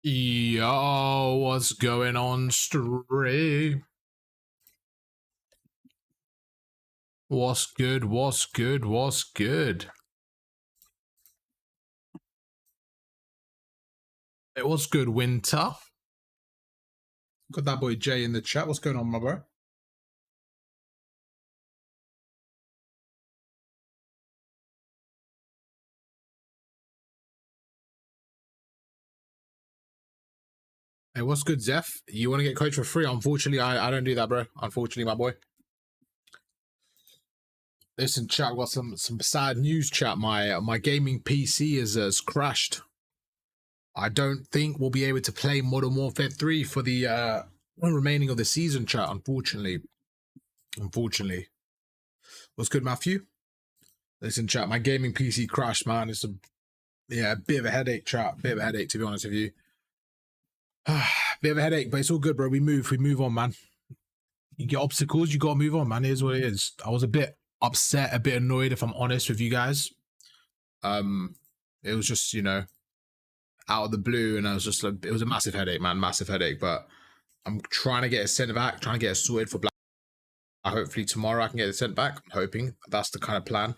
Yo, what's going on, stream? What's good? What's good? What's good? It was good, Winter. Got that boy Jay in the chat. What's going on, my bro? Hey, what's good, Zeph? You want to get coached for free? Unfortunately, I don't do that, bro. Unfortunately, my boy. Listen, chat. Got some sad news, chat. My gaming PC has crashed. I don't think we'll be able to play Modern Warfare 3 for the remaining of the season, chat. Unfortunately. What's good, Matthew? Listen, chat. My gaming PC crashed, man. It's a bit of a headache, chat. Bit of a headache, to be honest with you. Bit of a headache, but it's all good, bro. We move on, man. You get obstacles, you gotta move on, man. It is what it is. I was a bit upset, a bit annoyed, if I'm honest with you guys. It was just, out of the blue, and I was just like, it was a massive headache, man, massive headache. But I'm trying to get it sent back, trying to get it sorted for Black. Hopefully tomorrow I can get it sent back. I'm hoping that's the kind of plan.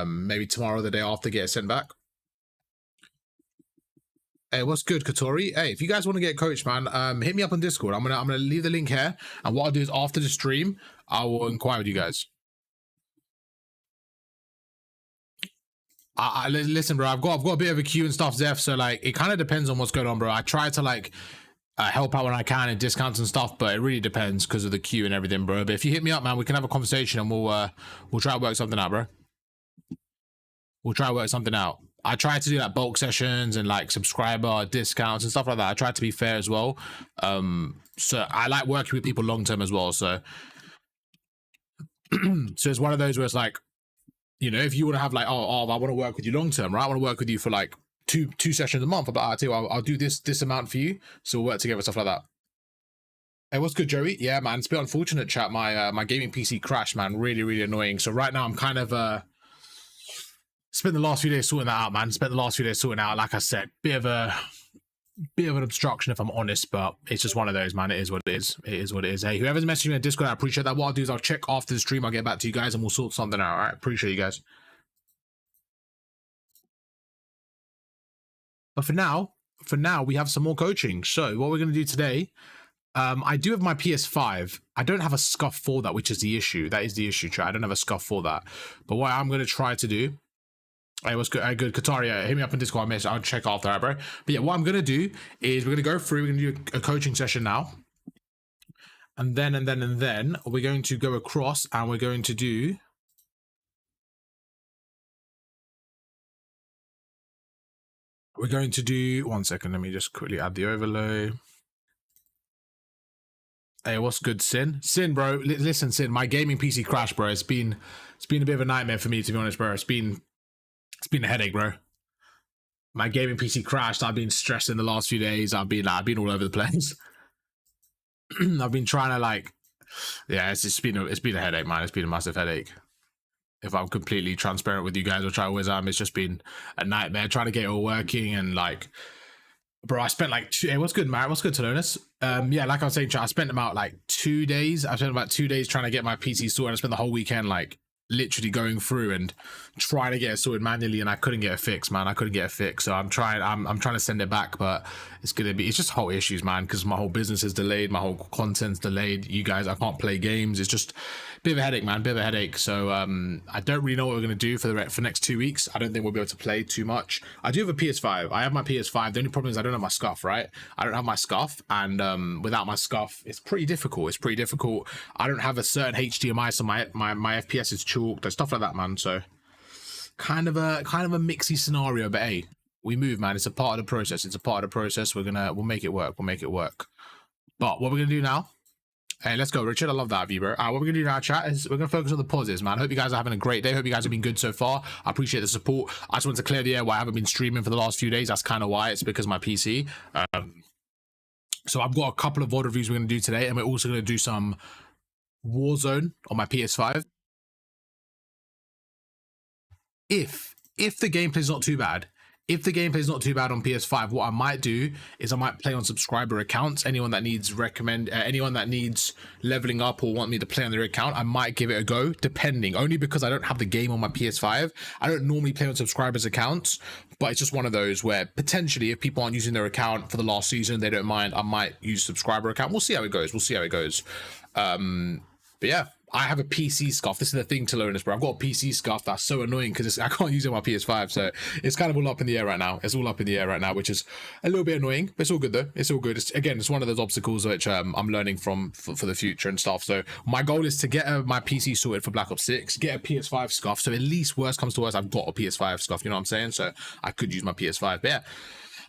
Maybe tomorrow, the day after, get it sent back. Hey, what's good, Katori? Hey, if you guys want to get coached, man, hit me up on Discord. I'm gonna leave the link here, and what I'll do is after the stream, I will inquire with you guys. Listen, bro. I've got a bit of a queue and stuff, Zeph. So like, it kind of depends on what's going on, bro. I try to like help out when I can and discounts and stuff, but it really depends because of the queue and everything, bro. But if you hit me up, man, we can have a conversation and we'll try to work something out, bro. We'll try to work something out. I try to do like bulk sessions and like subscriber discounts and stuff like that. I try to be fair as well. So I like working with people long term as well. So, so it's one of those where it's like, if you want to have like, I want to work with you long term, right? I want to work with you for like two sessions a month. But I tell you, I'll do this amount for you. So we'll work together, stuff like that. Hey, what's good, Joey? Yeah, man, it's a bit unfortunate, chat. My gaming PC crashed, man. Really, really annoying. So right now I'm kind of spent the last few days sorting that out, man. Like I said, bit of an obstruction, if I'm honest, but it's just one of those, man. It is what it is. It is what it is. Hey, whoever's messaging me on Discord, I appreciate that. What I'll do is I'll check after the stream. I'll get back to you guys and we'll sort something out. All right, appreciate you guys. But for now, we have some more coaching. So what we're going to do today, I do have my PS5. I don't have a scuff for that, which is the issue. That is the issue, chat. I don't have a scuff for that. But what I'm going to try to do, hey, what's good? Hey, good. Kataria, hit me up on Discord. I'll check after that, bro. But yeah, what I'm going to do is we're going to go through, we're going to do a coaching session now. And then we're going to go across and we're going to do... We're going to do... One second, let me just quickly add the overlay. Hey, what's good, Sin? Sin, bro. Listen, Sin, my gaming PC crashed, bro. It's been a bit of a nightmare for me, to be honest, bro. It's been a headache, bro. My gaming PC crashed. I've been stressed in the last few days. I've been all over the place. I've been trying to like, yeah, it's been a headache, man. It's been a massive headache. If I'm completely transparent with you guys, which I always am, it's just been a nightmare trying to get it all working and like, bro, I spent like hey, what's good, Matt? What's good, Talonis? Yeah, like I was saying, I spent about like 2 days. I spent about 2 days trying to get my PC sorted. I spent the whole weekend like literally going through and trying to get it sorted manually, and I couldn't get it fixed, man. I couldn't get it fixed. So I'm trying to send it back, but it's just whole issues, man, because my whole business is delayed, my whole content's delayed. You guys, I can't play games. It's just a bit of a headache, man. Bit of a headache. So I don't really know what we're gonna do for the next 2 weeks. I don't think we'll be able to play too much. I do have a PS5. I have my PS5. The only problem is I don't have my scuff, right? I don't have my scuff, and without my scuff, it's pretty difficult. I don't have a certain HDMI, so my FPS is chalked and stuff like that, man. So kind of a mixy scenario, but hey, we move, man. It's a part of the process. We'll make it work. But what we're gonna do now, hey, let's go, Richard. I love that of you, bro. What we're gonna do now, chat, is we're gonna focus on the positives, man. Hope you guys are having a great day. Hope you guys have been good so far. I appreciate the support. I just want to clear the air why I haven't been streaming for the last few days. That's kind of why. It's because of my PC. So I've got a couple of VOD reviews we're gonna do today, and we're also gonna do some Warzone on my PS5. If the gameplay is not too bad, If the gameplay is not too bad on PS5, what I might do is I might play on subscriber accounts. Anyone that needs anyone that needs leveling up or want me to play on their account, I might give it a go, depending. Only because I don't have the game on my PS5. I don't normally play on subscribers accounts, but it's just one of those where potentially if people aren't using their account for the last season, they don't mind, I might use subscriber account. We'll see how it goes. But yeah, I have a PC scuff. This is the thing to learn this, bro. I've got a PC scuff that's so annoying because I can't use it on my PS5, so it's kind of all up in the air right now. It's all up in the air right now, which is a little bit annoying, but it's all good though. It's all good. It's one of those obstacles which I'm learning from for the future and stuff. So my goal is to get my PC sorted for Black Ops 6, get a PS5 scuff, so at least worst comes to worst, I've got a PS5 scuff. You know what I'm saying? So I could use my PS5. But yeah.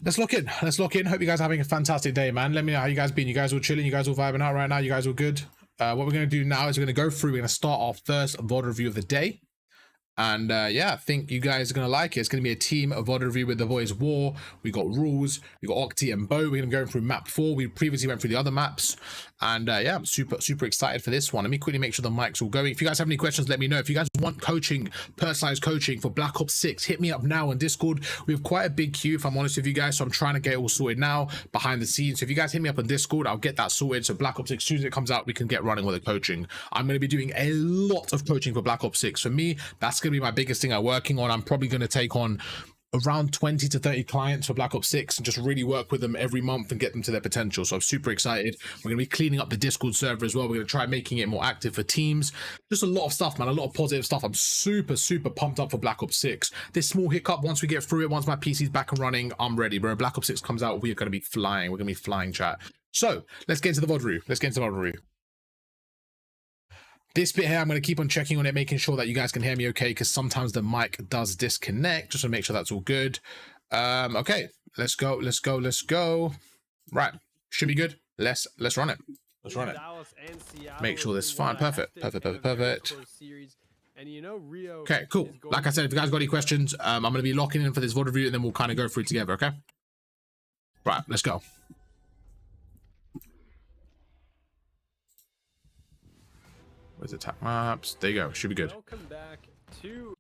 Let's lock in. Hope you guys are having a fantastic day, man. Let me know how you guys been. You guys all chilling? You guys all vibing out right now? You guys all good? What we're going to do now is we're going to go through. We're going to start our first VOD review of the day. And yeah, I think you guys are going to like it. It's going to be a team VOD review with the Boys War. We got Rules. We got Octi and Bo. We're going to go through map 4. We previously went through the other maps. And yeah, I'm super excited for this one. Let me quickly make sure the mic's all going. If you guys have any questions, let me know. If you guys want coaching, personalized coaching for Black Ops 6, hit me up now on Discord. We have quite a big queue, if I'm honest with you guys. So I'm trying to get it all sorted now behind the scenes. So if you guys hit me up on Discord, I'll get that sorted. So Black Ops 6, as soon as it comes out, we can get running with the coaching. I'm going to be doing a lot of coaching for Black Ops 6. For me, that's going to be my biggest thing I'm working on. I'm probably going to take on around 20 to 30 clients for Black Ops 6 and just really work with them every month and get them to their potential. So I'm super excited. We're going to be cleaning up the Discord server as well. We're going to try making it more active for teams. Just a lot of stuff, man. A lot of positive stuff. I'm super pumped up for Black Ops 6. This small hiccup, once we get through it, once my PC's back and running, I'm ready, bro. Black Ops 6 comes out, we are going to be flying. We're going to be flying, chat. So let's get into the VOD review. This bit here, I'm going to keep on checking on it, making sure that you guys can hear me okay, because sometimes the mic does disconnect, just to make sure that's all good. Okay, let's go. Right, should be good. Let's run it. Make sure this is fine. Perfect. Okay, cool. Like I said, if you guys got any questions, I'm going to be locking in for this VOD review, and then we'll kind of go through it together, okay? Right, let's go. Where's the attack maps? There you go. Should be good. Welcome back to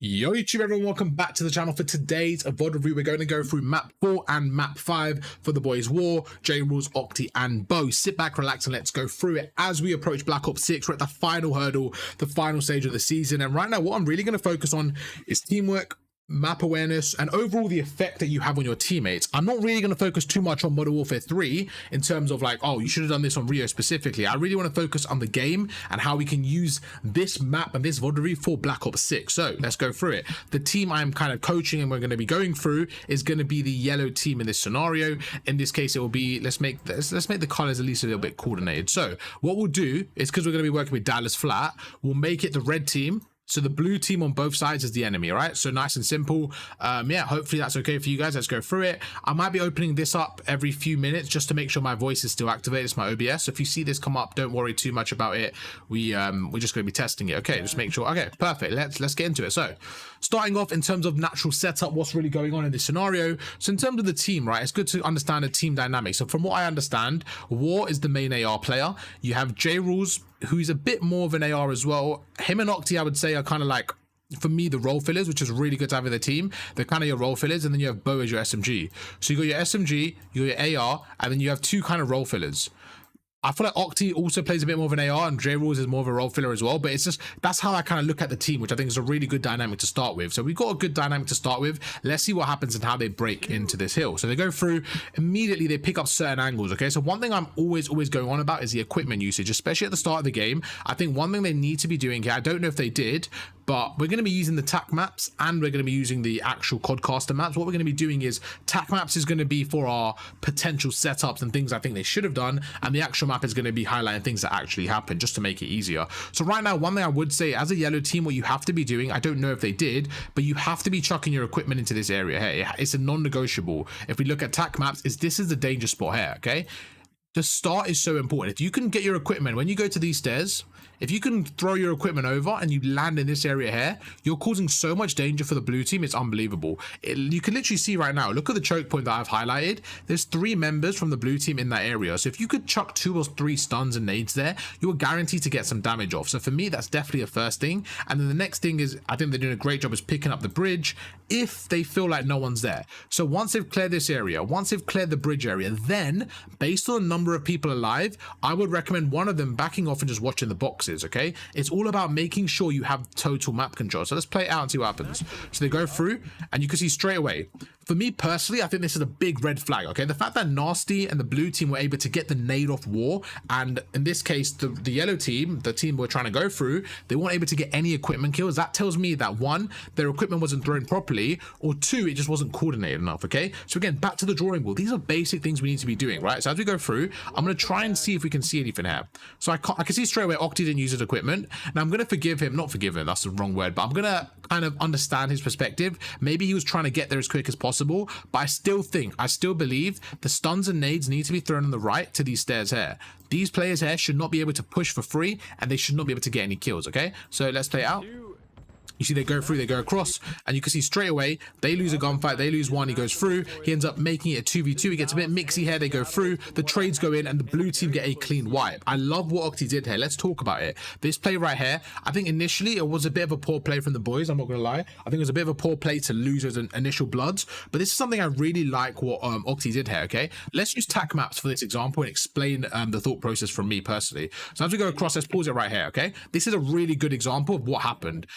Yo YouTube everyone, welcome back to the channel. For today's VOD review, we're going to go through map 4 and map 5 for the Boys War, J Rules, Octi and Bo. Sit back, relax, and let's go through it. As we approach Black Ops 6, we're at the final hurdle, the final stage of the season, and right now what I'm really going to focus on is teamwork, map awareness, and overall the effect that you have on your teammates. I'm not really going to focus too much on Modern Warfare 3 in terms of like, oh, you should have done this on Rio specifically. I really want to focus on the game and how we can use this map and this VOD review for Black Ops 6. So let's go through it. The team I'm kind of coaching and we're going to be going through is going to be the yellow team in this scenario. In this case, it will be, let's make the colors at least a little bit coordinated. So what we'll do is, because we're going to be working with Dallas Flat, we'll make it the red team. So the blue team on both sides is the enemy, right? So nice and simple. Yeah, hopefully that's okay for you guys. Let's go through it. I might be opening this up every few minutes just to make sure my voice is still activated. It's my OBS. So if you see this come up, don't worry too much about it. We're just going to be testing it. Okay, just make sure. Okay, perfect. Let's get into it. So starting off in terms of natural setup, what's really going on in this scenario. So in terms of the team, right, it's good to understand the team dynamic. So from what I understand, War is the main AR player. You have J Rules, who's a bit more of an AR as well. Him and Octi, I would say, are kind of like, for me, the role fillers, which is really good to have in the team. They're kind of your role fillers, and then you have Bo as your SMG. So you got your SMG, you got your AR, and then you have two kind of role fillers. I feel like Octi also plays a bit more of an AR, and J Rules is more of a role filler as well. But it's just, that's how I kind of look at the team, which I think is a really good dynamic to start with. So we've got a good dynamic to start with. Let's see what happens and how they break into this hill. So they go through, immediately they pick up certain angles, okay? So one thing I'm always going on about is the equipment usage, especially at the start of the game. I think one thing they need to be doing here, I don't know if they did, but we're going to be using the TAC maps and we're going to be using the actual Codcaster maps. What we're going to be doing is TAC maps is going to be for our potential setups and things I think they should have done, and the actual map is going to be highlighting things that actually happen just to make it easier. So right now, one thing I would say as a yellow team, what you have to be doing, I don't know if they did, but you have to be chucking your equipment into this area here. It's a non-negotiable. If we look at TAC maps, this is the danger spot here, okay? The start is so important. If you can get your equipment, when you go to these stairs, If you can throw your equipment over and you land in this area here, you're causing so much danger for the blue team. It's unbelievable. You can literally see right now, look at the choke point that I've highlighted. There's 3 members from the blue team in that area. So if you could chuck 2 or 3 stuns and nades there, you're guaranteed to get some damage off. So for me, that's definitely a first thing. And then the next thing is, I think they're doing a great job is picking up the bridge if they feel like no one's there. So once they've cleared this area, once they've cleared the bridge area, then based on the number of people alive, I would recommend one of them backing off and just watching the boxes. Okay, it's all about making sure you have total map control. So let's play it out and see what happens. So they go through and you can see straight away, for me personally, I think this is a big red flag. Okay, the fact that Nasty and the blue team were able to get the nade off War, and in this case the yellow team, the team we're trying to go through, they weren't able to get any equipment kills. That tells me that 1, their equipment wasn't thrown properly, or 2, it just wasn't coordinated enough. Okay, so again, back to the drawing board. These are basic things we need to be doing, right? So as we go through, I'm going to try and see if we can see anything here. So I can see straight away Octi didn't use his equipment. Now I'm going to forgive him, not forgive him, that's the wrong word, but I'm going to kind of understand his perspective. Maybe he was trying to get there as quick as possible, but I still believe the stuns and nades need to be thrown on the right to these stairs here. These players here should not be able to push for free, and they should not be able to get any kills. Okay, so let's play it out. You see they go through, they go across, and you can see straight away they lose a gunfight, they lose 1, he goes through, he ends up making it a 2v2, he gets a bit mixy here, they go through, the trades go in, and the blue team get a clean wipe. I love what Octi did here. Let's talk about it. This play right here, I think initially it was a bit of a poor play from the boys, I'm not gonna lie. I think it was a bit of a poor play to lose those initial bloods, but this is something I really like what Octi did here. Okay, let's use tac maps for this example and explain the thought process from me personally. So as we go across, let's pause it right here. Okay, this is a really good example of what happened.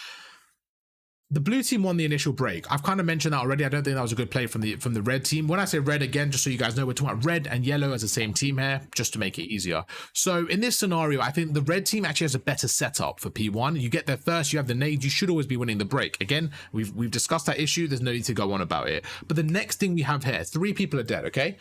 The blue team won the initial break. I've kind of mentioned that already. I don't think that was a good play from the red team. When I say red, again, just so you guys know, we're talking about red and yellow as the same team here, just to make it easier. So in this scenario, I think the red team actually has a better setup for P1. You get there first, you have the nades, you should always be winning the break. Again, we've discussed that issue. There's no need to go on about it. But the next thing we have here, 3 people are dead, okay?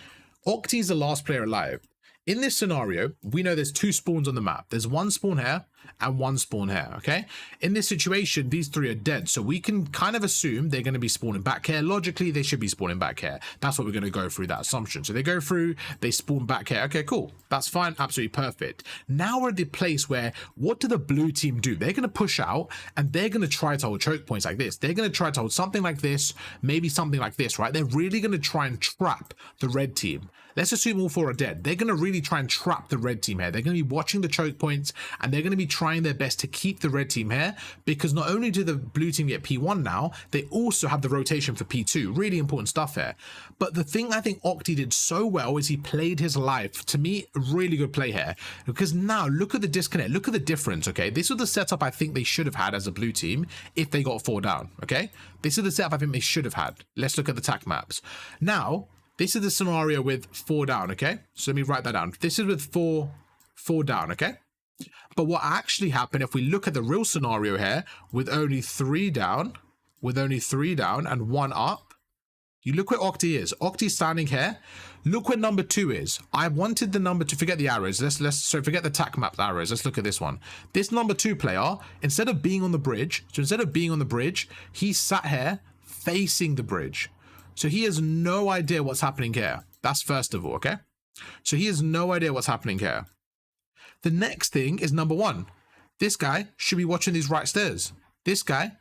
Octi's the last player alive. In this scenario, we know there's 2 spawns on the map. There's 1 spawn here and 1 spawn here, okay? In this situation, these 3 are dead, so we can kind of assume they're going to be spawning back here. Logically, they should be spawning back here. That's what we're going to go through, that assumption. So they go through, they spawn back here. Okay, cool. That's fine. Absolutely perfect. Now we're at the place where, what do the blue team do? They're going to push out, and they're going to try to hold choke points like this. They're going to try to hold something like this, maybe something like this, right? They're really going to try and trap the red team. Let's assume all 4 are dead. They're going to really try and trap the red team here. They're going to be watching the choke points, and they're going to be trying their best to keep the red team here, because not only do the blue team get P1 now, they also have the rotation for P2. Really important stuff here. But the thing I think Octi did so well is he played his life. To me, really good play here, because now look at the disconnect. Look at the difference, okay? This was the setup I think they should have had as a blue team if they got 4 down, okay? This is the setup I think they should have had. Let's look at the tac maps. Now, this is the scenario with 4 down, okay? So let me write that down. This is with 4 down, okay? But what actually happened, if we look at the real scenario here, with only 3 down, and 1 up, you look where Octi is. Octi's standing here. Look where number 2 is. I wanted the number to forget the arrows. So forget the tac map arrows. Let's look at this one. This number 2 player, instead of being on the bridge, he sat here facing the bridge. So he has no idea what's happening here. That's first of all, okay? So he has no idea what's happening here. The next thing is number 1. This guy should be watching these right stairs. This guy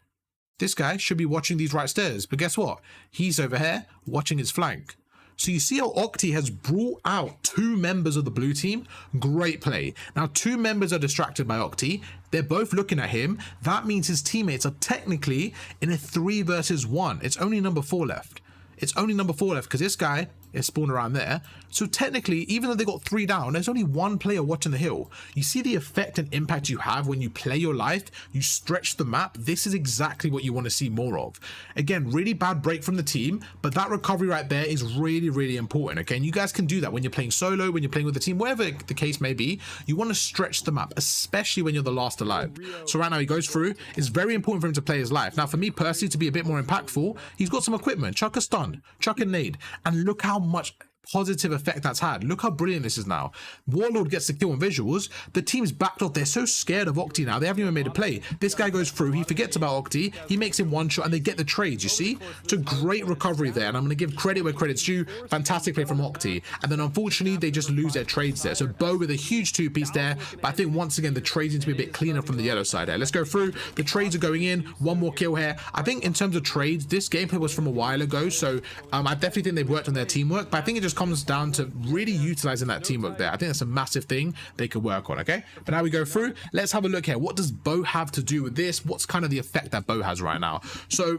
should be watching these right stairs. But guess what? He's over here watching his flank. So you see how Octi has brought out 2 members of the blue team? Great play. Now 2 members are distracted by Octi. They're both looking at him. That means his teammates are technically in a 3 versus 1. It's only number 4 left. It's only number 4 left because this guy is spawned around there. So technically, even though they got 3 down, there's only 1 player watching the hill. You see the effect and impact you have when you play your life, you stretch the map. This is exactly what you want to see more of. Again, really bad break from the team, but that recovery right there is really, really important, okay? And you guys can do that when you're playing solo, when you're playing with the team, whatever the case may be. You want to stretch the map, especially when you're the last alive. So right now he goes through. It's very important for him to play his life. Now for me personally, to be a bit more impactful, he's got some equipment. Chuck a stun, chuck a nade, and look how much positive effect that's had. Look how brilliant this is now. Warlord gets the kill on visuals. The team's backed off. They're so scared of Octi now. They haven't even made a play. This guy goes through. He forgets about Octi. He makes him one shot and they get the trades, you see? It's a great recovery there. And I'm going to give credit where credit's due. Fantastic play from Octi. And then unfortunately, they just lose their trades there. So Bo with a huge two-piece there. But I think once again, the trades need to be a bit cleaner from the yellow side there. Let's go through. The trades are going in. One more kill here. I think in terms of trades, this gameplay was from a while ago. So I definitely think they've worked on their teamwork. But I think it just comes down to really utilizing that teamwork there. I think that's a massive thing they could work on, okay? But now we go through. Let's have a look here. What does Bo have to do with this? What's kind of the effect that Bo has right now? So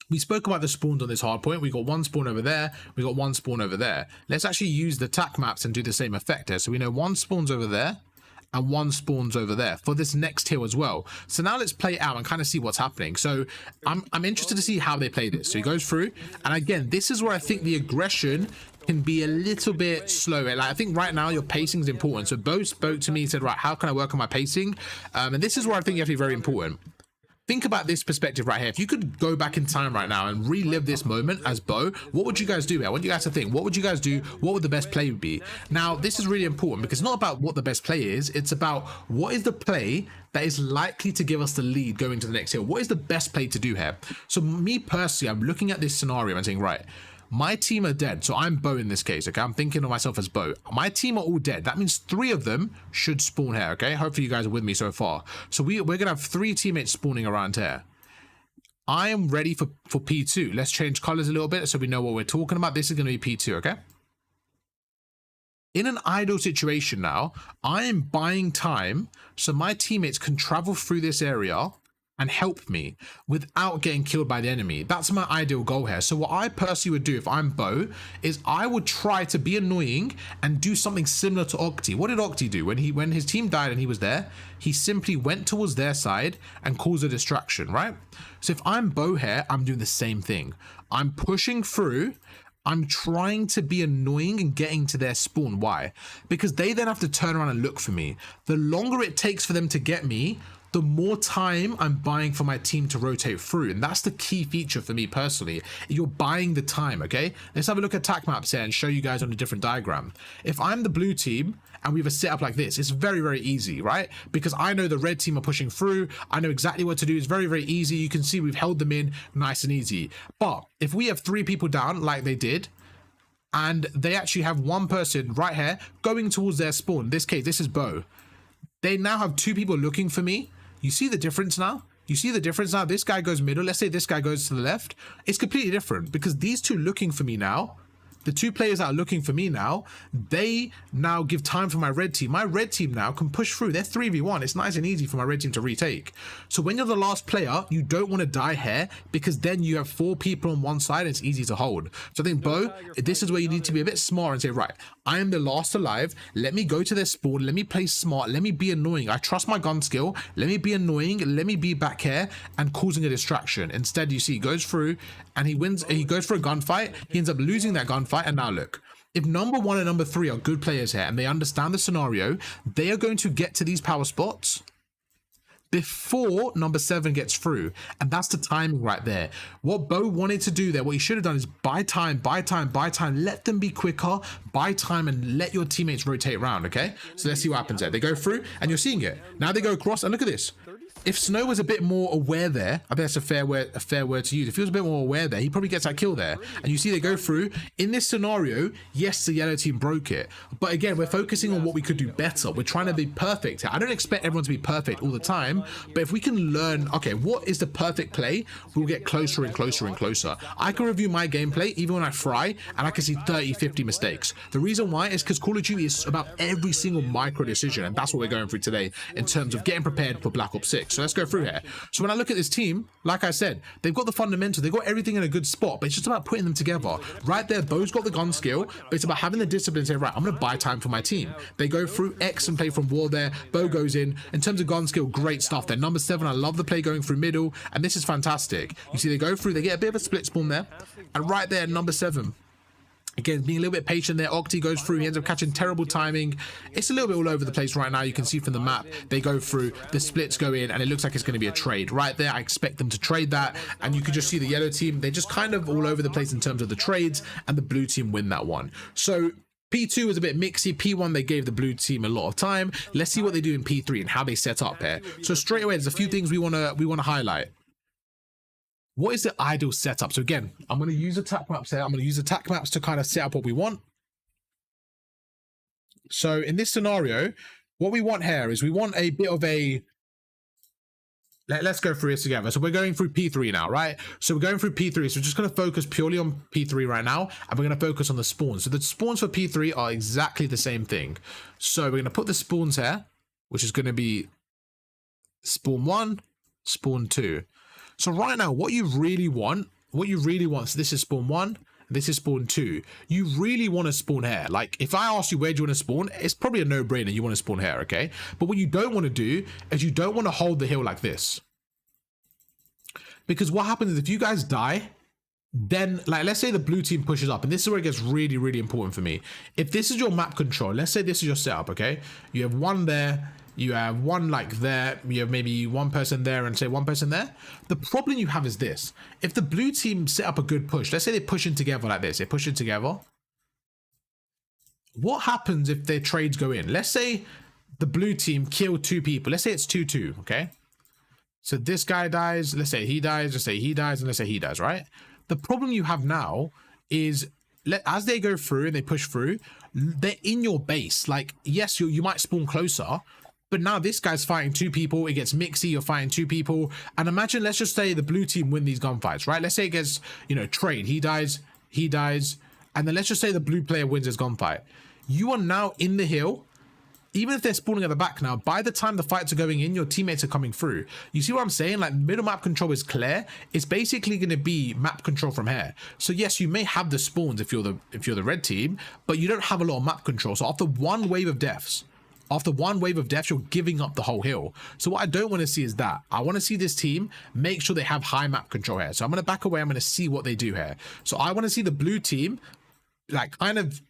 we spoke about the spawns on this hard point. We got one spawn over there. We got one spawn over there. Let's actually use the tac maps and do the same effect here. So we know one spawns over there and one spawns over there for this next hill as well. So now let's play it out and kind of see what's happening. So I'm interested to see how they play this. So he goes through, and again, this is where I think the aggression can be a little bit slower. Like, I think right now your pacing is important. So Bo spoke to me and said, right, how can I work on my pacing? And this is where I think you have to be very important. Think about this perspective right here. If you could go back in time right now and relive this moment as Bo, what would you guys do here? I want you guys to think, what would you guys do? What would the best play be? Now, this is really important because it's not about what the best play is. It's about what is the play that is likely to give us the lead going to the next hill. What is the best play to do here? So me personally, I'm looking at this scenario and saying, right, my team are dead. So I'm Bo in this case, okay? I'm thinking of myself as Bo. My team are all dead. That means 3 of them should spawn here, okay? Hopefully you guys are with me so far. So we're going to have 3 teammates spawning around here. I am ready for P2. Let's change colors a little bit so we know what we're talking about. This is going to be P2, okay? In an idle situation now, I am buying time so my teammates can travel through this area and help me without getting killed by the enemy. That's my ideal goal here. So what I personally would do if I'm Bo is I would try to be annoying and do something similar to Octi. What did Octi do? When his team died and he was there, he simply went towards their side and caused a distraction, right? So if I'm Bo here, I'm doing the same thing. I'm pushing through. I'm trying to be annoying and getting to their spawn. Why? Because they then have to turn around and look for me. The longer it takes for them to get me, the more time I'm buying for my team to rotate through. And that's the key feature for me personally. You're buying the time, okay? Let's have a look at tac maps here and show you guys on a different diagram. If I'm the blue team and we have a setup like this, it's very, very easy, right? Because I know the red team are pushing through. I know exactly what to do. It's very, very easy. You can see we've held them in nice and easy. But if we have 3 people down like they did, and they actually have one person right here going towards their spawn, in this case, this is Bo. They now have 2 people looking for me. You see the difference now? You see the difference now? This guy goes middle. Let's say this guy goes to the left. It's completely different because these 2 looking for me now, the 2 players that are looking for me now, they now give time for my red team. My red team now can push through. They're 3v1. It's nice and easy for my red team to retake. So when you're the last player, you don't want to die here because then you have 4 people on one side and it's easy to hold. So I think, Bo, this is where you need to be a bit smart and say, right, I am the last alive. Let me go to their spawn. Let me play smart. Let me be annoying. I trust my gun skill. Let me be annoying. Let me be back here and causing a distraction. Instead, you see, he goes through and he wins. He goes for a gunfight. He ends up losing that gunfight. And now look, if number 1 and number 3 are good players here and they understand the scenario, they are going to get to these power spots before number 7 gets through. And that's the timing right there. What Bo wanted to do there, what he should have done is buy time, buy time, buy time, let them be quicker, buy time and let your teammates rotate around, okay? So let's see what happens there. They go through and you're seeing it. Now they go across and look at this. If Snow was a bit more aware there, I think that's a fair word to use. If he was a bit more aware there, he probably gets that kill there. And you see they go through. In this scenario, yes, the yellow team broke it. But again, we're focusing on what we could do better. We're trying to be perfect. I don't expect everyone to be perfect all the time. But if we can learn, okay, what is the perfect play, we'll get closer and closer and closer. I can review my gameplay, even when I fry, and I can see 30, 50 mistakes. The reason why is because Call of Duty is about every single micro decision. And that's what we're going through today in terms of getting prepared for Black Ops 6. So let's go through here. So when I look at this team, like I said, they've got the fundamentals, they've got everything in a good spot, but it's just about putting them together. Right there, Bo's got the gun skill, but it's about having the discipline to say, right, I'm going to buy time for my team. They go through X and play from wall there. Bo goes in. In terms of gun skill, great stuff there. Number 7, I love the play going through middle, and this is fantastic. You see, they go through, they get a bit of a split spawn there, and right there, number 7. Again, being a little bit patient there. Octi goes through. He ends up catching terrible timing. It's a little bit all over the place right now. You can see from the map, they go through, the splits go in, and it looks like it's going to be a trade. Right there, I expect them to trade that. And you can just see the yellow team. They're just kind of all over the place in terms of the trades, and the blue team win that one. So P2 was a bit mixy. P1, they gave the blue team a lot of time. Let's see what they do in P3 and how they set up here. So straight away, there's a few things we want to highlight. What is the ideal setup? So again, I'm going to use attack maps here. I'm going to use attack maps to kind of set up what we want. So in this scenario, what we want here is we want a bit of a... Let's go through this together. So we're going through P3 now, right? So we're going through P3. So we're just going to focus purely on P3 right now. And we're going to focus on the spawns. So the spawns for P3 are exactly the same thing. So we're going to put the spawns here, which is going to be spawn 1, spawn 2. So right now, what you really want, so this is spawn 1, this is spawn 2. You really want to spawn here. Like, if I ask you where do you want to spawn, it's probably a no-brainer. You want to spawn here, okay? But what you don't want to do is you don't want to hold the hill like this. Because what happens is if you guys die, then, like, let's say the blue team pushes up, and this is where it gets really, really important for me. If this is your map control, let's say this is your setup, okay? You have one there, you have one like there, you have maybe one person there and say one person there. The problem you have is this. If the blue team set up a good push, let's say they push in together like this, they push in together. What happens if their trades go in? Let's say the blue team killed 2 people. Let's say it's 2-2, okay? So this guy dies, let's say he dies, let's say he dies, and let's say he dies, right? The problem you have now is as they go through and they push through, they're in your base. Like, yes, you might spawn closer, but now this guy's fighting 2 people. It gets mixy. You're fighting 2 people. And imagine, let's just say the blue team win these gunfights, right? Let's say it gets, you know, trade. He dies. And then let's just say the blue player wins his gunfight. You are now in the hill. Even if they're spawning at the back now, by the time the fights are going in, your teammates are coming through. You see what I'm saying? Like, middle map control is clear. It's basically going to be map control from here. So yes, you may have the spawns if you're the red team, but you don't have a lot of map control. So after one wave of deaths, you're giving up the whole hill. So what I don't want to see is that. I want to see this team make sure they have high map control here. So I'm going to back away. I'm going to see what they do here. So I want to see the blue team, like, kind of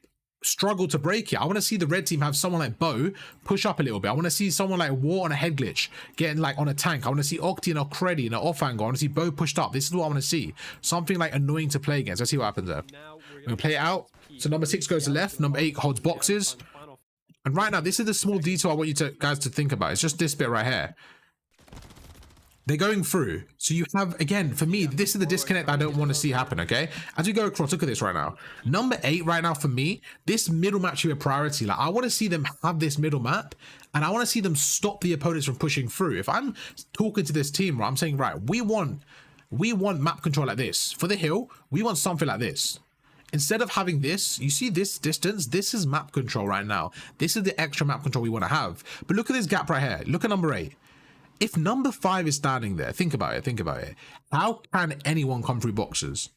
struggle to break it. I want to see the red team have someone like Bo push up a little bit. I want to see someone like War on a head glitch getting like on a tank. I want to see Octi and Ocredi in an off angle. I want to see Bo pushed up. This is what I want to see. Something like annoying to play against. Let's see what happens there. We're going to play it out. So number 6 goes to left. Number 8 holds boxes. And right now, this is the small detail I want you guys to think about. It's just this bit right here. They're going through. So you have, again, for me, this is the disconnect I don't want to see happen, okay? As we go across, look at this right now. Number 8 right now for me, this middle map should be a priority. Like, I want to see them have this middle map, and I want to see them stop the opponents from pushing through. If I'm talking to this team, right, I'm saying, right, we want map control like this. For the hill, we want something like this. Instead of having this, you see this distance, this is map control right now. This is the extra map control we want to have. But look at this gap right here. Look at number 8. If number 5 is standing there, think about it. How can anyone come through boxes?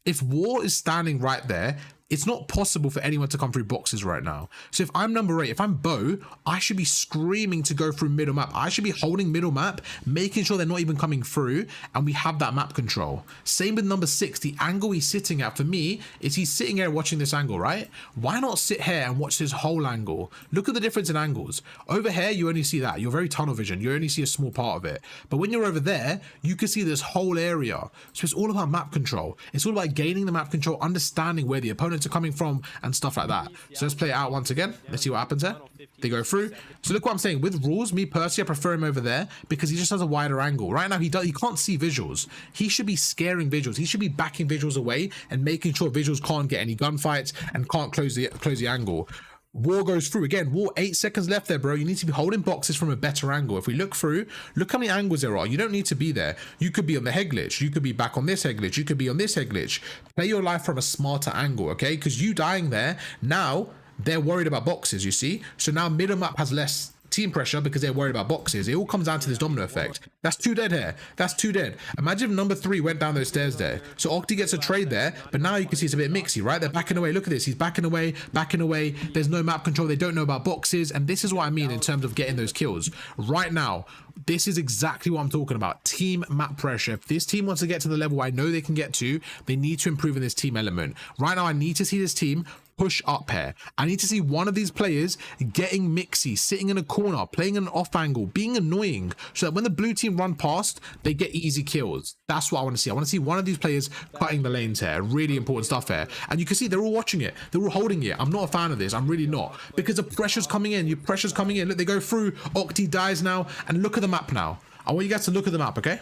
If War is standing right there, it's not possible for anyone to come through boxes right now. So if I'm number 8, if I'm Bo, I should be screaming to go through middle map. I should be holding middle map, making sure they're not even coming through, and we have that map control. Same with number 6. The angle he's sitting at, for me, is he's sitting here watching this angle, right? Why not sit here and watch this whole angle? Look at the difference in angles. Over here, you only see that. You're very tunnel vision. You only see a small part of it. But when you're over there, you can see this whole area. So it's all about map control. It's all about gaining the map control, understanding where the opponents are coming from and stuff like that. So let's play it out once again. Let's see what happens here. They go through. So look what I'm saying. With rules, me personally, I prefer him over there because he just has a wider angle. Right now, he can't see visuals. He should be scaring visuals. He should be backing visuals away and making sure visuals can't get any gunfights and can't close the angle. War goes through again. War, 8 seconds left there, bro. You need to be holding boxes from a better angle. If we look through, look how many angles there are. You don't need to be there. You could be on the head glitch. You could be back on this head glitch. You could be on this head glitch. Play your life from a smarter angle, okay? Because you dying there, now they're worried about boxes, you see? So now middle map has less team pressure because they're worried about boxes. It all comes down to this domino effect. That's 2 dead here. That's 2 dead. Imagine if number 3 went down those stairs there. So Octi gets a trade there, but now you can see it's a bit mixy, right? They're backing away. Look at this. He's backing away, backing away. There's no map control. They don't know about boxes. And this is what I mean in terms of getting those kills. Right now, this is exactly what I'm talking about. Team map pressure. If this team wants to get to the level I know they can get to, they need to improve in this team element. Right now, I need to see this team push up here. I need to see one of these players getting mixy, sitting in a corner, playing an off angle, being annoying, so that when the blue team run past, they get easy kills. That's what I want to see. I want to see one of these players cutting the lanes here. Really important stuff here. And you can see they're all watching it. They're all holding it. I'm not a fan of this. I'm really not. Because the pressure's coming in. Your pressure's coming in. Look, they go through. Octi dies now. And look at the map now. I want you guys to look at the map, okay?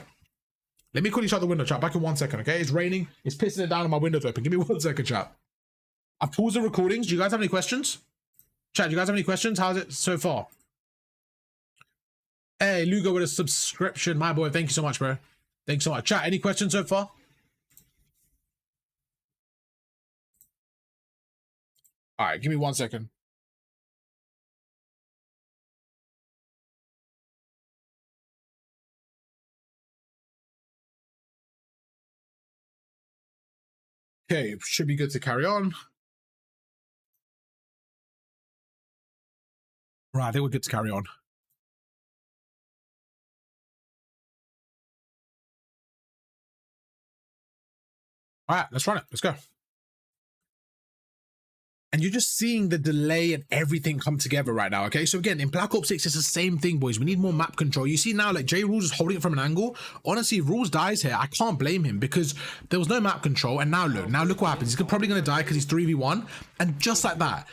Let me quickly shut the window, chat. Back in 1 second, okay? It's raining. It's pissing it down and my window's open. Give me 1 second, chat. I've paused the recordings. Do you guys have any questions? Chat, do you guys have any questions? How's it so far? Hey, Lugo with a subscription. My boy, thank you so much, bro. Thanks so much. Chat, any questions so far? All right, give me 1 second. Okay, should be good to carry on. Right, I think we're good to carry on. All right, let's run it. Let's go. And you're just seeing the delay and everything come together right now, okay? So again, in Black Ops 6, it's the same thing, boys. We need more map control. You see now, like, J Rules is holding it from an angle. Honestly, if Rules dies here, I can't blame him because there was no map control. And now look what happens. He's probably going to die because he's 3v1. And just like that,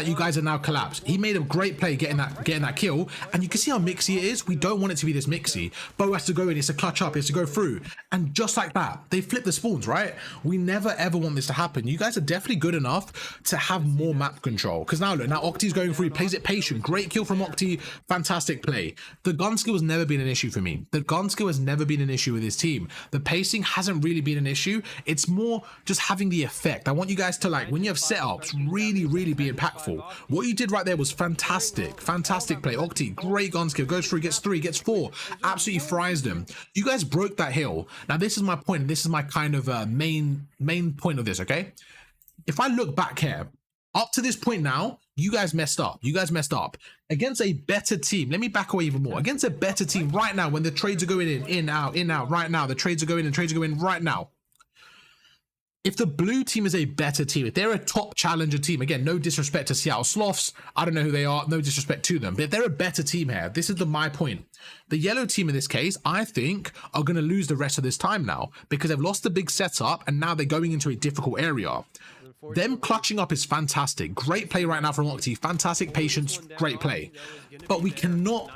you guys are now collapsed. He made a great play getting that kill. And you can see how mixy it is. We don't want it to be this mixy. Bo has to go in. He has to clutch up. He has to go through. And just like that, they flip the spawns, right? We never, ever want this to happen. You guys are definitely good enough to have more map control, because now Octi's going through, he plays it patient. Great kill from Octi, fantastic play. The gun skill has never been an issue for me. The gun skill has never been an issue with this team. The pacing hasn't really been an issue. It's more just having the effect. I want you guys to, like, when you have setups, really be impactful. What you did right there was fantastic play. Octi, great gun skill, goes through, gets 3, gets 4, absolutely fries them. You guys broke that hill. Now this is my point, this is my kind of main point of this, okay? If I look back here, up to this point now, you guys messed up. Against a better team. Let me back away even more. Against a better team right now, when the trades are going in, out, right now. The trades are going in, right now. If the blue team is a better team, if they're a top challenger team, again, no disrespect to Seattle Sloths, I don't know who they are, no disrespect to them, but if they're a better team here, this is my point. The yellow team in this case, I think, are going to lose the rest of this time now because they've lost the big setup and now they're going into a difficult area. Them clutching up is fantastic. Great play right now from Octi. Fantastic patience. Great play. But we cannot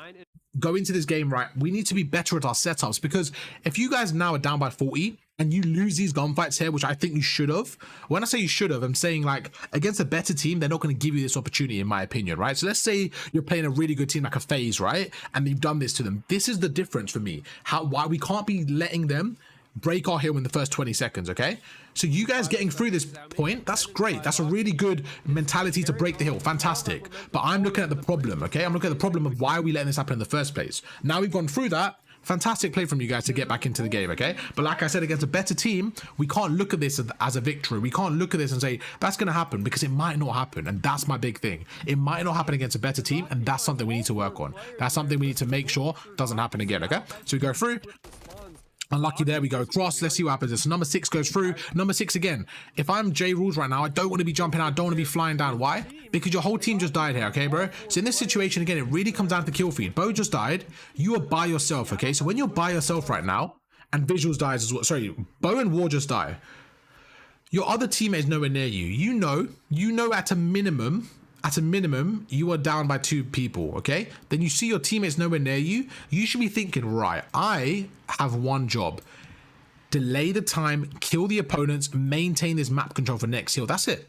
go into this game right. We need to be better at our setups, because if you guys now are down by 40 and you lose these gunfights here, which I think you should have. When I say you should have, I'm saying, like, against a better team, they're not going to give you this opportunity, in my opinion, right? So let's say you're playing a really good team like a FaZe, right? And you've done this to them. This is the difference for me. Why we can't be letting them break our hill in the first 20 seconds, okay? So you guys getting through this point, that's great. That's a really good mentality to break the hill. Fantastic. But I'm looking at the problem, okay? I'm looking at the problem of why are we letting this happen in the first place. Now we've gone through that. Fantastic play from you guys to get back into the game, okay? But like I said, against a better team, we can't look at this as a victory. We can't look at this and say, that's going to happen, because it might not happen. And that's my big thing. It might not happen against a better team, and that's something we need to work on. That's something we need to make sure doesn't happen again, okay? So we go through. Unlucky there, we go across. Let's see what happens. So number 6 goes through. Number 6 again. If I'm J Rules right now, I don't want to be jumping out. I don't want to be flying down. Why? Because your whole team just died here, okay, bro? So in this situation, again, it really comes down to kill feed. Bo just died. You are by yourself, okay? So when you're by yourself right now, and Visuals dies as well. Sorry, Bo and War just die. Your other teammate is nowhere near you. You know at a minimum, you are down by 2 people, okay? Then you see your teammates nowhere near you. You should be thinking, right, I have one job. Delay the time, kill the opponents, maintain this map control for next hill. That's it.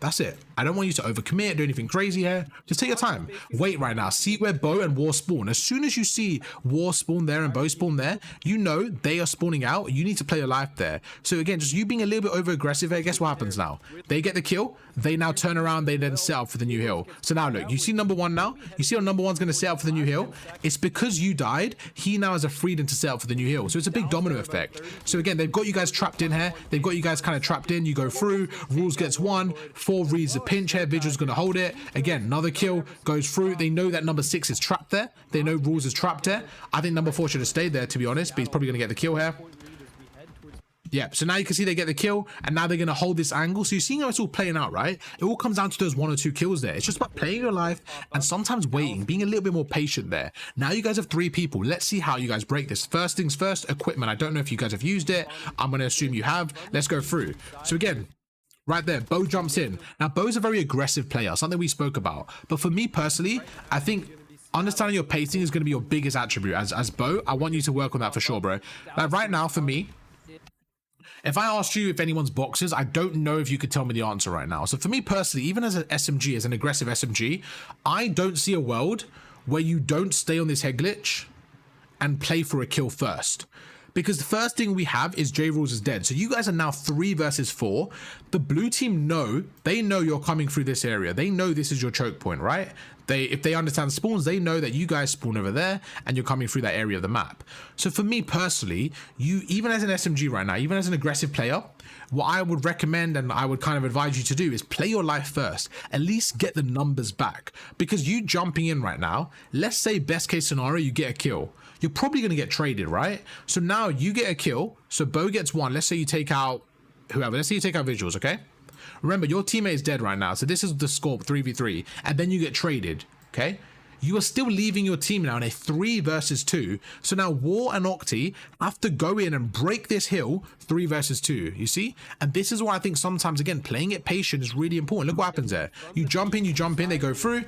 I don't want you to overcommit, do anything crazy here. Just take your time. Wait right now. See where Bo and War spawn. As soon as you see War spawn there and Bo spawn there, you know they are spawning out. You need to play your life there. So again, just you being a little bit over aggressive here, guess what happens now? They get the kill. They now turn around. They then set up for the new hill. So now look, you see number one now? You see how number one's going to set up for the new hill? It's because you died. He now has a freedom to set up for the new hill. So it's a big domino effect. So again, they've got you guys trapped in here. They've got you guys kind of trapped in. You go through. Rules gets one. 4 reads a pinch here. Vigil's going to hold it. Again, another kill goes through. They know that number 6 is trapped there. They know Rules is trapped there. I think number 4 should have stayed there, to be honest, but he's probably going to get the kill here. Yeah, so now you can see they get the kill, and now they're going to hold this angle. So you're seeing how it's all playing out, right? It all comes down to those 1 or 2 kills there. It's just about playing your life and sometimes waiting, being a little bit more patient there. Now you guys have 3 people. Let's see how you guys break this. First things first, equipment. I don't know if you guys have used it. I'm going to assume you have. Let's go through. So again, right there, Bo jumps in. Now, Bo's a very aggressive player, something we spoke about. But for me personally, I think understanding your pacing is going to be your biggest attribute. As Bo, I want you to work on that for sure, bro. Like right now, for me, if I asked you if anyone's boxes, I don't know if you could tell me the answer right now. So for me personally, even as an SMG, as an aggressive SMG, I don't see a world where you don't stay on this head glitch and play for a kill first. Because the first thing we have is J Rules is dead. So you guys are now 3 versus 4. The blue team they know you're coming through this area. They know this is your choke point, right? If they understand spawns, they know that you guys spawn over there and you're coming through that area of the map. So for me personally, you, even as an SMG right now, even as an aggressive player, what I would recommend and I would kind of advise you to do is play your life first. At least get the numbers back. Because you jumping in right now, let's say best case scenario, you get a kill. You're probably going to get traded, right? So now you get a kill. So Bo gets 1. Let's say you take out whoever. Let's say you take out Visuals, okay? Remember, your teammate is dead right now. So this is the score 3v3. And then you get traded, okay? You are still leaving your team now in a 3 versus 2. So now War and Octi have to go in and break this hill 3 versus 2, you see? And this is why I think sometimes, again, playing it patient is really important. Look what happens there. You jump in, they go through.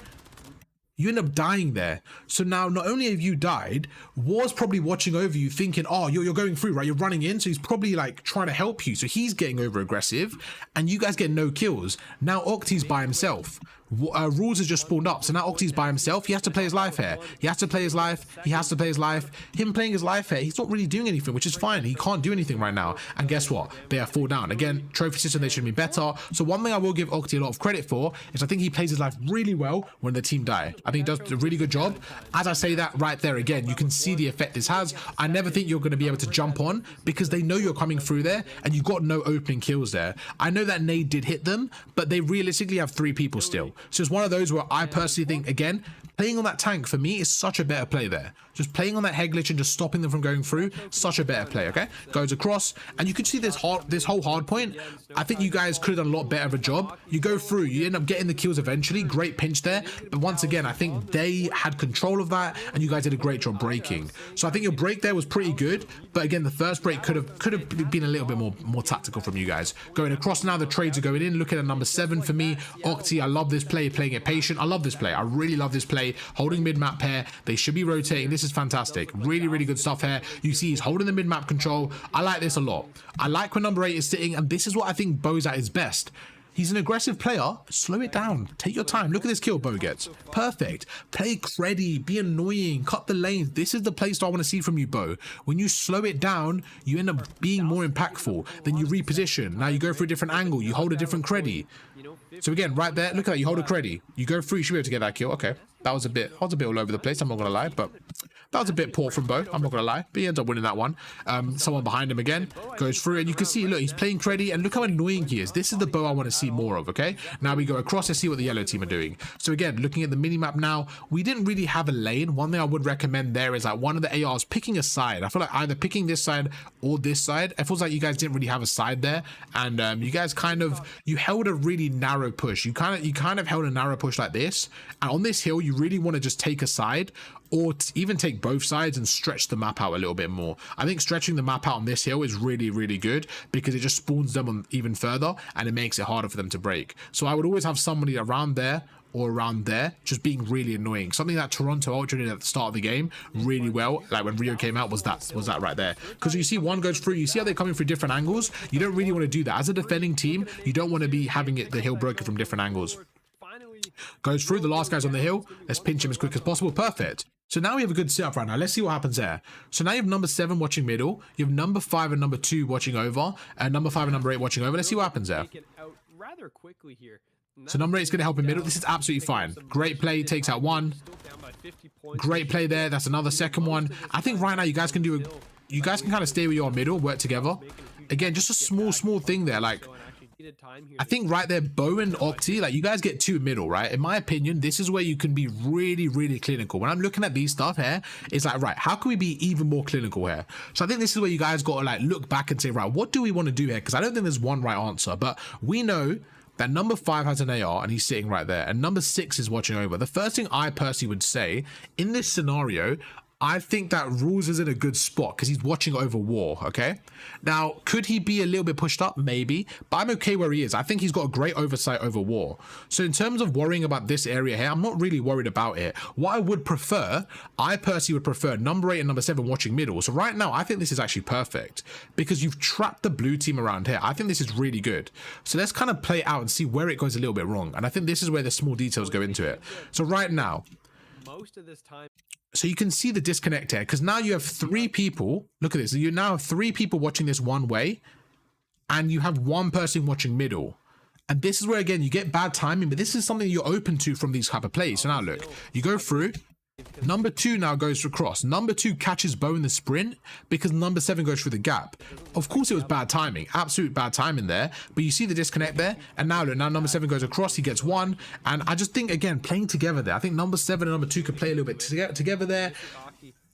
You end up dying there. So now not only have you died, War's probably watching over you thinking, oh, you're going through, right? You're running in. So he's probably like trying to help you. So he's getting over aggressive and you guys get no kills. Now Octi's by himself. Rules has just spawned up. So now Octi's by himself. He has to play his life here. He has to play his life. He has to play his life. Him playing his life here, he's not really doing anything, which is fine. He can't do anything right now. And guess what? They are 4 down. Again, trophy system, they should be better. So one thing I will give Octi a lot of credit for is I think he plays his life really well when the team die. I think he does a really good job. As I say that right there again, you can see the effect this has. I never think you're going to be able to jump on because they know you're coming through there and you got no opening kills there. I know that nade did hit them, but they realistically have 3 people still. So it's one of those where I personally think, again, playing on that tank for me is such a better play there. Just playing on that head glitch and just stopping them from going through, such a better play, okay? Goes across, and you can see this whole hard point. I think you guys could have done a lot better of a job. You go through, you end up getting the kills eventually. Great pinch there. But once again, I think they had control of that, and you guys did a great job breaking. So I think your break there was pretty good. But again, the first break could have been a little bit more tactical from you guys. Going across now, the trades are going in. Looking at number 7 for me. Octi, I love this play, playing it patient. I love this play. I really love this play. Holding mid-map pair. They should be rotating. This is fantastic. Really, really good stuff here. You see he's holding the mid-map control. I like this a lot. I like when number 8 is sitting, and this is what I think Bo's at his best. He's an aggressive player. Slow it down. Take your time. Look at this kill Bo gets. Perfect. Play creddy. Be annoying. Cut the lanes. This is the play style I want to see from you, Bo. When you slow it down, you end up being more impactful. Then you reposition. Now you go for a different angle. You hold a different creddy. So again, right there, look at that. You hold a creddy. You go through. You should be able to get that kill. Okay. I was a bit all over the place, I'm not gonna lie, but that was a bit poor from Bo, I'm not gonna lie, but he ends up winning that one. Someone behind him again goes through, and you can see, look, he's playing creddy, and look how annoying he is. This is the Bo I want to see more of, okay? Now we go across and see what the yellow team are doing. So again, looking at the mini-map now, we didn't really have a lane. One thing I would recommend there is like one of the ARs picking a side. I feel like either picking this side or this side. It feels like you guys didn't really have a side there, and you guys you held a really narrow push. You kind of held a narrow push like this, and on this hill, you really want to just take a side or even take both sides and stretch the map out a little bit more. I think stretching the map out on this hill is really, really good because it just spawns them on even further and it makes it harder for them to break. So I would always have somebody around there or around there just being really annoying. Something that Toronto Ultra did at the start of the game really well, like when Rio came out, was that right there. Because you see one goes through, you see how they're coming through different angles. You don't really want to do that as a defending team. You don't want to be having the hill broken from different angles. Goes through, the last guy's on the hill. Let's pinch him as quick as possible. Perfect. So now we have a good setup right now. Let's see what happens there. So now you have number 7 watching middle. You have number 5 and number 2 watching over, and number 5 and number 8 watching over. Let's see what happens there. So number 8 is going to help in middle. This is absolutely fine. Great play, takes out one. Great play there. That's another second one. I think right now you guys can kind of stay where you are middle, work together. Again, just a small thing there. Like, I think right there, Bo and Octi, like you guys get 2 middle, right? In my opinion, this is where you can be really, really clinical. When I'm looking at these stuff here, it's like, right, how can we be even more clinical here? So I think this is where you guys got to like look back and say, right, what do we want to do here? Because I don't think there's one right answer, but we know that number 5 has an AR and he's sitting right there, and number 6 is watching over. The first thing I personally would say in this scenario, I think that Rules is in a good spot because he's watching over War, okay? Now, could he be a little bit pushed up? Maybe, but I'm okay where he is. I think he's got a great oversight over War. So in terms of worrying about this area here, I'm not really worried about it. What I would prefer, I personally would prefer number 8 and number 7 watching middle. So right now, I think this is actually perfect because you've trapped the blue team around here. I think this is really good. So let's kind of play it out and see where it goes a little bit wrong. And I think this is where the small details go into it. So right now, most of this time, so you can see the disconnect here because now you have 3 people. Look at this. You now have 3 people watching this one way and you have 1 person watching middle. And this is where, again, you get bad timing, but this is something you're open to from these type of plays. So now look, you go through. Number 2 now goes across. Number 2 catches Bo in the sprint because number 7 goes through the gap. Of course, it was bad timing, absolute bad timing there. But you see the disconnect there. And now look, now number 7 goes across. He gets 1. And I just think, again, playing together there. I think number 7 and number 2 could play a little bit together there.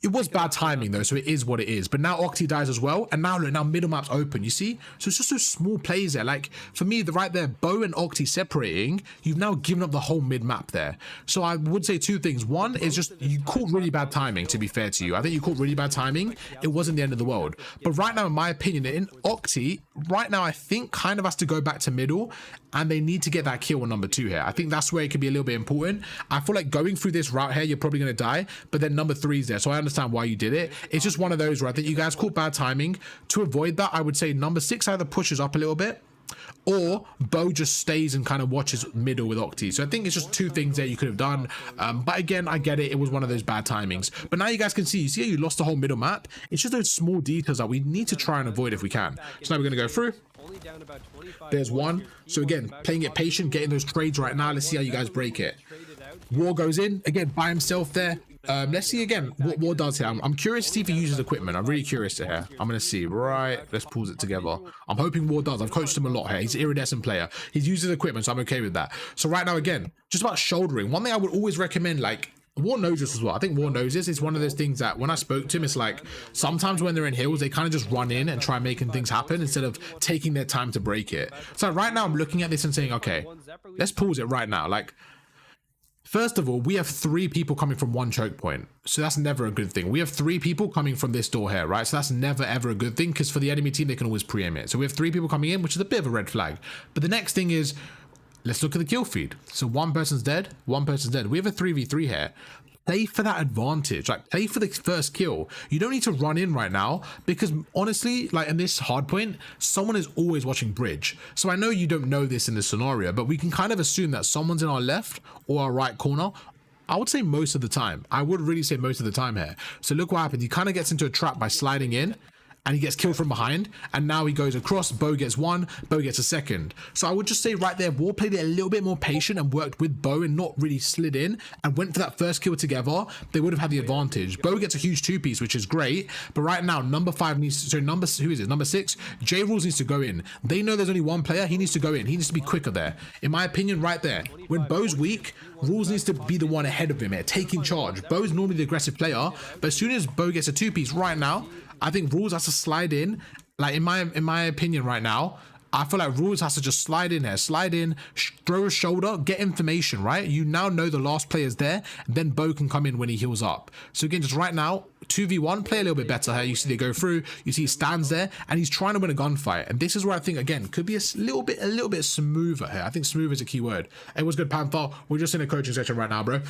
It was bad timing though, so it is what it is. But now Octi dies as well, and now look, now middle map's open, you see? So it's just those small plays there. Like, for me, right there, Bo and Octi separating, you've now given up the whole mid-map there. So I would say 2 things. One is just, you caught really bad timing, to be fair to you. I think you caught really bad timing. It wasn't the end of the world. But right now, in my opinion, in Octi, right now, I think kind of has to go back to middle, and they need to get that kill on number 2 here. I think that's where it could be a little bit important. I feel like going through this route here, you're probably going to die, but then number 3 is there. So I understand why you did it. It's just one of those where I think you guys caught bad timing. To avoid that, I would say number 6 either pushes up a little bit or Bo just stays and kind of watches middle with Octi. So I think it's just 2 things there you could have done. But again, I get it. It was one of those bad timings. But now you guys can see, you see how you lost the whole middle map? It's just those small details that we need to try and avoid if we can. So now we're going to go through. There's 1. So again, playing it patient, getting those trades right now. Let's see how you guys break it. War goes in, again, by himself there. Let's see again what War does here. I'm curious to see if he uses equipment. I'm really curious to hear. I'm going to see. Right, let's pause it together. I'm hoping War does. I've coached him a lot here. He's an iridescent player. He's used his equipment, so I'm okay with that. So right now, again, just about shouldering. One thing I would always recommend, like, War knows this as well. I think War knows this. It's one of those things that when I spoke to him, it's like sometimes when they're in hills, they kind of just run in and try making things happen instead of taking their time to break it. So right now I'm looking at this and saying, okay, let's pause it right now. Like, first of all, we have 3 people coming from 1 choke point. So that's never a good thing. We have 3 people coming from this door here, right? So that's never, ever a good thing because for the enemy team, they can always pre-aim it. So we have 3 people coming in, which is a bit of a red flag. But the next thing is, let's look at the kill feed. So 1 person's dead, 1 person's dead. We have a 3v3 here. Play for that advantage, like play for the first kill. You don't need to run in right now because honestly, like in this hard point, someone is always watching bridge. So I know you don't know this in this scenario, but we can kind of assume that someone's in our left or our right corner. I would say most of the time. I would really say most of the time here. So look what happened. He kind of gets into a trap by sliding in. And he gets killed from behind, and now he goes across. Bo gets 1, Bo gets a second. So I would just say right there, War played it a little bit more patient and worked with Bo and not really slid in and went for that first kill together. They would have had the advantage. Bo gets a huge 2-piece, which is great, but right now number 5 needs to, so who is it? Number 6, J Rules needs to go in. They know there's only 1 player. He needs to go in. He needs to be quicker there. In my opinion, right there, when Bo's weak, Rules needs to be the one ahead of him here, taking charge. Bo's normally the aggressive player, but as soon as Bo gets a 2-piece right now, I think Rules has to slide in. Like in my opinion right now, I feel like Rules has to just slide in here, slide in, throw a shoulder, get information, right? You now know the last player's there, and then Bo can come in when he heals up. So again, just right now, 2v1, play a little bit better here. You see they go through, you see he stands there, and he's trying to win a gunfight. And this is where I think, again, could be a little bit smoother here. I think smooth is a key word. It was good, Panther. We're just in a coaching session right now, bro.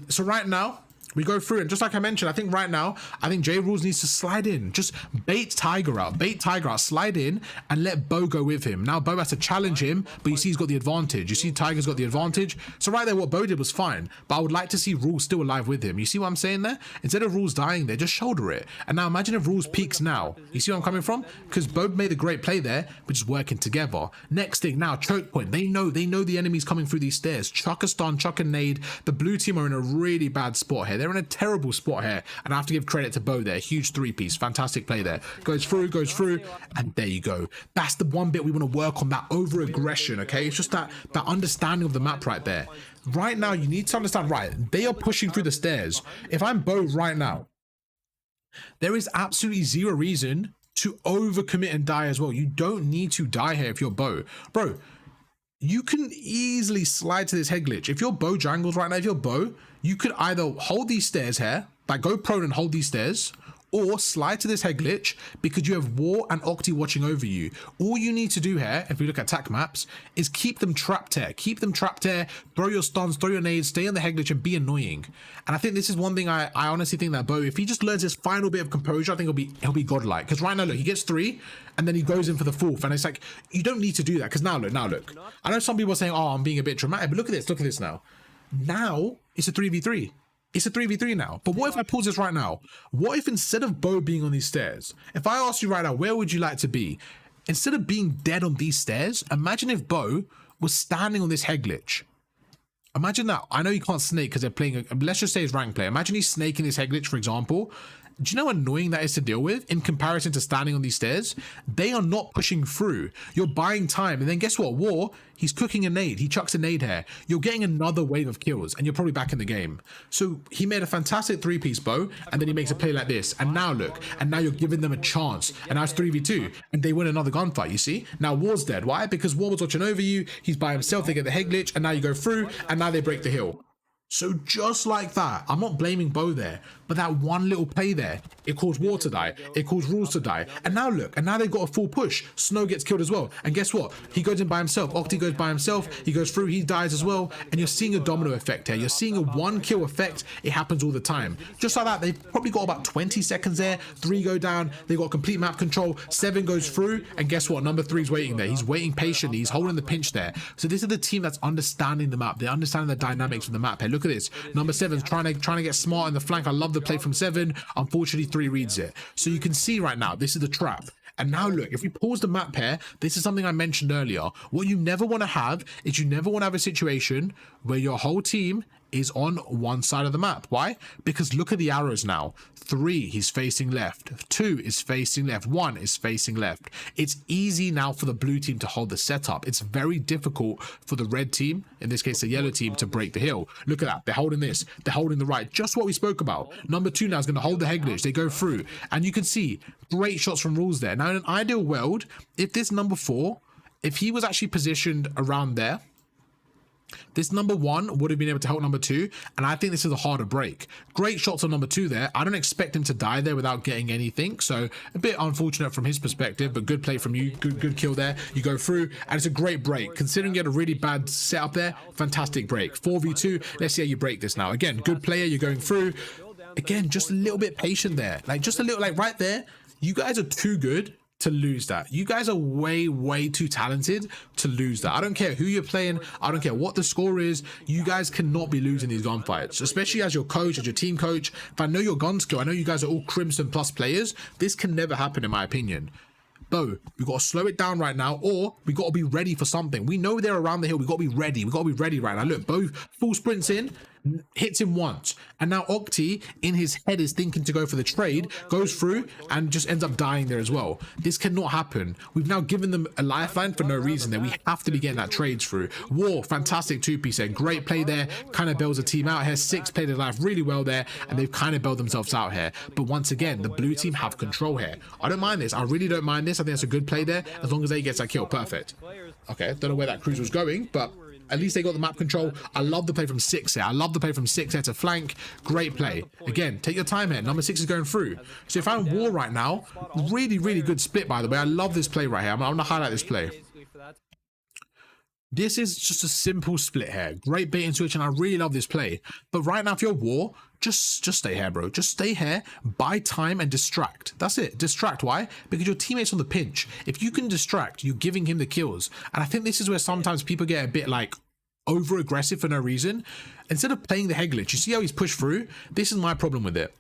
So right now, we go through, and just like I mentioned, I think right now, I think J Rules needs to slide in. Just bait Tiger out, slide in, and let Bo go with him. Now Bo has to challenge him, but you see he's got the advantage. You see Tiger's got the advantage. So right there, what Bo did was fine, but I would like to see Rules still alive with him. You see what I'm saying there? Instead of Rules dying there, just shoulder it. And now imagine if Rules peaks now. You see where I'm coming from? Because Bo made a great play there, but just working together. Next thing, now choke point. They know the enemy's coming through these stairs. Chuck a stun, chuck a nade. The blue team are in a really bad spot here. They're in a terrible spot here, and I have to give credit to Bo there. Huge three-piece, fantastic play there. Goes through, and there you go. That's the one bit we want to work on, that over-aggression, okay? It's just that understanding of the map right there. Right now, you need to understand, right, they are pushing through the stairs. If I'm Bo right now, there is absolutely zero reason to overcommit and die as well. You don't need to die here if you're Bo. Bro, you can easily slide to this head glitch. If you're Bo Jangles right now, if you're Bo, you could either hold these stairs here, like go prone and hold these stairs, or slide to this head glitch because you have War and Octi watching over you. All you need to do here, if we look at attack maps, is keep them trapped here. Keep them trapped here, throw your stuns, throw your nades, stay on the head glitch and be annoying. And I think this is one thing I honestly think that Bo, if he just learns his final bit of composure, I think he'll be godlike. Because right now, look, he gets 3 and then he goes in for the 4th. And it's like, you don't need to do that. Because now look. I know some people are saying, oh, I'm being a bit dramatic, but look at this now. Now it's a 3v3. It's a 3v3 now. But what if I pause this right now? What if instead of Bo being on these stairs, if I ask you right now, where would you like to be? Instead of being dead on these stairs, imagine if Bo was standing on this head glitch. Imagine that. I know you can't snake because they're playing, let's just say he's rank player. Imagine he's snaking this head glitch, for example. Do you know how annoying that is to deal with in comparison to standing on these stairs? They are not pushing through. You're buying time. And then guess what? War, he's cooking a nade. He chucks a nade here. You're getting another wave of kills and you're probably back in the game. So he made a fantastic 3-piece Bo, and then he makes a play like this. And now look, and now you're giving them a chance. And now it's 3v2 and they win another gunfight, you see? Now War's dead. Why? Because War was watching over you. He's by himself. They get the head glitch and now you go through and now they break the hill. So just like that, I'm not blaming Bo there, but that one little play there, it caused War to die, it caused Rules to die. And now look, and now they've got a full push. Snow gets killed as well. And guess what? He goes in by himself. Octi goes by himself. He goes through, he dies as well. And you're seeing a domino effect here. You're seeing a 1-kill effect. It happens all the time. Just like that, they've probably got about 20 seconds there. 3 go down. They got complete map control. 7 goes through. And guess what? Number 3 is waiting there. He's waiting patiently. He's holding the pinch there. So this is the team that's understanding the map. They're understanding the dynamics of the map here. Look at this. Number 7's trying to get smart in the flank. I love the play from 7. Unfortunately, 3 reads it. So you can see right now, this is the trap. And now look, if we pause the map here, this is something I mentioned earlier. What you never want to have is you never want to have a situation where your whole team is on one side of the map. Why? Because look at the arrows now. 3, he's facing left. 2 is facing left. 1 is facing left. It's easy now for the blue team to hold the setup. It's very difficult for the red team, in this case the yellow team, to break the hill. Look at that. They're holding this. They're holding the right. Just what we spoke about. Number 2 now is going to hold the head glitch. They go through. And you can see great shots from Rules there. Now in an ideal world, if this number 4, if he was actually positioned around there, this number 1 would have been able to help number 2, and I think this is a harder break. Great shots on number 2 there. I don't expect him to die there without getting anything, so a bit unfortunate from his perspective, but good play from you. Good kill there. You go through, and it's a great break. Considering you had a really bad setup there, fantastic break. 4v2, let's see how you break this now. Again, good player, you're going through. Again, just a little bit patient there. Like, just a little, like right there, you guys are too good to lose that. You guys are way too talented to lose that. I don't care who you're playing. I don't care what the score is. You guys cannot be losing these gunfights, especially as your coach, as your team coach. If I know your gun skill, I know you guys are all Crimson Plus players. This can never happen in my opinion. Bo, we got to slow it down right now, or we got to be ready for something. We know they're around the hill. We got to be ready. We got to be ready right now. Look, Bo full sprints in. hits him once, and now Octi in his head is thinking to go for the trade, goes through and just ends up dying there as well. This cannot happen. We've now given them a lifeline for no reason there. We have to be getting that trades through. War, fantastic two-piece there, great play there, kind of bails the team out here. Six played their life really well there, and they've kind of bailed themselves out here. But once again, the blue team have control here. I don't mind this. I really don't mind this. I think that's a good play there, as long as they gets that kill. Perfect. Okay, don't know where that cruise was going, but at least they got the map control. I love the play from 6 here. I love the play from 6 here to flank. Great play. Again, take your time here. Number 6 is going through. So if I'm war right now, really, really good split, by the way. I love this play right here. I'm going to highlight this play. This is just a simple split here. Great bait and switch, and I really love this play. But right now, if you're war, just stay here, bro. Just stay here, buy time, and distract. That's it. Distract. Why? Because your teammate's on the pinch. If you can distract, you're giving him the kills. And I think this is where sometimes people get a bit like over aggressive for no reason. Instead of playing the head glitch, you see how he's pushed through? This is my problem with it.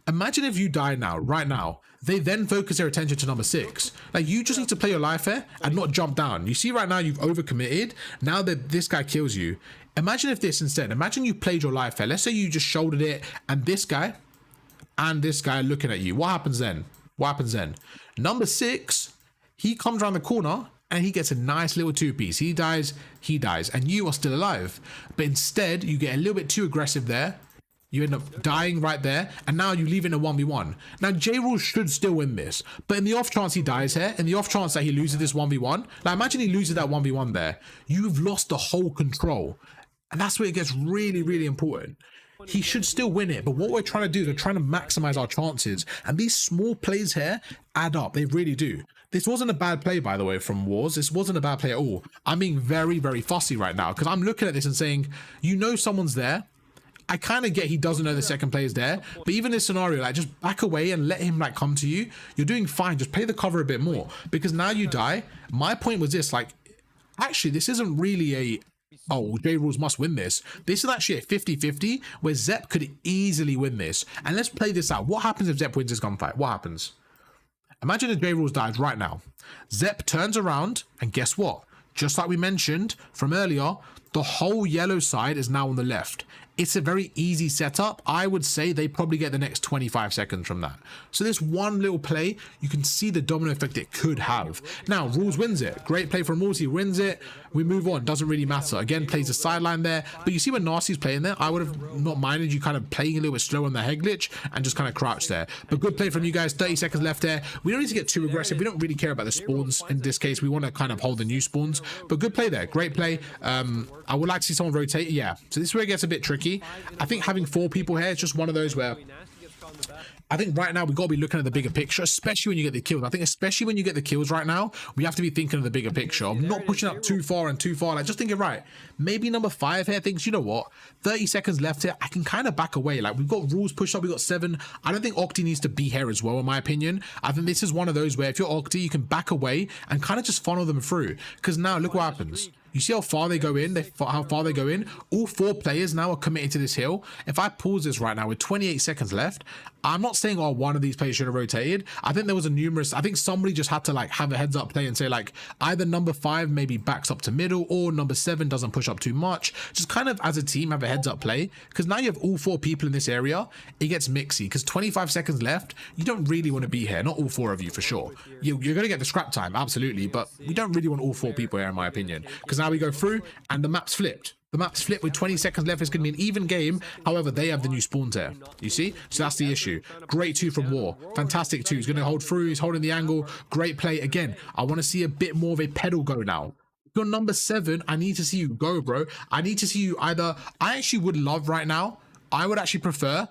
Imagine if you die now, right now. They then focus their attention to number 6. Like, you just need to play your life here and not jump down. You see right now you've overcommitted. Now that this guy kills you. Imagine if this instead. Imagine you played your life here. Let's say you just shouldered it and this guy are looking at you. What happens then? What happens then? Number 6, he comes around the corner and he gets a nice little two-piece. He dies, and you are still alive. But instead, you get a little bit too aggressive there. You end up dying right there, and now you leave it in a 1v1. Now, J-Rule should still win this, but in the off chance he dies here, in the off chance that he loses this 1v1, like imagine he loses that 1v1 there, you've lost the whole control. And that's where it gets really, really important. He should still win it, but what we're trying to do is we're trying to maximize our chances, and these small plays here add up. They really do. This wasn't a bad play, by the way, from Wars. This wasn't a bad play at all. I'm being very, very fussy right now, because I'm looking at this and saying, you know someone's there. I kind of get he doesn't know the second player is there, but even this scenario, like, just back away and let him like come to you. You're doing fine. Just play the cover a bit more, because now you die. My point was this, like, actually, this isn't really a, oh, J-Rules must win this. This is actually a 50-50 where Zepp could easily win this. And let's play this out. What happens if Zepp wins this gunfight? What happens? Imagine if J-Rules dies right now. Zepp turns around, and guess what? Just like we mentioned from earlier, the whole yellow side is now on the left. It's a very easy setup. I would say they probably get the next 25 seconds from that. So this one little play, you can see the domino effect it could have. Now, Rules wins it. Great play from Rules. He wins it. We move on. Doesn't really matter. Again, plays the sideline there. But you see when Nasty's playing there, I would have not minded you kind of playing a little bit slow on the head glitch and just kind of crouch there. But good play from you guys. 30 seconds left there. We don't need to get too aggressive. We don't really care about the spawns in this case. We want to kind of hold the new spawns. But good play there. Great play. I would like to see someone rotate. Yeah. So this is where it gets a bit tricky. I think having 4 people here is just one of those where I think right now we've got to be looking at the bigger picture, especially when you get the kills. I think especially when you get the kills right now, we have to be thinking of the bigger picture. I'm not pushing up too far, like just thinking, right, maybe number 5 here thinks, you know what, 30 seconds left here, I can kind of back away. Like, we've got Rules pushed up, we've got 7. I don't think Octi needs to be here as well, in my opinion. I think this is one of those where if you're Octi, you can back away and kind of just funnel them through. Because now look what happens. You see how far they go in? How far they go in? All 4 players now are committed to this hill. If I pause this right now with 28 seconds left, I'm not saying, oh, one of these players should have rotated. I think there was I think somebody just had to like have a heads up play and say like either number 5 maybe backs up to middle or number 7 doesn't push up too much. Just kind of as a team have a heads up play, because now you have all 4 people in this area. It gets mixy because 25 seconds left. You don't really want to be here. Not all 4 of you for sure. You're going to get the scrap time, absolutely, but we don't really want all 4 people here in my opinion, because now we go through and the map's flipped. The map's flipped with 20 seconds left. It's going to be an even game. However, they have the new spawns here. You see? So that's the issue. Great 2 from War. Fantastic 2. He's going to hold through. He's holding the angle. Great play. Again, I want to see a bit more of a pedal go now. You're number 7. I need to see you go, bro. I need to see you either. I actually would love right now. I would actually prefer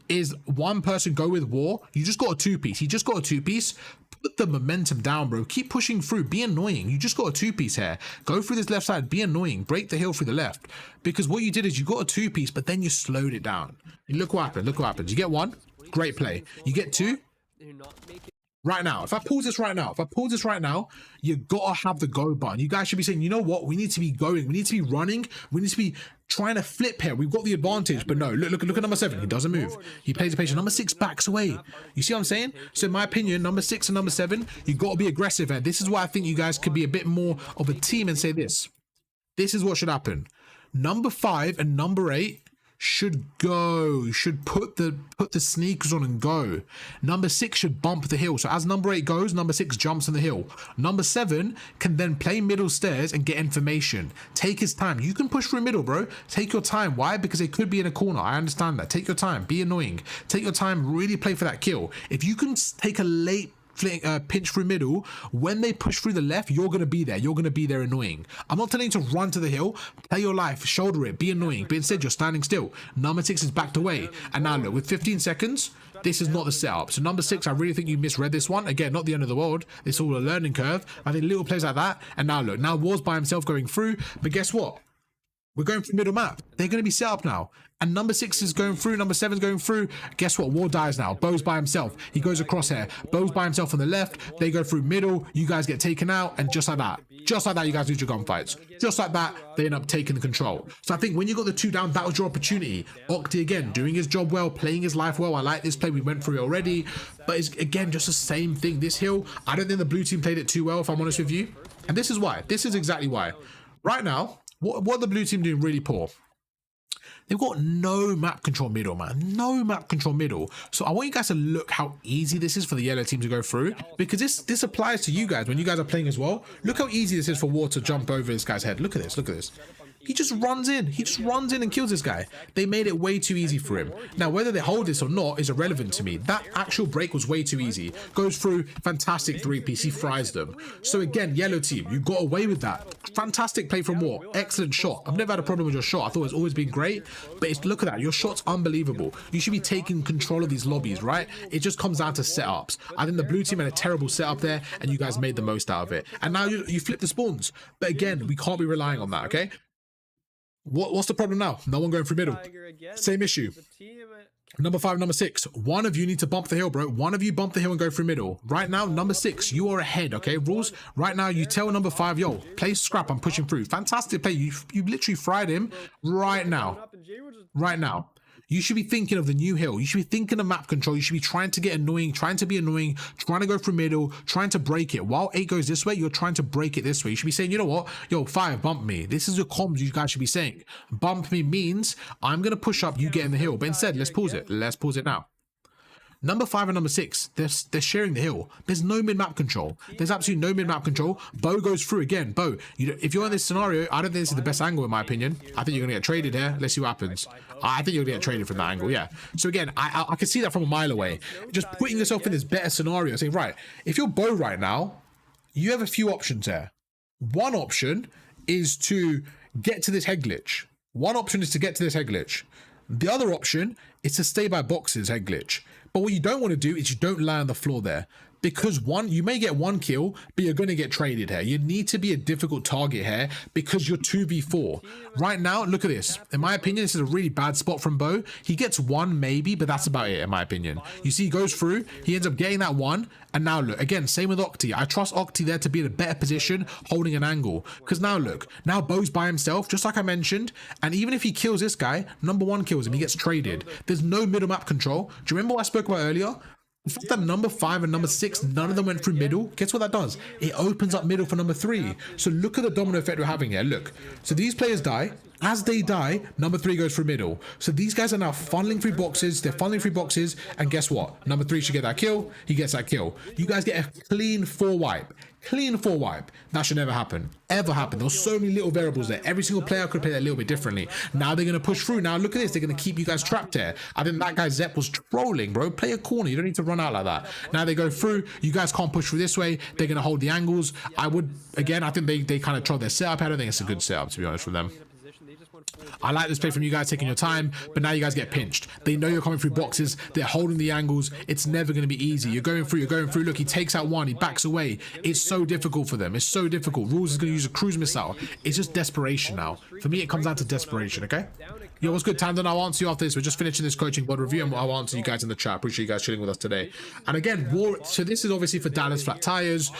is one person go with War. You just got a 2-piece. He just got a 2-piece. Put the momentum down, bro. Keep pushing through. Be annoying. You just got a 2-piece here. Go through this left side. Be annoying. Break the hill through the left. Because what you did is you got a 2-piece, but then you slowed it down. And look what happened. Look what happens. You get 1. Great play. You get 2. Right now, if I pause this right now, you gotta have the go button. You guys should be saying, you know what? We need to be going. We need to be running. We need to be trying to flip here. We've got the advantage, but no, look at number 7. He doesn't move. He plays the patient. Number 6 backs away. You see what I'm saying? So in my opinion, number 6 and number 7, you gotta be aggressive here. This is why I think you guys could be a bit more of a team and say this. This is what should happen. Number 5 and number 8 should go, should put the sneakers on and go. Number 6 should bump the hill. So as number 8 goes, number 6 jumps on the hill. Number 7 can then play middle stairs and get information. Take his time. You can push through middle, bro. Take your time. Why? Because it could be in a corner. I understand that. Take your time. Be annoying. Take your time. Really play for that kill. If you can take a late pinch through middle, when they push through the left, you're going to be there. You're going to be there annoying. I'm not telling you to run to the hill. Play your life. Shoulder it. Be annoying. But instead, you're standing still. Number 6 is backed away. And now look, with 15 seconds, this is not the setup. So number 6, I really think you misread this one. Again, not the end of the world. It's all a learning curve. I think little plays like that. And now look, now War's by himself going through. But guess what? We're going through middle map. They're going to be set up now. And number 6 is going through. Number 7 is going through. Guess what? War dies now. Bo's by himself. He goes across here. Bo's by himself on the left. They go through middle. You guys get taken out. And just like that, you guys lose your gunfights. Just like that, they end up taking the control. So I think when you got the 2 down, that was your opportunity. Octi again, doing his job well, playing his life well. I like this play. We went through it already. But it's, again, just the same thing. This hill, I don't think the blue team played it too well, if I'm honest with you. And this is why. This is exactly why. Right now, what the blue team doing really poor? They've got no map control middle, man. No map control middle. So I want you guys to look how easy this is for the yellow team to go through, because this applies to you guys when you guys are playing as well. Look how easy this is for War to jump over this guy's head. Look at this. Look at this. He just runs in. He just runs in and kills this guy. They made it way too easy for him. Now, whether they hold this or not is irrelevant to me. That actual break was way too easy. Goes through, fantastic 3-piece. He fries them. So again, yellow team, you got away with that. Fantastic play from War. Excellent shot. I've never had a problem with your shot. I thought it's always been great. But look at that. Your shot's unbelievable. You should be taking control of these lobbies, right? It just comes down to setups. I think the blue team had a terrible setup there, and you guys made the most out of it. And now you flip the spawns. But again, we can't be relying on that, okay? What's the problem now? No one going through middle. Same issue. Number 5, number 6. One of you need to bump the hill, bro. One of you bump the hill and go through middle. Right now, number 6, you are ahead, okay? Rules. Right now, you tell number 5, yo, play scrap. I'm pushing through. Fantastic play. You literally fried him right now. Right now. You should be thinking of the new hill. You should be thinking of map control. You should be trying to get annoying, trying to be annoying, trying to go through middle, trying to break it. While 8 goes this way, you're trying to break it this way. You should be saying, you know what? Yo, 5, bump me. This is your comms you guys should be saying. Bump me means I'm going to push up, you get in the hill. But instead, let's pause it. Let's pause it now. Number 5 and number 6, they're sharing the hill. There's no mid-map control. There's absolutely no mid-map control. Bo goes through again. Bo, if you're in this scenario, I don't think this is the best angle in my opinion. I think you're going to get traded here. Let's see what happens. I think you're going to get traded from that angle, yeah. So again, I can see that from a mile away. Just putting yourself in this better scenario, saying, right, if you're Bo right now, you have a few options here. One option is to get to this head glitch. The other option is to stay by boxes head glitch. But what you don't want to do is you don't lie on the floor there. Because you may get 1 kill, but you're going to get traded here. You need to be a difficult target here because you're 2v4. Right now, look at this. In my opinion, this is a really bad spot from Bo. He gets 1 maybe, but that's about it in my opinion. You see, he goes through, he ends up getting that 1. And now look, again, same with Octi. I trust Octi there to be in a better position, holding an angle. Because now look, now Bo's by himself, just like I mentioned. And even if he kills this guy, number 1 kills him, he gets traded. There's no middle map control. Do you remember what I spoke about earlier? The fact that number 5 and number 6, none of them went through middle, guess what that does? It opens up middle for number 3. So look at the domino effect we're having here. Look. So these players die. As they die, number 3 goes through middle. So these guys are now funneling through boxes. They're funneling through boxes. And guess what? Number 3 should get that kill. He gets that kill. You guys get a clean 4 wipe. Clean 4 wipe. That should never happen. Ever happen. There's so many little variables there. Every single player could play that a little bit differently. Now they're going to push through. Now look at this. They're going to keep you guys trapped here. I think that guy Zep was trolling, bro. Play a corner. You don't need to run out like that. Now they go through. You guys can't push through this way. They're going to hold the angles. I think they kind of trolled their setup. I don't think it's a good setup, to be honest with them. I like this play from you guys taking your time, but now you guys get pinched. They know you're coming through boxes. They're holding the angles. It's never going to be easy. You're going through. Look, he takes out 1. He backs away. It's so difficult for them. It's so difficult. Rules is going to use a cruise missile. It's just desperation now. For me, it comes down to desperation, okay? Yo, what's good, Tandon? I'll answer you after this. We're just finishing this coaching bod review, and I'll answer you guys in the chat. Appreciate you guys chilling with us today. And again, so this is obviously for Dallas Flat Tires.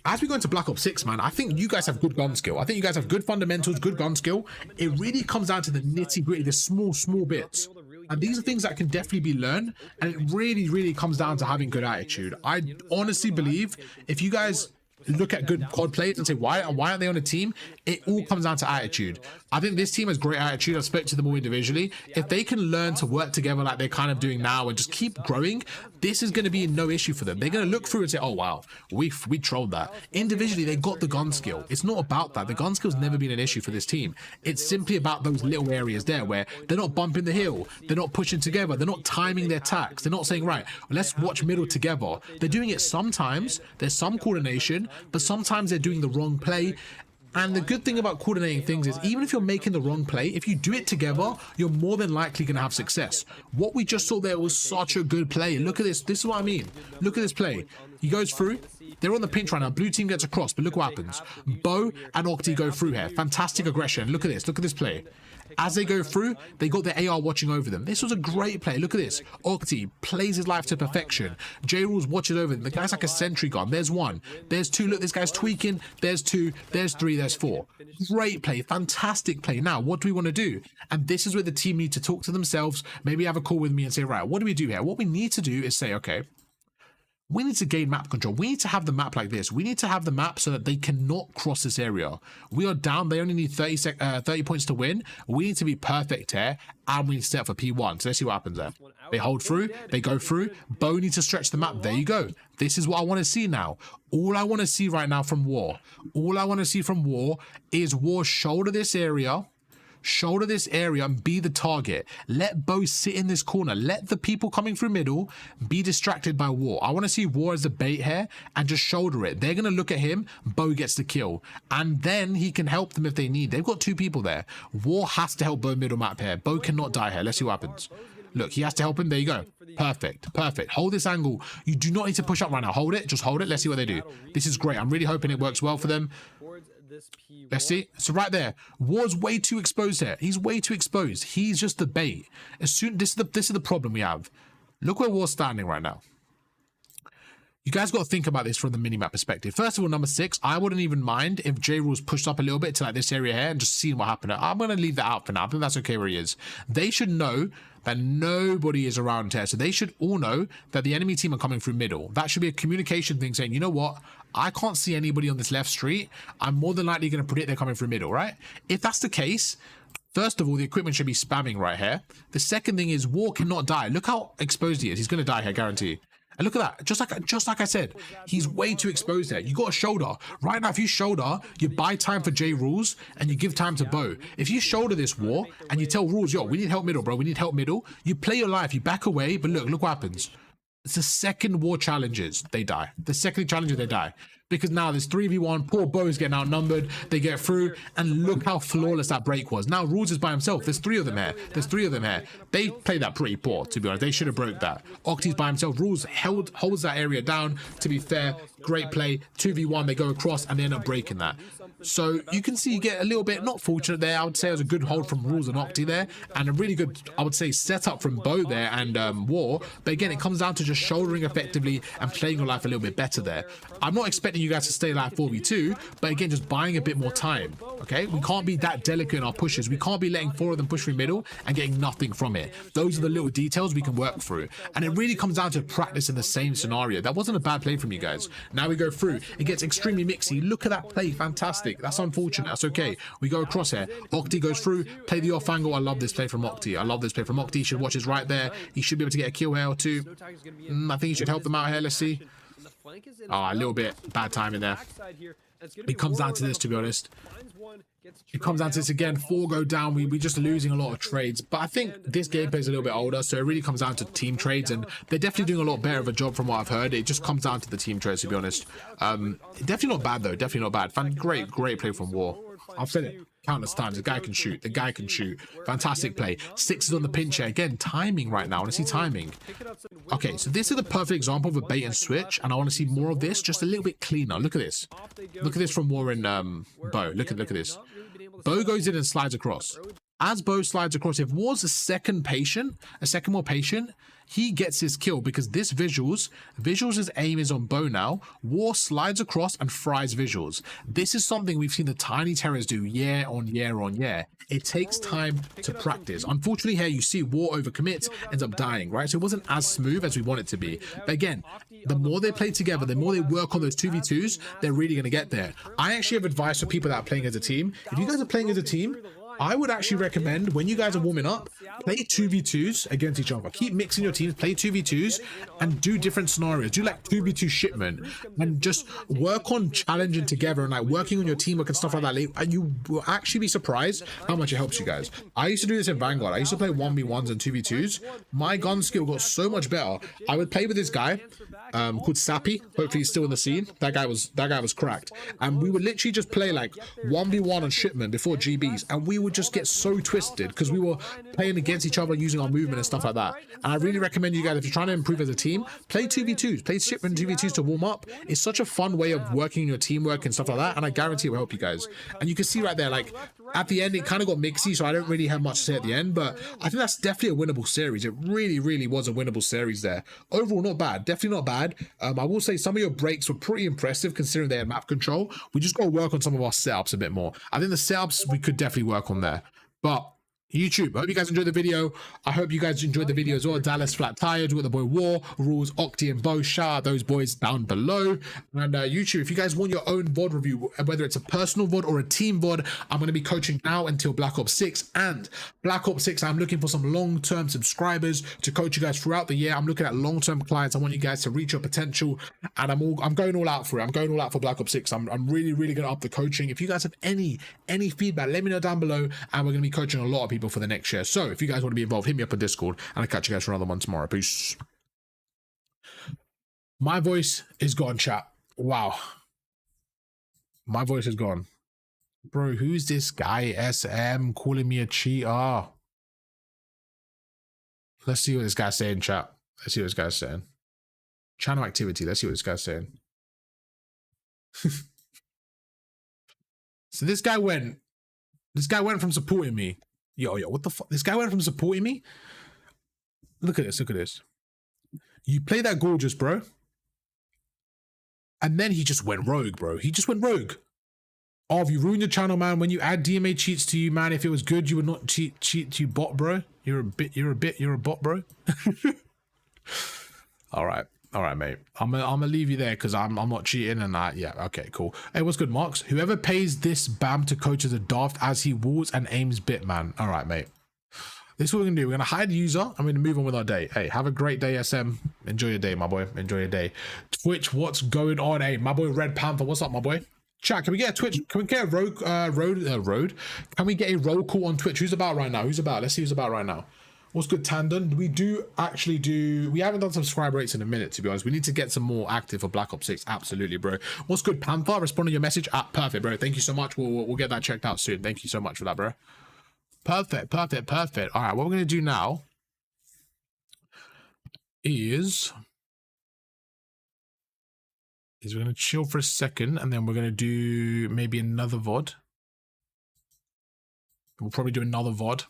As we go into Black Ops 6, man, I think you guys have good gun skill. I think you guys have good fundamentals, good gun skill. It really comes down to the nitty-gritty, the small bits. And these are things that can definitely be learned. And it really, really comes down to having good attitude. I honestly believe if you guys look at good COD players and say, why aren't they on a team? It all comes down to attitude. I think this team has great attitude. I've spoken to them all individually. If they can learn to work together like they're kind of doing now and just keep growing, this is going to be no issue for them. They're going to look through and say, oh wow, we trolled that. Individually, they got the gun skill. It's not about that. The gun skill's never been an issue for this team. It's simply about those little areas there where they're not bumping the hill, they're not pushing together, they're not timing their attacks, they're not saying, right, let's watch middle together. They're doing it sometimes, there's some coordination, but sometimes they're doing the wrong play. And the good thing about coordinating things is even if you're making the wrong play, if you do it together, you're more than likely going to have success. What we just saw there was such a good play. Look at this. This is what I mean. Look at this play. He goes through. They're on the pinch right now. Blue team gets across, but look what happens. Bo and Octi go through here. Fantastic aggression. Look at this. Look at this play. As they go through, they got their AR watching over them. This was a great play. Look at this. Octi plays his life to perfection. J-Rules watches over them. The guy's like a sentry gun. There's one. There's two. Look, this guy's tweaking. There's two. There's three. There's four. Great play. Fantastic play. Now, what do we want to do? And this is where the team need to talk to themselves. Maybe have a call with me and say, right, what do we do here? What we need to do is say, okay, we need to gain map control. We need to have the map like this. We need to have the map so that they cannot cross this area. We are down. They only need 30 points to win. We need to be perfect here, and we need to set up for P1. So let's see what happens there. They hold through. They go through. Bo needs to stretch the map. There you go. This is what I want to see now. All I want to see right now from War. All I want to see from War is War shoulder this area. Shoulder this area and be the target. Let Bo sit in this corner. Let the people coming through middle be distracted by War. I want to see War as the bait here and just shoulder it. They're going to look at him. Bo gets the kill. And then he can help them if they need. They've got two people there. War has to help Bo middle map here. Bo cannot die here. Let's see what happens. Look, he has to help him. There you go. Perfect. Perfect. Hold this angle. You do not need to push up right now. Hold it. Just hold it. Let's see what they do. This is great. I'm really hoping it works well for them. Let's see. So right there, War's way too exposed here. He's way too exposed. He's just the bait. As soon this is the problem we have. Look where War's standing right now. You guys got to think about this from the minimap perspective. First of all, number 6, I wouldn't even mind if J-Rules pushed up a little bit to like this area here and just seeing what happened. I'm going to leave that out for now. I think that's okay where he is. They should know that nobody is around here. So they should all know that the enemy team are coming through middle. That should be a communication thing saying, you know what? I can't see anybody on this left street. I'm more than likely going to predict they're coming through middle, right? If that's the case, first of all, the equipment should be spamming right here. The second thing is War cannot die. Look how exposed he is. He's going to die here, guarantee. And look at that. Just like I said, he's way too exposed there. You got a shoulder. Right now, if you shoulder, you buy time for J-Rules and you give time to Bo. If you shoulder this War and you tell Rules, yo, we need help middle, bro. We need help middle. You play your life. You back away. But look what happens. It's the second War challenges, they die. The second challenges, they die. Because now there's 3v1, poor Bo is getting outnumbered, they get through, and look how flawless that break was. Now Rules is by himself, there's 3 of them here, They played that pretty poor, to be honest. They should have broke that. Octi's by himself, Rules holds that area down, to be fair, great play, 2v1, they go across, and they end up breaking that. So you can see you get a little bit, not fortunate there, I would say it was a good hold from Rules and Octi there, and a really good, I would say, setup from Bo there and War, but again, it comes down to just shouldering effectively and playing your life a little bit better there. I'm not expecting you guys to stay like 4v2, but again, just buying a bit more time, okay? We can't be that delicate in our pushes. We can't be letting 4 of them push through middle and getting nothing from it. Those are the little details we can work through, and it really comes down to practice in the same scenario. That wasn't a bad play from you guys. Now we go through. It gets extremely mixy. Look at that play. Fantastic. That's unfortunate. That's okay. We go across here. Octi goes through. Play the off angle. I love this play from Octi. I love this play from Octi. He should watch his right there. He should be able to get a kill here or two. I think he should help them out here. Let's see. A little bit bad timing there. It comes down to this, to be honest. It comes down to this again. 4 go down. We're just losing a lot of trades. But I think this gameplay is a little bit older, so it really comes down to team trades, and they're definitely doing a lot better of a job from what I've heard. It just comes down to the team trades, to be honest. Definitely not bad though. Definitely not bad. Great play from War. I've said it countless times. The guy can shoot. The guy can shoot. Fantastic play. 6 is on the pinch here. Again, timing right now. I want to see timing. Okay, so this is the perfect example of a bait and switch, and I want to see more of this, just a little bit cleaner. Look at this. Look at this from War and Bo. Look at this. Bo goes in and slides across. As Bo slides across, if War's a second more patient, he gets his kill because this Visuals' aim is on bow now. War slides across and fries Visuals. This is something we've seen the Tiny Terrors do year on year on year. It takes time to practice. Unfortunately here you see War overcommits, ends up dying, right? So it wasn't as smooth as we want it to be. But again, the more they play together, the more they work on those 2v2s, they're really going to get there. I actually have advice for people that are playing as a team. If you guys are playing as a team, I would actually recommend when you guys are warming up, play 2v2s against each other. Keep mixing your teams, play 2v2s and do different scenarios. Do like 2v2 shipment and just work on challenging together and like working on your teamwork and stuff like that. And you will actually be surprised how much it helps you guys. I used to do this in Vanguard. I used to play 1v1s and 2v2s. My gun skill got so much better. I would play with this guy called Sappy. Hopefully he's still in the scene. That guy was cracked. And we would literally just play like 1v1 on shipment before GBs, and we would just get so twisted because we were playing against each other using our movement and stuff like that. And I really recommend you guys, if you're trying to improve as a team, play 2v2s, play shipment 2v2s to warm up. It's such a fun way of working your teamwork and stuff like that, and I guarantee it will help you guys. And you can see right there, like at the end it kind of got mixy, so I don't really have much to say at the end, but I think that's definitely a winnable series. It really was a winnable series there. Overall, not bad, definitely not bad. I will say some of your breaks were pretty impressive considering they had map control. We just got to work on some of our setups a bit more. I think the setups we could definitely work on there. But YouTube, I hope you guys enjoyed the video. I hope you guys enjoyed the video as well. Dallas Flat Tires with the boy War, Rules, Octi, and Bo. Shout out those boys down below. And YouTube, if you guys want your own VOD review, whether it's a personal VOD or a team VOD, I'm going to be coaching now until Black Ops 6. And Black Ops 6, I'm looking for some long-term subscribers to coach you guys throughout the year. I'm looking at long-term clients. I want you guys to reach your potential. And I'm going all out for it. I'm going all out for Black Ops 6. I'm really going to up the coaching. If you guys have any feedback, let me know down below. And we're going to be coaching a lot of people for the next year. So if you guys want to be involved, hit me up on Discord, and I'll catch you guys for another one tomorrow. Peace. My voice is gone, chat. Wow. My voice is gone. Bro, who's this guy, SM, calling me a cheater? Let's see what this guy's saying, chat. Let's see what this guy's saying. Channel activity. Let's see what this guy's saying. So this guy went from supporting me. Yo, what the fuck? This guy went from supporting me? Look at this. You play that gorgeous, bro. And then he just went rogue, bro. He just went rogue. Oh, you ruined your channel, man. When you add DMA cheats to you, man, if it was good, you would not cheat to you bot, bro. You're a bot, bro. All right, mate. I'm gonna leave you there because I'm not cheating and yeah, okay, cool. Hey, what's good, Marks? Whoever pays this BAM to coach is a daft as he walls and aims bit, man. All right, mate. This is what we're gonna do. We're gonna hide the user. I'm gonna move on with our day. Hey, have a great day, SM. Enjoy your day, my boy. Enjoy your day. Twitch, what's going on? Hey, my boy Red Panther, what's up, my boy? Chat, can we get a Twitch? Can we get a road? Can we get a roll call on Twitch? Who's about right now? Who's about? Let's see who's about right now. What's good, Tandon? We haven't done subscribe rates in a minute, to be honest. We need to get some more active for Black Ops 6. Absolutely, bro. What's good, Panther? Respond to your message. Perfect, bro. Thank you so much. We'll get that checked out soon. Thank you so much for that, bro. Perfect. All right, what we're going to do now is we're going to chill for a second, and then we're going to do maybe another VOD. We'll probably do another VOD.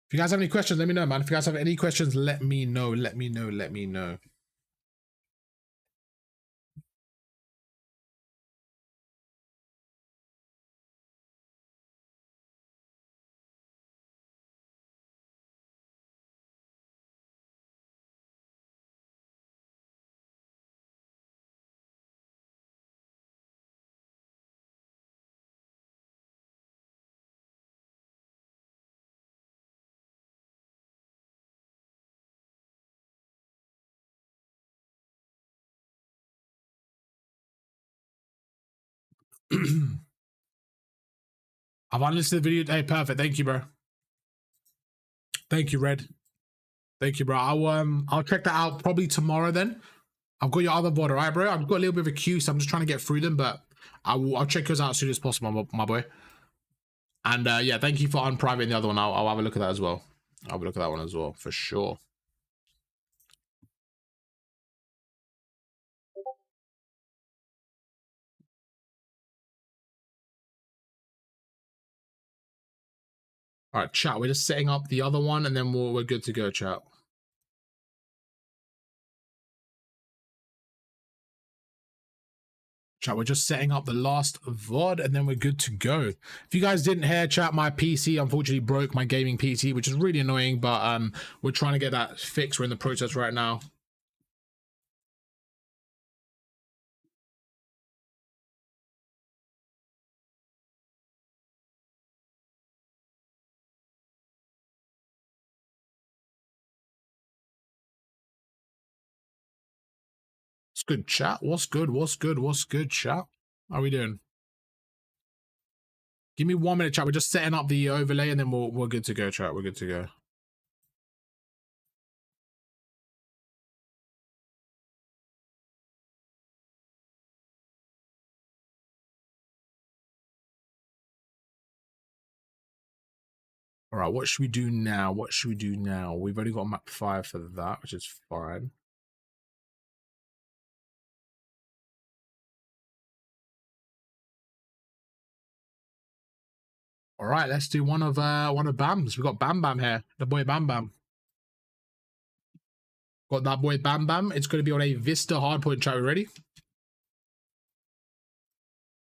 If you guys have any questions, let me know, man. If you guys have any questions, let me know. I've unlisted the video. Hey, perfect. Thank you, bro. Thank you, Red. Thank you, bro. I'll check that out probably tomorrow then. I've got your other VOD, all right, bro? I've got a little bit of a queue, so I'm just trying to get through them, but I'll check yours out as soon as possible, my boy. And yeah, thank you for unprivating the other one. I'll have a look at that as well. I'll have a look at that one as well, for sure. All right, chat. We're just setting up the other one, and then we're good to go, chat. Chat, we're just setting up the last VOD, and then we're good to go. If you guys didn't hear, chat, my PC unfortunately broke, my gaming PC, which is really annoying, but we're trying to get that fixed. We're in the process right now. What's good, chat? What's good? What's good? What's good, chat? How are we doing? Give me 1 minute, chat. We're just setting up the overlay, and then we're good to go, chat. We're good to go. All right, what should we do now? What should we do now? We've only got map 5 for that, which is fine. All right, let's do one of Bam's. We got Bam Bam here, the boy Bam Bam. Got that boy Bam Bam. It's going to be on a Vista hardpoint, chat. We ready?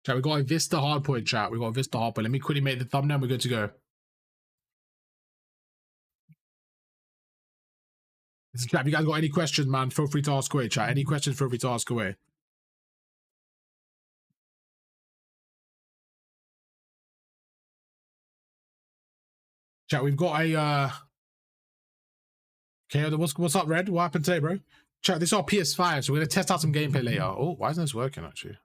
Chat, we got a Vista hardpoint, chat. We got a Vista hardpoint. Let me quickly make the thumbnail. We're good to go. Chat, if you guys got any questions, man, feel free to ask away, chat. Any questions, feel free to ask away. Chat, we've got a okay, what's up, Red? What happened today, bro? Chat, this is our PS5, so we're gonna test out some gameplay later. Oh, why isn't this working actually?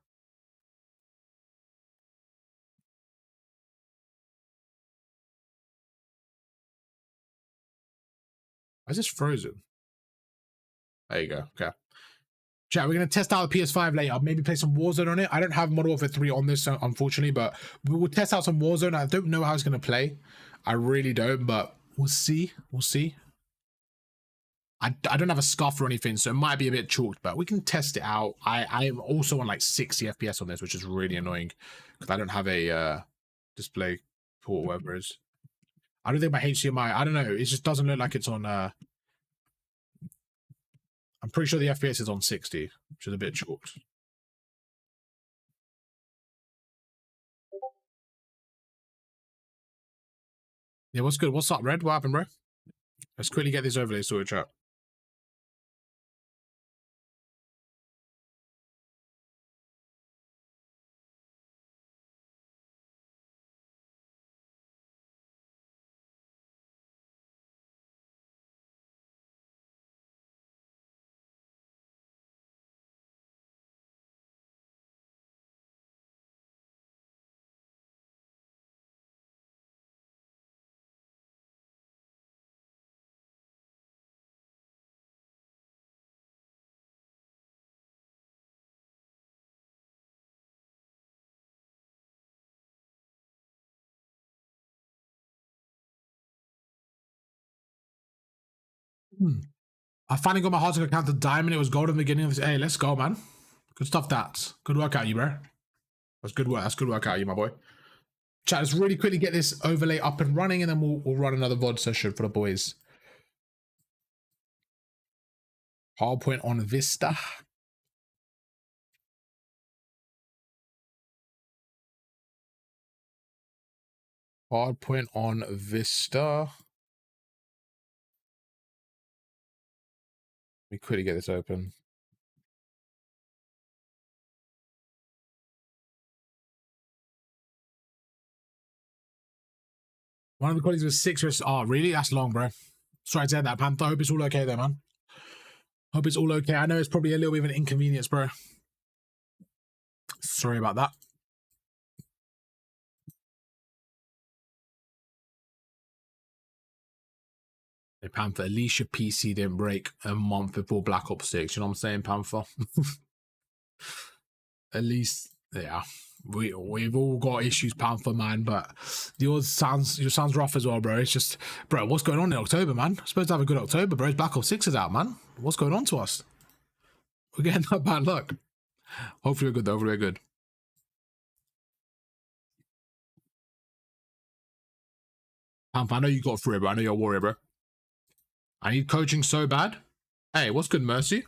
Why is this frozen? There you go. Okay. Chat, we're going to test out the PS5 later. Maybe play some Warzone on it. I don't have Modern Warfare 3 on this, unfortunately, but we will test out some Warzone. I don't know how it's going to play. I really don't, but we'll see. We'll see. I don't have a scuff or anything, so it might be a bit chalked, but we can test it out. I am also on like 60 FPS on this, which is really annoying because I don't have a display port, whatever it is. I don't think my HDMI, I don't know. It just doesn't look like it's on... I'm pretty sure the FPS is on 60, which is a bit chalked. Yeah, what's good? What's up, Red? What happened, bro? Let's quickly get this overlay sorted, chat. I finally got my heart to account to diamond. It was gold in the beginning of this. Hey, let's go, man. Good stuff, that. Good work out you, bro. That's good work. That's good work out you, my boy. Chat, let's really quickly get this overlay up and running, and then we'll run another VOD session for the boys. Hardpoint on Vista. Hardpoint on Vista. Let me quickly get this open. One of the colleagues was 6. Oh, really? That's long, bro. Sorry to hear that, Panther. I hope it's all okay there, man. Hope it's all okay. I know it's probably a little bit of an inconvenience, bro. Sorry about that. Hey, Panther, at least your PC didn't break a month before Black Ops 6. You know what I'm saying, Panther? At least, yeah. We've all got issues, Panther, man, but yours sounds rough as well, bro. It's just, bro, what's going on in October, man? I'm supposed to have a good October, bro. Black Ops 6 is out, man. What's going on to us? We're getting that bad luck. Hopefully we're good, though. Hopefully we're good. Pamp, I know you got through it, bro. I know you're a warrior, bro. I need coaching so bad. Hey, what's good, Mercy?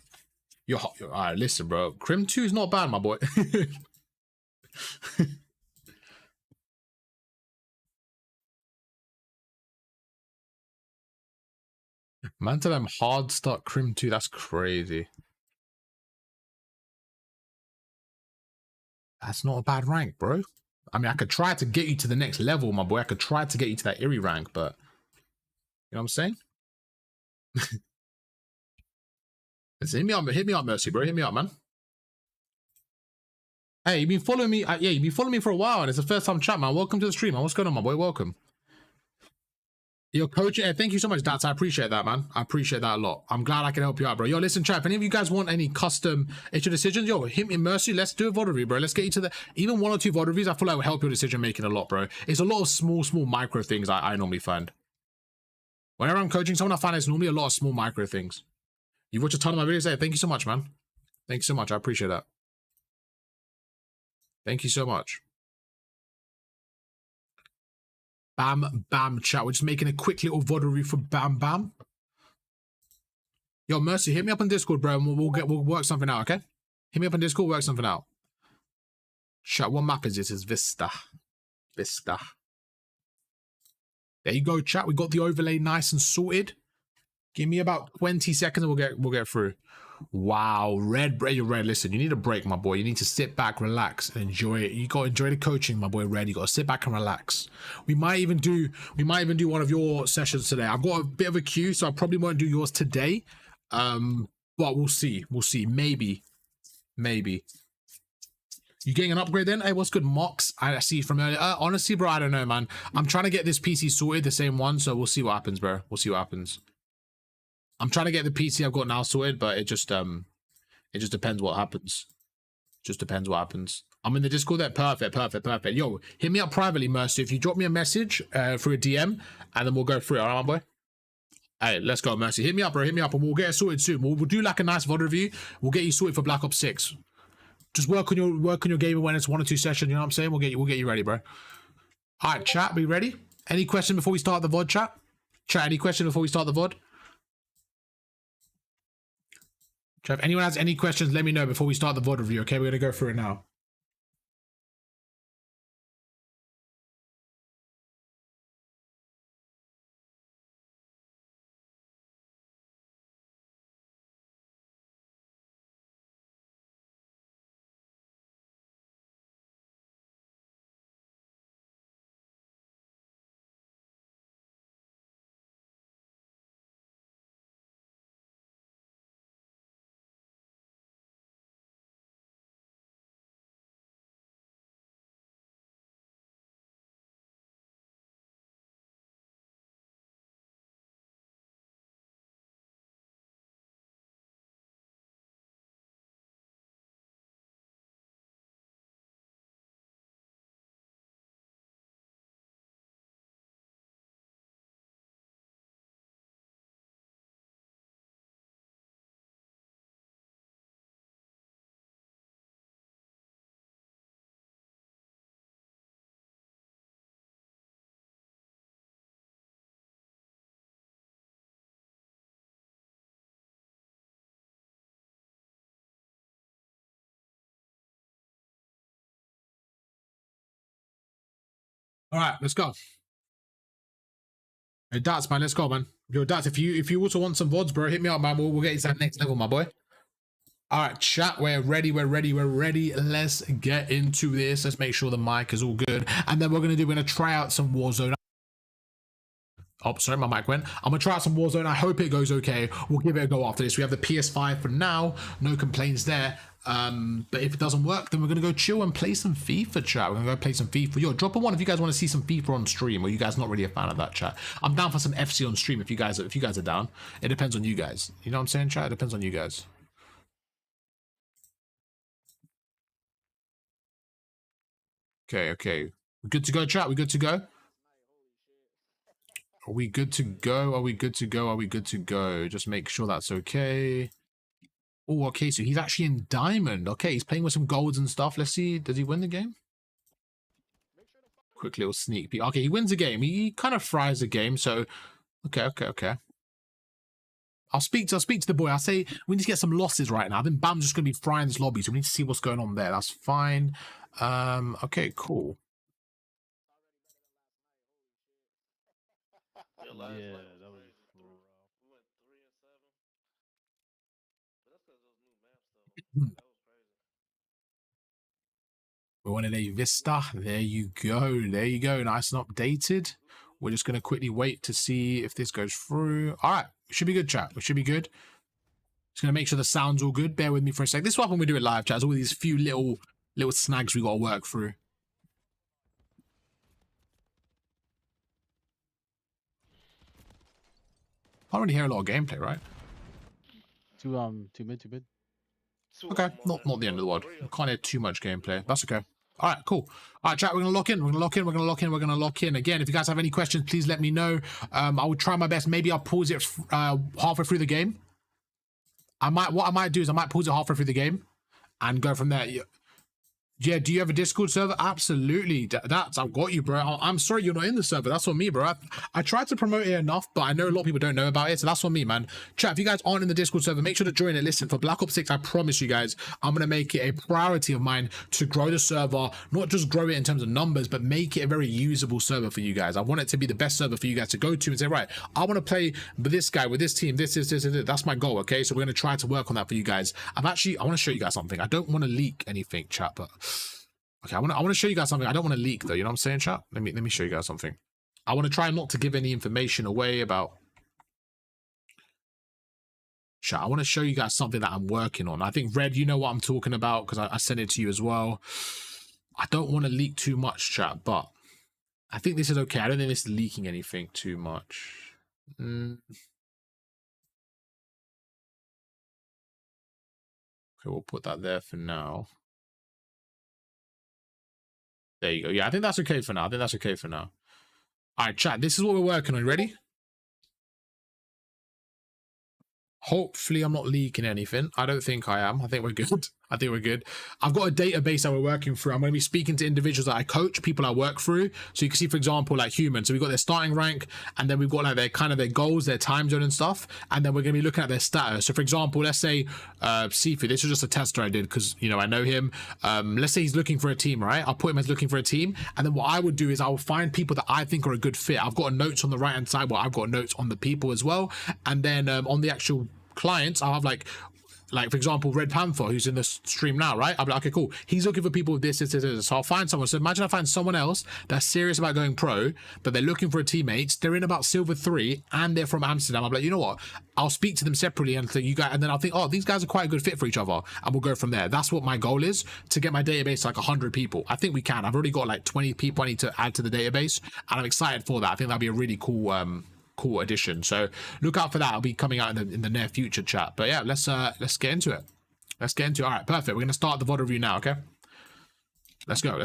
You're all right, listen, bro. Crim 2 is not bad, my boy. Man, to them hard start Crim 2. That's crazy. That's not a bad rank, bro. I mean, I could try to get you to the next level, my boy. I could try to get you to that Eerie rank, but you know what I'm saying? Listen, hit me up, Mercy, bro. Hit me up, man. Hey, you've been following me. Yeah, you've been following me for a while, and it's the first time chat, man. Welcome to the stream, man. What's going on, my boy? Welcome. Your coach, thank you so much, Dats. I appreciate that, man. I appreciate that a lot. I'm glad I can help you out, bro. Yo, listen, chat. If any of you guys want any custom issue decisions, yo, hit me, Mercy. Let's do a VOD review, bro. Let's get you to the even 1 or 2 VOD reviews. I feel like will help your decision making a lot, bro. It's a lot of small micro things I normally find. Whenever I'm coaching someone, I find it's normally a lot of small micro things. You've watched a ton of my videos there. Thank you so much, man. Thank you so much. I appreciate that. Thank you so much. Bam, bam, chat. We're just making a quick little VOD review for Bam Bam. Yo, Mercy, hit me up on Discord, bro, and we'll work something out, okay? Hit me up on Discord, work something out. Chat, what map is this? It's Vista. Vista. There you go, chat. We got the overlay nice and sorted. Give me about 20 seconds and we'll get through. Wow, Red, listen, you need a break, my boy. You need to sit back, relax, and enjoy it. You gotta enjoy the coaching, my boy. Red, you gotta sit back and relax. We might even do one of your sessions today. I've got a bit of a queue, so I probably won't do yours today. But we'll see. Maybe. You getting an upgrade then? Hey, what's good, Mox? I see from earlier. Honestly, bro, I don't know, man. I'm trying to get this PC sorted, the same one, so we'll see what happens, bro. We'll see what happens. I'm trying to get the PC I've got now sorted, but it just depends what happens. Just depends what happens. I'm in the Discord there. Perfect. Yo, hit me up privately, Mercy. If you drop me a message through a DM, and then we'll go through it. All right, my boy? Hey, let's go, Mercy. Hit me up, bro. Hit me up, and we'll get it sorted soon. We'll do like a nice VOD review. We'll get you sorted for Black Ops 6. Just work on your game when it's 1 or 2 sessions. You know what I'm saying? We'll get you ready, bro. All right, chat. Be ready? Any question before we start the VOD, chat? Chat. Any question before we start the VOD? Chat. If anyone has any questions, let me know before we start the VOD review. Okay, we're gonna go through it now. All right, let's go. Hey, Dats, man, let's go, man. Yo, Dats, if you also want some VODs, bro, hit me up, man. We'll get you to that next level, my boy. All right, chat, we're ready. Let's get into this. Let's make sure the mic is all good. And then we're going to try out some Warzone. Oh, sorry, my mic went. I'm going to try out some Warzone. I hope it goes okay. We'll give it a go after this. We have the PS5 for now. No complaints there. But if it doesn't work, then we're going to go chill and play some FIFA, chat. We're going to go play some FIFA. Yo, drop a 1 if you guys want to see some FIFA on stream, or you guys not really a fan of that, chat. I'm down for some FC on stream if you guys are down. It depends on you guys. You know what I'm saying, chat? It depends on you guys. Okay. We're good to go, chat? We good to go? Are we good to go? Just make sure that's okay. Oh, okay, so he's actually in Diamond. Okay, he's playing with some golds and stuff. Let's see. Does he win the game? Quick little sneak peek. Okay, he wins a game. He kind of fries a game. So, okay. I'll speak to the boy. I'll say we need to get some losses right now. I think Bam's just gonna be frying this lobby, so we need to see what's going on there. That's fine. Okay, cool. Yeah, that was rough. We went 3-7. But that's because those new maps, though. That was crazy. We wanted a Vista. There you go. There you go. Nice and updated. We're just going to quickly wait to see if this goes through. All right. We should be good, chat. We should be good. Just going to make sure the sound's all good. Bear with me for a sec. This is what when we do it live, chat. There's all these few little snags we got to work through. I already hear a lot of gameplay, right? Too mid. Okay, not the end of the world. Can't hear too much gameplay. That's okay. All right, cool. All right, chat, we're going to lock in. We're going to lock in. Again, if you guys have any questions, please let me know. I will try my best. Maybe I'll pause it halfway through the game. What I might do is I might pause it halfway through the game and go from there. Yeah, do you have a Discord server? Absolutely. I've got you, bro. I'm sorry you're not in the server. That's on me, bro. I tried to promote it enough, but I know a lot of people don't know about it, so that's on me, man. Chat, if you guys aren't in the Discord server, make sure to join it. Listen, for Black Ops 6, I promise you guys, I'm going to make it a priority of mine to grow the server, not just grow it in terms of numbers, but make it a very usable server for you guys. I want it to be the best server for you guys to go to and say, right, I want to play with this guy, with this team, this. That's my goal, okay? So we're going to try to work on that for you guys. I want to show you guys something. I don't want to leak anything, chat, but... Okay, I want to show you guys something. I don't want to leak though. You know what I'm saying, chat? Let me show you guys something. I want to try not to give any information away about. Chat, I want to show you guys something that I'm working on. I think Red, you know what I'm talking about because I sent it to you as well. I don't want to leak too much, chat, but I think this is okay. I don't think this is leaking anything too much. Okay, we'll put that there for now. There you go. Yeah, I think that's okay for now. All right, chat. This is what we're working on. Ready? Hopefully, I'm not leaking anything. I don't think I am. I think we're good. I've got a database that we're working through. I'm going to be speaking to individuals that I coach, people I work through. So you can see, for example, like humans. So we've got their starting rank, and then we've got like their goals, their time zone and stuff. And then we're going to be looking at their status. So for example, let's say Sifu, this was just a tester I did because, you know, I know him. Let's say he's looking for a team, right? I'll put him as looking for a team. And then what I would do is I will find people that I think are a good fit. I've got notes on the right-hand side, but I've got notes on the people as well. And then on the actual clients, I'll have like for example, Red Panther, who's in the stream now, right? I'll be like, okay, cool. He's looking for people with this. So I'll find someone. So imagine I find someone else that's serious about going pro, but they're looking for a teammate. They're in about Silver 3 and they're from Amsterdam. I'm like, you know what? I'll speak to them separately and you guys, and then I'll think, oh, these guys are quite a good fit for each other. And we'll go from there. That's what my goal is, to get my database to like 100 people. I think we can. I've already got like 20 people I need to add to the database, and I'm excited for that. I think that'll be a really cool addition. So look out for that. It'll be coming out in the near future, chat. But yeah, let's get into it. All right, perfect. We're gonna start the VOD review now. Okay, let's go.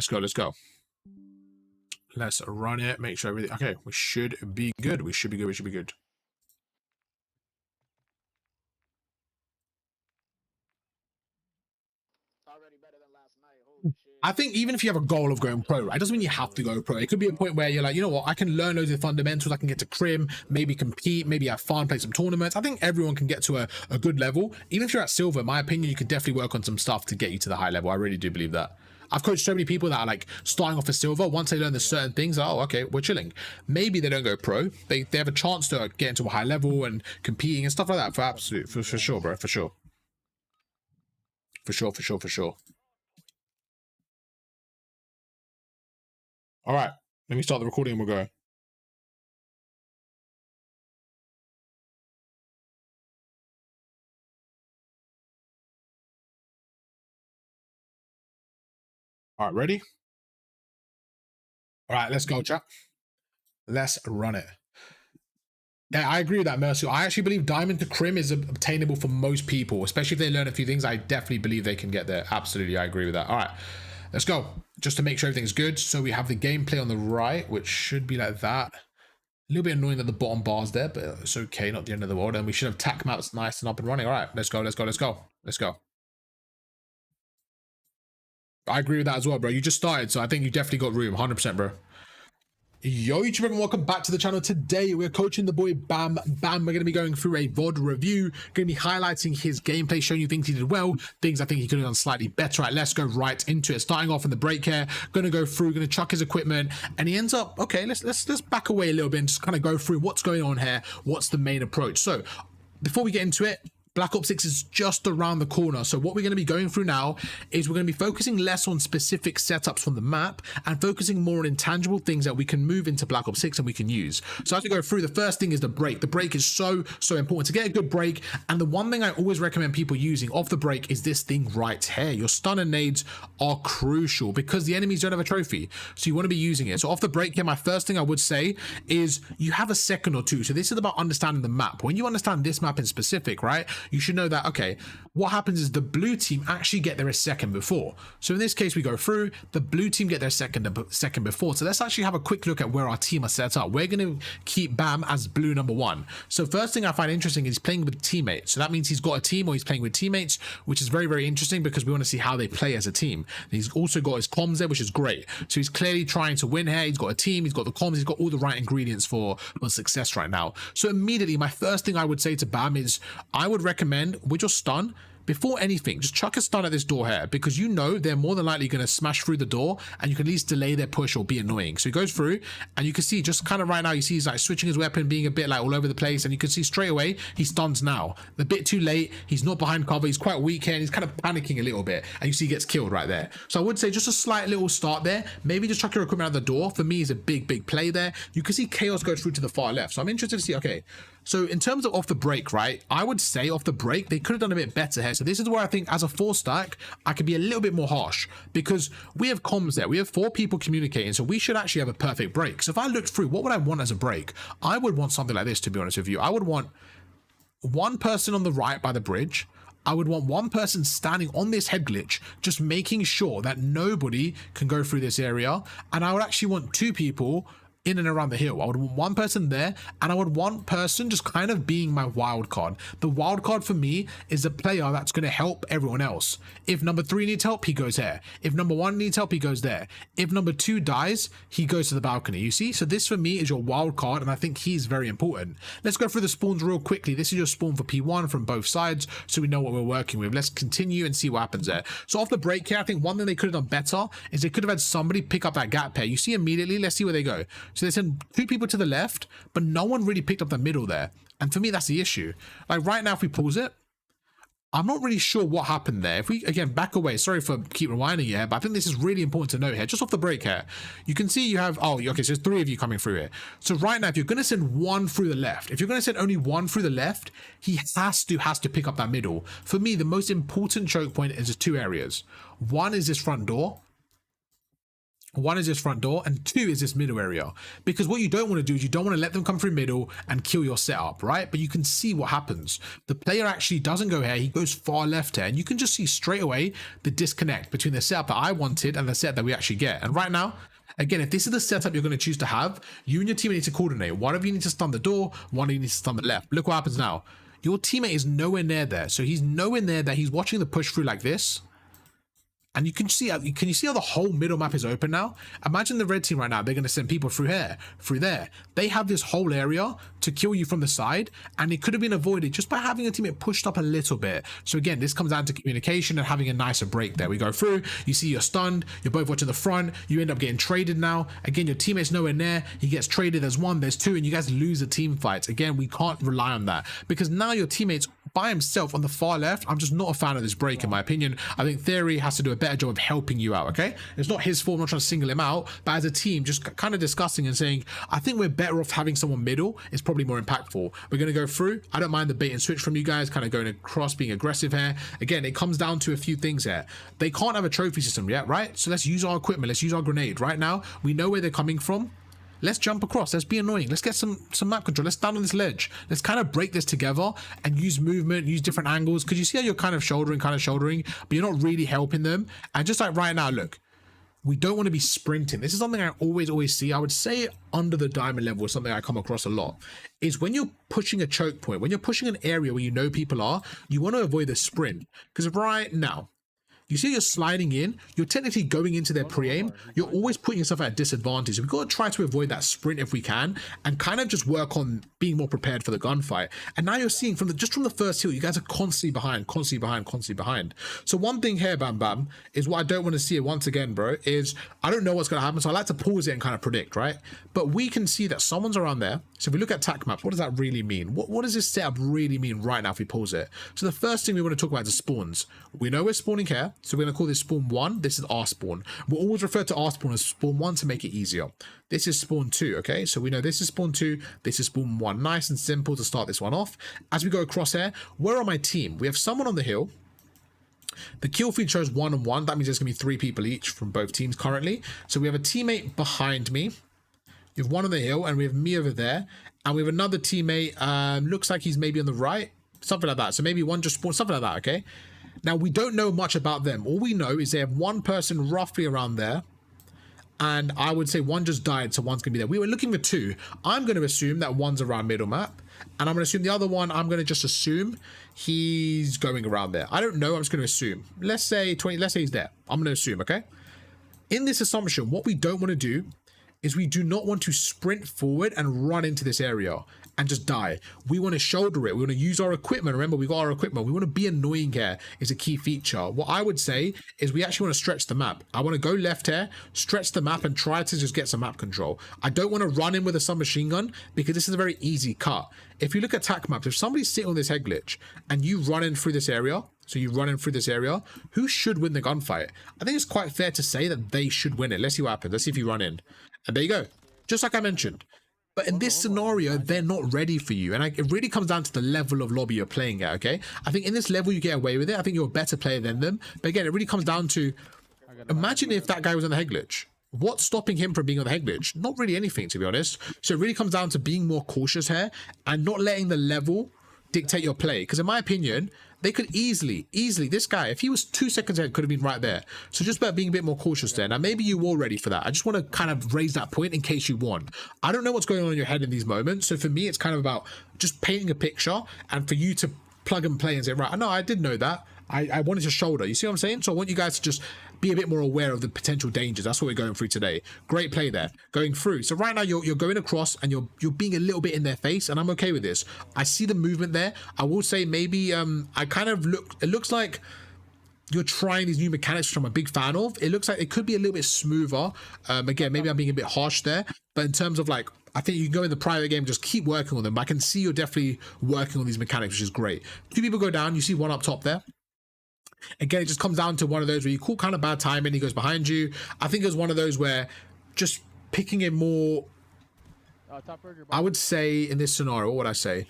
Let's run it. Make sure everything. Okay, we should be good. We should be good. I think even if you have a goal of going pro, right, it doesn't mean you have to go pro. It could be a point where you're like, you know what, I can learn loads of fundamentals, I can get to crim, maybe compete, maybe have fun, play some tournaments. I think everyone can get to a good level. Even if you're at silver, in my opinion, you could definitely work on some stuff to get you to the high level. I really do believe that. I've coached so many people that are like starting off as silver. Once they learn the certain things, oh, okay, we're chilling. Maybe they don't go pro. They have a chance to get into a high level and competing and stuff like that. For sure, bro. For sure. All right, let me start the recording and we'll go. All right, ready? All right, let's go, chat. Let's run it. Yeah, I agree with that, Mercy. I actually believe Diamond to Crim is obtainable for most people, especially if they learn a few things. I definitely believe they can get there. Absolutely, I agree with that. All right, let's go. Just to make sure everything's good. So we have the gameplay on the right, which should be like that. A little bit annoying that the bottom bar's there, but it's okay, not the end of the world. And we should have tac maps nice and up and running. All right, let's go. I agree with that as well, bro. You just started, so I think you definitely got room. 100%, bro. Yo YouTube everyone, welcome back to the channel. Today we're coaching the boy Bam Bam. We're going to be going through a VOD review, going to be highlighting his gameplay, showing you things he did well, things I think he could have done slightly better at. Let's go right into it. Starting off in the break here, going to go through, going to chuck his equipment, and he ends up, okay, let's back away a little bit and just kind of go through what's going on here, what's the main approach. So before we get into it, Black Ops 6 is just around the corner. So what we're going to be going through now is we're going to be focusing less on specific setups from the map and focusing more on intangible things that we can move into Black Ops 6 and we can use. So as we go through, the first thing is the break. The break is so important to get a good break. And the one thing I always recommend people using off the break is this thing right here. Your stun and nades are crucial because the enemies don't have a trophy. So you want to be using it. So off the break here, my first thing I would say is you have a second or two. So this is about understanding the map. When you understand this map in specific, right? You should know that, okay, what happens is the blue team actually get there a second before. So in this case, we go through, the blue team get their second before. So let's actually have a quick look at where our team are set up. We're going to keep Bam as blue number one. So first thing I find interesting is playing with teammates. So that means he's got a team or he's playing with teammates, which is very, very interesting because we want to see how they play as a team. And he's also got his comms there, which is great. So he's clearly trying to win here. He's got a team, he's got the comms, he's got all the right ingredients for success right now. So immediately, my first thing I would say to Bam is I would recommend with your stun, before anything, just chuck a stun at this door here because you know they're more than likely going to smash through the door and you can at least delay their push or be annoying. So he goes through and you can see just kind of right now, you see he's like switching his weapon, being a bit like all over the place, and you can see straight away he stuns now. A bit too late, he's not behind cover, he's quite weak here and he's kind of panicking a little bit, and you see he gets killed right there. So I would say just a slight little start there, maybe just chuck your equipment out the door. For me, is a big play there. You can see Chaos go through to the far left, so I'm interested to see, okay, so in terms of off the break, right, I would say off the break, they could have done a bit better here. So this is where I think as a 4-stack, I could be a little bit more harsh because we have comms there. We have 4 people communicating. So we should actually have a perfect break. So if I looked through, what would I want as a break? I would want something like this, to be honest with you. I would want one person on the right by the bridge. I would want one person standing on this head glitch, just making sure that nobody can go through this area. And I would actually want 2 people in and around the hill. I would want one person there, and I would want one person just kind of being my wild card. The wild card for me is a player that's going to help everyone else. If number 3 needs help, he goes here. If number 1 needs help, he goes there. If number 2 dies, he goes to the balcony. You see? So this for me is your wild card, and I think he's very important. Let's go through the spawns real quickly. This is your spawn for P1 from both sides, so we know what we're working with. Let's continue and see what happens there. So off the break here, I think one thing they could have done better is they could have had somebody pick up that gap pair. You see immediately, let's see where they go. So they send 2 people to the left, but no one really picked up the middle there. And for me, that's the issue. Like right now, if we pause it, I'm not really sure what happened there. If we, again, back away, sorry for keep rewinding here, but I think this is really important to note here. Just off the break here, you can see you have, oh, okay, so there's 3 of you coming through here. So right now, if you're going to send 1 through the left, if you're going to send only 1 through the left, he has to pick up that middle. For me, the most important choke point is 2 areas. One is this front door. One is this front door, and 2 is this middle area. Because what you don't want to do is you don't want to let them come through middle and kill your setup, right? But you can see what happens. The player actually doesn't go here, he goes far left here, and you can just see straight away the disconnect between the setup that I wanted and the setup that we actually get. And right now, again, if this is the setup you're going to choose to have, you and your teammate need to coordinate. One of you needs to stun the door, one of you needs to stun the left. Look what happens now. Your teammate is nowhere near there. So he's nowhere near there. He's watching the push through like this. And you can see how the whole middle map is open now? Imagine the red team right now, they're going to send people through here, through there. They have this whole area to kill you from the side, and it could have been avoided just by having a teammate pushed up a little bit. So again, this comes down to communication and having a nicer break there. We go through, you see you're stunned, you're both watching the front, you end up getting traded now. Again, your teammate's nowhere near, he gets traded, there's 1, there's 2, and you guys lose the team fights. Again, we can't rely on that because now your teammate's by himself on the far left. I'm just not a fan of this break in my opinion. I think Theory has to do a better job of helping you out, okay? It's not his fault, I'm not trying to single him out, but as a team, just kind of discussing and saying, I think we're better off having someone middle. It's probably more impactful. We're going to go through. I don't mind the bait and switch from you guys, kind of going across, being aggressive here. Again, it comes down to a few things here. They can't have a trophy system yet, right? So let's use our equipment. Let's use our grenade. Right now, we know where they're coming from. Let's jump across. Let's be annoying. Let's get some map control. Let's stand on this ledge. Let's kind of break this together and use movement, use different angles. Because you see how you're kind of shouldering, but you're not really helping them. And just like right now, look, we don't want to be sprinting. This is something I always see. I would say under the diamond level is something I come across a lot. Is when you're pushing a choke point, when you're pushing an area where you know people are, you want to avoid the sprint. Because right now, You see you're sliding in, you're technically going into their pre-aim, you're always putting yourself at a disadvantage. So we've got to try to avoid that sprint if we can, and kind of just work on being more prepared for the gunfight. And now you're seeing from the first hill, you guys are constantly behind. So one thing here, Bam Bam, is what I don't want to see once again, bro, is I don't know what's going to happen, so I like to pause it and kind of predict, right? But we can see that someone's around there. So if we look at attack maps, what does that really mean? What does this setup really mean right now if we pause it? So the first thing we want to talk about is spawns. We know we're spawning here, so we're going to call this spawn 1. This is our spawn. We'll always refer to our spawn as spawn 1 to make it easier. This is spawn 2, okay? So we know this is spawn 2, this is spawn 1. Nice and simple to start this one off. As we go across here, where are my team? We have someone on the hill. The kill feed shows 1 and 1. That means there's going to be 3 people each from both teams currently. So we have a teammate behind me. We have one on the hill, and we have me over there. And we have another teammate, looks like he's maybe on the right. Something like that. So maybe one just spawned, something like that, okay? Now, we don't know much about them. All we know is they have one person roughly around there. And I would say one just died, so one's going to be there. We were looking for 2. I'm going to assume that one's around middle map. And I'm going to assume the other one, I'm going to just assume he's going around there. I don't know. I'm just going to assume. Let's say he's there. I'm going to assume, okay? In this assumption, what we don't want to do is we do not want to sprint forward and run into this area and just die. We want to shoulder it. We want to use our equipment. Remember, we got our equipment. We want to be annoying here is a key feature. What I would say is we actually want to stretch the map. I want to go left here, stretch the map, and try to just get some map control. I don't want to run in with a submachine gun because this is a very easy cut. If you look at attack maps, if somebody's sitting on this head glitch and you run in through this area, who should win the gunfight? I think it's quite fair to say that they should win it. Let's see what happens. Let's see if you run in. And there you go. Just like I mentioned. But in this scenario, they're not ready for you. And it really comes down to the level of lobby you're playing at, okay? I think in this level, you get away with it. I think you're a better player than them. But again, it really comes down to, imagine if that guy was on the head glitch. What's stopping him from being on the head glitch? Not really anything, to be honest. So it really comes down to being more cautious here and not letting the level dictate your play. Because in my opinion, they could easily, this guy, if he was 2 seconds ahead, could have been right there. So just about being a bit more cautious there. Now, maybe you were ready for that. I just want to kind of raise that point in case you won. I don't know what's going on in your head in these moments. So for me, it's kind of about just painting a picture and for you to plug and play and say, right, no, I did know that. I wanted to shoulder. You see what I'm saying? So I want you guys to just be a bit more aware of the potential dangers. That's what we're going through today. Great play there. Going through. So right now you're going across and you're being a little bit in their face, and I'm okay with this. I see the movement there. I will say maybe I kind of it looks like you're trying these new mechanics, which I'm a big fan of. It looks like it could be a little bit smoother. Again, maybe I'm being a bit harsh there, but in terms of like, I think you can go in the private game, just keep working on them. But I can see you're definitely working on these mechanics, which is great. 2 people go down. You see one up top there. Again, it just comes down to one of those where you call kind of bad timing, he goes behind you. I think it's one of those where just picking a more, I would say in this scenario, what would I say?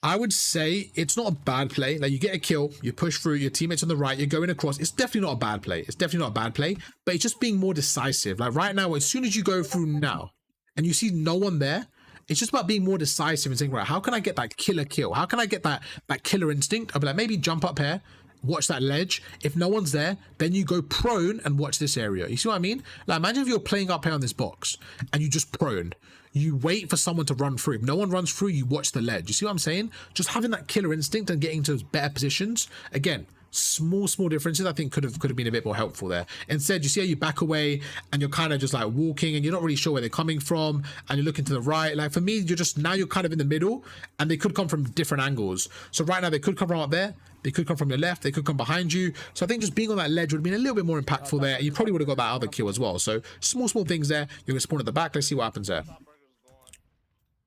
I would say it's not a bad play. Like, you get a kill, you push through, your teammates on the right, you're going across. It's definitely not a bad play. It's definitely not a bad play, but it's just being more decisive. Like right now, as soon as you go through now and you see no one there, it's just about being more decisive and saying, right, how can I get that killer kill? How can I get that killer instinct? I'll be like, maybe jump up here, watch that ledge. If no one's there, then you go prone and watch this area. You see what I mean? Like, imagine if you're playing up here on this box and you just prone. You wait for someone to run through. If no one runs through, you watch the ledge. You see what I'm saying? Just having that killer instinct and getting to better positions. Again, small differences I think could have been a bit more helpful there. Instead, you see how you back away and you're kind of just like walking and you're not really sure where they're coming from, and you're looking to the right. Like for me, you're kind of in the middle, and they could come from different angles. So right now they could come from up there, they could come from your left, they could come behind you. So I think just being on that ledge would have been a little bit more impactful there. You probably would have got that other kill as well. So small things there. You're gonna spawn at the back. Let's see what happens there.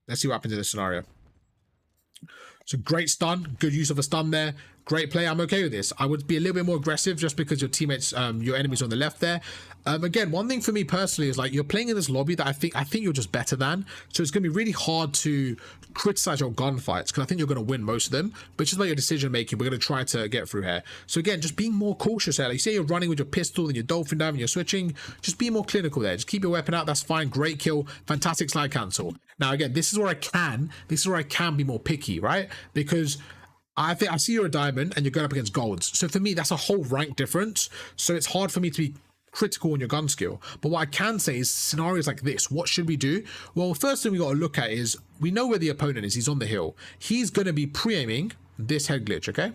Let's see what happens in this scenario. So great stun, good use of a stun there. Great play. I'm okay with this. I would be a little bit more aggressive just because your teammates, your enemies on the left there. Again, one thing for me personally is like, you're playing in this lobby that I think you're just better than. So it's going to be really hard to criticize your gunfights because I think you're going to win most of them. But just about your decision making, we're going to try to get through here. So again, just being more cautious here. Like, you say you're running with your pistol and your dolphin dive and you're switching. Just be more clinical there. Just keep your weapon out. That's fine. Great kill. Fantastic slide cancel. Now again, this is where I can be more picky, right? Because I think I see you're a diamond and you're going up against golds. So for me, that's a whole rank difference. So it's hard for me to be critical on your gun skill. But what I can say is scenarios like this, what should we do? Well, first thing we got to look at is we know where the opponent is. He's on the hill. He's going to be pre-aiming this head glitch, okay?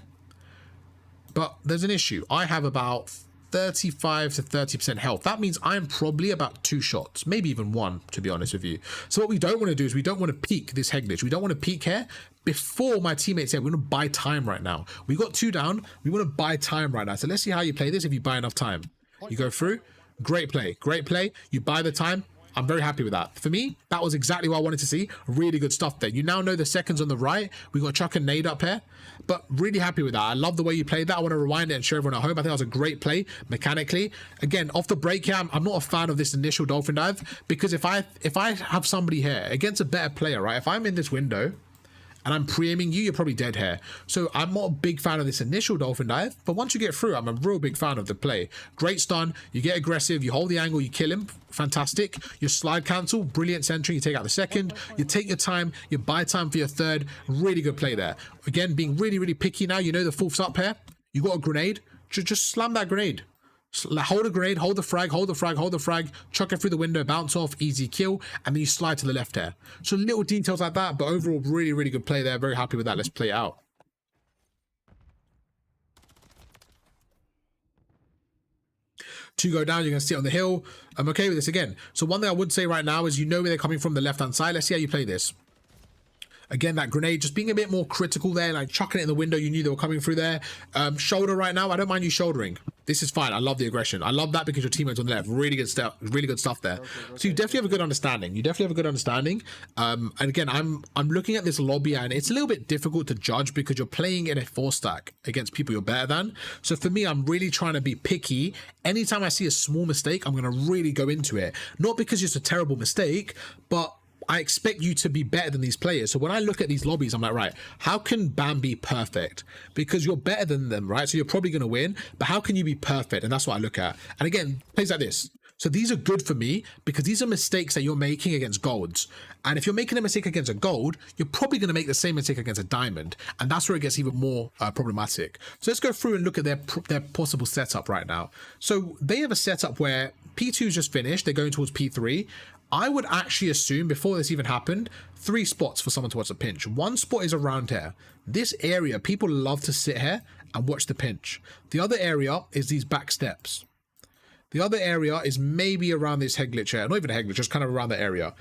But there's an issue. I have about 35 to 30% health. That means I'm probably about 2 shots, maybe even 1, to be honest with you. So what we don't want to do is we don't want to peek this head glitch. We don't want to peek here before my teammates say we're going to buy time right now. We got 2 down. We want to buy time right now. So let's see how you play this if you buy enough time. You go through. Great play. Great play. You buy the time. I'm very happy with that. For me, that was exactly what I wanted to see. Really good stuff there. You now know the seconds on the right. We got chuck and nade up here, but really happy with that. I love the way you played that. I want to rewind it and show everyone at home. I think that was a great play mechanically. Again, off the break here, I'm not a fan of this initial dolphin dive, because if I have somebody here against a better player, right? If I'm in this window and I'm pre-aiming you, you're probably dead here. So I'm not a big fan of this initial dolphin dive, but once you get through, I'm a real big fan of the play. Great stun, you get aggressive, you hold the angle, you kill him, fantastic. Your slide cancel, brilliant centering, you take out the second, you take your time, you buy time for your third, really good play there. Again, being really, really picky now, you know the fourth's up here, you got a grenade, just slam that grenade. Hold a grenade, hold the frag, hold the frag, hold the frag, chuck it through the window, bounce off, easy kill, and then you slide to the left here. So little details like that, but overall really, really good play there. Very happy with that. Let's play it out. Two go down, you're going to sit on the hill. I'm okay with this again. So one thing I would say right now is, you know where they're coming from the left-hand side. Let's see how you play this. Again, that grenade, just being a bit more critical there, like chucking it in the window. You knew they were coming through there. Shoulder right now. I don't mind you shouldering. This is fine. I love the aggression. I love that because your teammates on the left. Really good stuff. Really good stuff there. So you definitely have a good understanding. You definitely have a good understanding. And again, I'm looking at this lobby, and it's a little bit difficult to judge because you're playing in a 4-stack against people you're better than. So for me, I'm really trying to be picky. Anytime I see a small mistake, I'm going to really go into it. Not because it's a terrible mistake, but I expect you to be better than these players. So when I look at these lobbies, I'm like, right, how can Bam be perfect? Because you're better than them, right? So you're probably going to win, but how can you be perfect? And that's what I look at. And again, plays like this. So these are good for me because these are mistakes that you're making against golds. And if you're making a mistake against a gold, you're probably going to make the same mistake against a diamond. And that's where it gets even more problematic. So let's go through and look at their possible setup right now. So they have a setup where P2's just finished. They're going towards P3. I would actually assume, before this even happened, 3 spots for someone to watch the pinch. 1 spot is around here. This area, people love to sit here and watch the pinch. The other area is these back steps. The other area is maybe around this head glitch here. Not even a head glitch, just kind of around the area.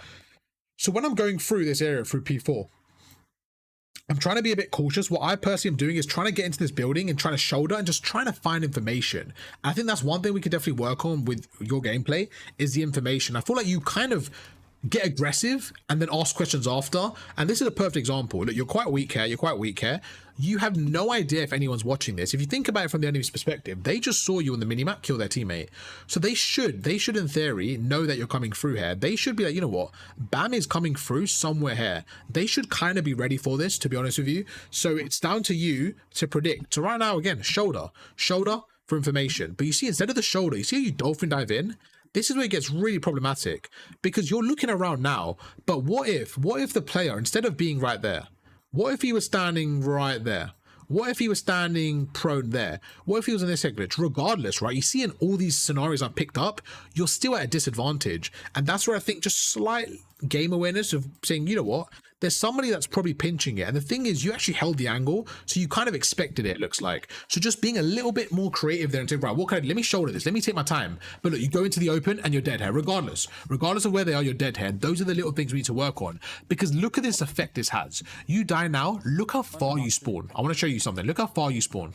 So when I'm going through this area, through P4, I'm trying to be a bit cautious. What I personally am doing is trying to get into this building and trying to shoulder and just trying to find information. I think that's one thing we could definitely work on with your gameplay, is the information. I feel like you kind of get aggressive and then ask questions after. And this is a perfect example. Look, you're quite weak here. You're quite weak here. You have no idea if anyone's watching this. If you think about it from the enemy's perspective, they just saw you on the minimap kill their teammate. So they should in theory know that you're coming through here. They should be like, you know what? Bam is coming through somewhere here. They should kind of be ready for this, to be honest with you. So it's down to you to predict. So right now, again, shoulder for information. But you see, instead of the shoulder, you see how you dolphin dive in? This is where it gets really problematic because you're looking around now, but what if the player, instead of being right there, what if he was standing right there? What if he was standing prone there? What if he was in this head glitch? Regardless, right? You see, in all these scenarios I've picked up, you're still at a disadvantage. And that's where I think just slight game awareness of saying, you know what? There's somebody that's probably pinching it. And the thing is, you actually held the angle, so you kind of expected it, it looks like. So just being a little bit more creative there and saying, right, what can I do? Let me shoulder this. Let me take my time. But look, you go into the open and you're dead here. Regardless of where they are, you're dead here. Those are the little things we need to work on. Because look at this effect this has. You die now. Look how far you spawn. I want to show you something. Look how far you spawn.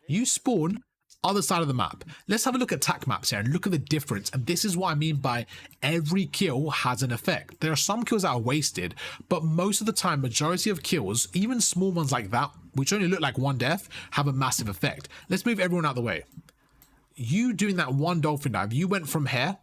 You spawn other side of the map. Let's have a look at attack maps here and look at the difference. And this is what I mean by every kill has an effect. There are some kills that are wasted, but most of the time, majority of kills, even small ones like that, which only look like 1 death, have a massive effect. Let's move everyone out of the way. You doing that 1 dolphin dive, you went from here,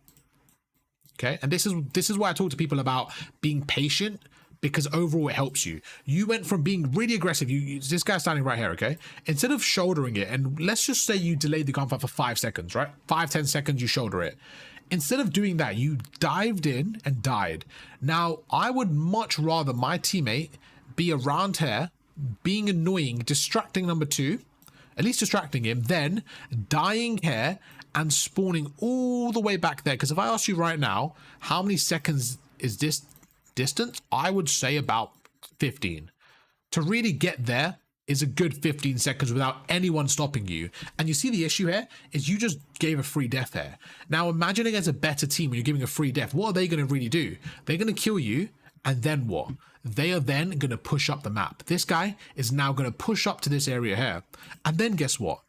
okay? And this is why I talk to people about being patient, because overall it helps you. You went from being really aggressive. This guy's standing right here, okay? Instead of shouldering it, and let's just say you delayed the gunfight for 5 seconds, right? 5-10 seconds, you shoulder it. Instead of doing that, you dived in and died. Now, I would much rather my teammate be around here, being annoying, distracting number 2, at least distracting him, then dying here and spawning all the way back there. Because if I ask you right now, how many seconds is this distance? I would say about 15. To really get there, is a good 15 seconds without anyone stopping you. And you see the issue here is you just gave a free death here. Now imagine against a better team when you're giving a free death. What are they going to really do? They're going to kill you, and then what? They are then going to push up the map. This guy is now going to push up to this area here. And then guess what?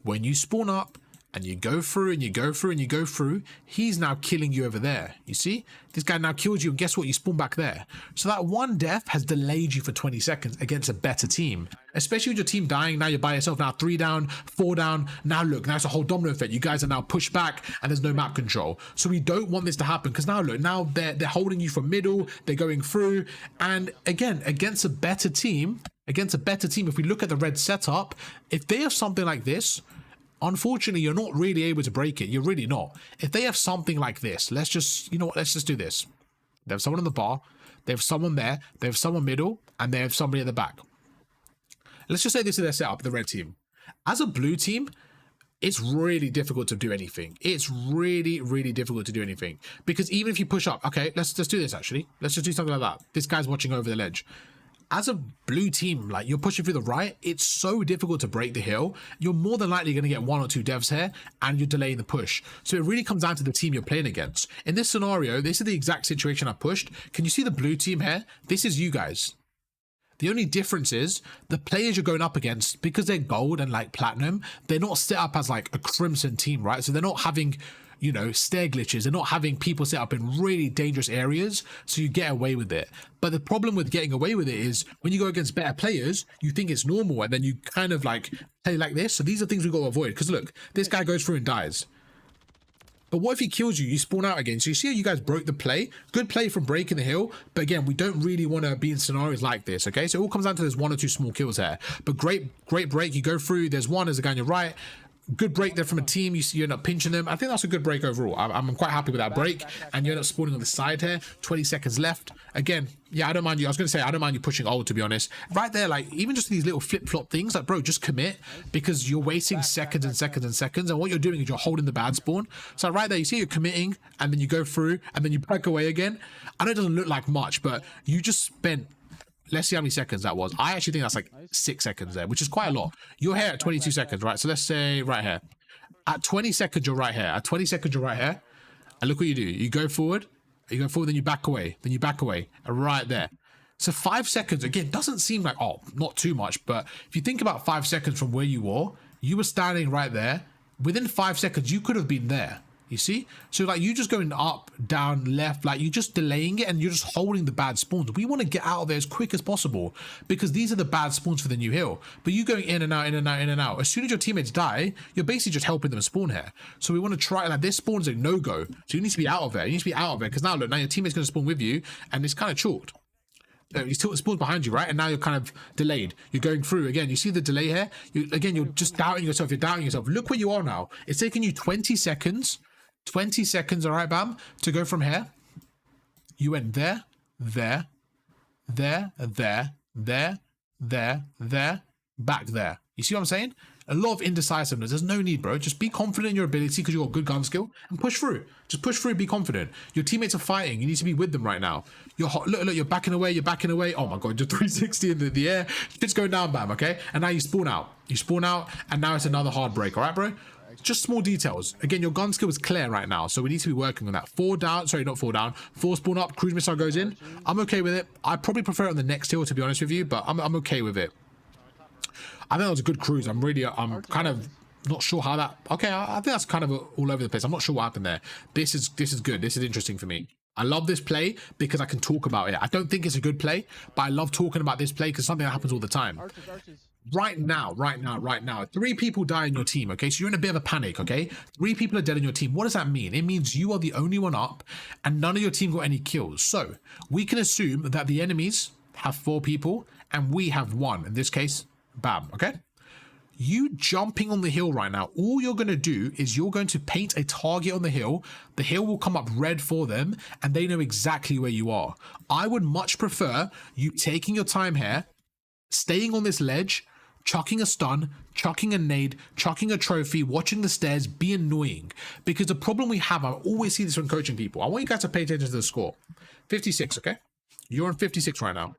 When you spawn up, and you go through and you go through and you go through, he's now killing you over there. You see? This guy now kills you, and guess what? You spawn back there. So that one death has delayed you for 20 seconds against a better team. Especially with your team dying, now you're by yourself, now 3 down, 4 down. Now look, now it's a whole domino effect. You guys are now pushed back and there's no map control. So we don't want this to happen, because now look, now they're holding you from middle, they're going through. And again, against a better team, if we look at the red setup, if they have something like this, unfortunately, you're not really able to break it. You're really not. If they have something like this, let's just, you know what, let's just do this. They have someone on the bar, they have someone there, they have someone middle, and they have somebody at the back. Let's just say this is their setup, the red team. As a blue team, it's really difficult to do anything. It's really, really difficult to do anything. Because even if you push up, okay, let's do this actually. Let's just do something like that. This guy's watching over the ledge. As a blue team, like, you're pushing through the right, it's so difficult to break the hill. You're more than likely going to get 1 or 2 devs here, and you're delaying the push. So it really comes down to the team you're playing against. In this scenario, this is the exact situation I pushed. Can you see the blue team here? This is you guys. The only difference is the players you're going up against, because they're gold and like platinum, they're not set up as like a crimson team, right? So they're not having, you know, stair glitches. They're not having people set up in really dangerous areas, so you get away with it. But the problem with getting away with it is when you go against better players, you think it's normal, and then you kind of like play like this. So these are things we've got to avoid, because look, this guy goes through and dies. But what if he kills you? You spawn out again. So you see how you guys broke the play? Good play from breaking the hill. But again, we don't really want to be in scenarios like this, okay? So it all comes down to there's 1 or 2 small kills here. But great break. You go through. There's one. There's a guy on your right. Good break there from a team. You end up pinching them. I think that's a good break overall. I'm quite happy with that break. And you end up spawning on the side here. 20 seconds left. Again, yeah, I don't mind you. I was going to say, I don't mind you pushing old, to be honest. Right there, like, even just these little flip-flop things, like, bro, just commit, because you're wasting seconds and seconds and seconds. And what you're doing is you're holding the bad spawn. So right there, you see you're committing, and then you go through, and then you back away again. I know it doesn't look like much, but you just spent, let's see how many seconds that was. I actually think that's like 6 seconds there, which is quite a lot. You're here at 22 seconds, right? So let's say right here. At 20 seconds, you're right here. At 20 seconds, you're right here. And look what you do. You go forward, then you back away, then you back away, and right there. So 5 seconds, again, doesn't seem like, oh, not too much. But if you think about 5 seconds from where you were standing right there. Within 5 seconds, you could have been there. You see? So like, you just going up, down, left, like, you're just delaying it, and you're just holding the bad spawns. We want to get out of there as quick as possible, because these are the bad spawns for the new hill. But you going in and out, in and out, in and out. As soon as your teammates die, you're basically just helping them spawn here. So we want to try, like, this spawn's a no-go. So you need to be out of there. You need to be out of there, because now look, now your teammate's going to spawn with you, and it's kind of chalked. You still spawns behind you, right? And now you're kind of delayed. You're going through again. You see the delay here? You're just doubting yourself. You're doubting yourself. Look where you are now. It's taking you 20 seconds. 20 seconds, all right, bam, to go from here. You went there, there, there, there, there, there, there, back there. You see what I'm saying? A lot of indecisiveness. There's no need, bro. Just be confident in your ability, because you've got good gun skill, and push through. Just push through, be confident. Your teammates are fighting. You need to be with them right now. You're hot. Look, you're backing away. You're backing away. Oh my God, you're 360 in the air. Shit's going down, bam, okay? And now you spawn out. You spawn out, and now it's another hard break, all right, bro? Just small details. Again, your gun skill is clear right now, so we need to be working on that. 4 down, sorry, not 4 down. 4 spawn up, cruise missile goes in. I'm okay with it. I probably prefer it on the next hill, to be honest with you, but I'm okay with it. I think that was a good cruise. I'm kind of not sure how that. Okay, I think that's kind of all over the place. I'm not sure what happened there. This is good. This is interesting for me. I love this play because I can talk about it. I don't think it's a good play, but I love talking about this play because it's something that happens all the time. Right now, 3 people die in your team, okay? So you're in a bit of a panic, okay? 3 people are dead in your team. What does that mean? It means you are the only one up, and none of your team got any kills. So we can assume that the enemies have 4 people, and we have 1. In this case, bam, okay? You jumping on the hill right now, all you're going to do is you're going to paint a target on the hill. The hill will come up red for them, and they know exactly where you are. I would much prefer you taking your time here, staying on this ledge, chucking a stun, chucking a nade, chucking a trophy, watching the stairs, be annoying. Because the problem we have, I always see this when coaching people. I want you guys to pay attention to the score. 56, okay? You're on 56 right now.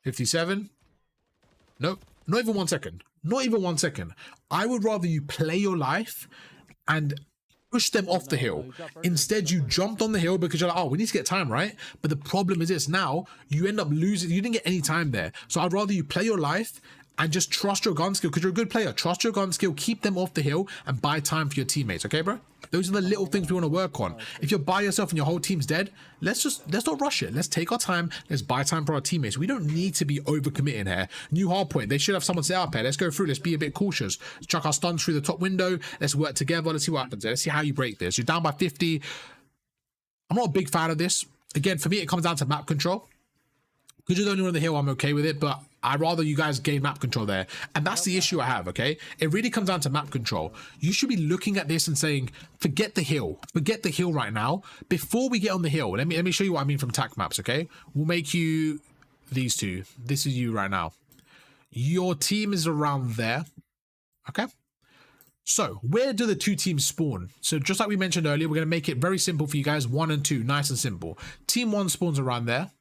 57. No, not even 1 second. Not even 1 second. I would rather you play your life and push them off the hill. Instead, you jumped on the hill because you're like, oh, we need to get time, right? But the problem is this, now you end up losing. You didn't get any time there. So I'd rather you play your life and just trust your gun skill because you're a good player. Trust your gun skill, keep them off the hill, and buy time for your teammates, okay, bro? Those are the little things we want to work on. If you're by yourself and your whole team's dead, let's not rush it. Let's take our time. Let's buy time for our teammates. We don't need to be overcommitting here. New hard point. They should have someone set up here. Let's go through. Let's be a bit cautious. Let's chuck our stuns through the top window. Let's work together. Let's see what happens there. Let's see how you break this. You're down by 50. I'm not a big fan of this. Again, for me, it comes down to map control. Because you're the only one on the hill, I'm okay with it, but I'd rather you guys gain map control there. And that's the issue I have, okay? It really comes down to map control. You should be looking at this and saying, forget the hill. Forget the hill right now. Before we get on the hill, let me show you what I mean from tac maps, okay? We'll make you these two. This is you right now. Your team is around there, okay? So where do the two teams spawn? So just like we mentioned earlier, we're going to make it very simple for you guys. 1 and 2, nice and simple. Team 1 spawns around there.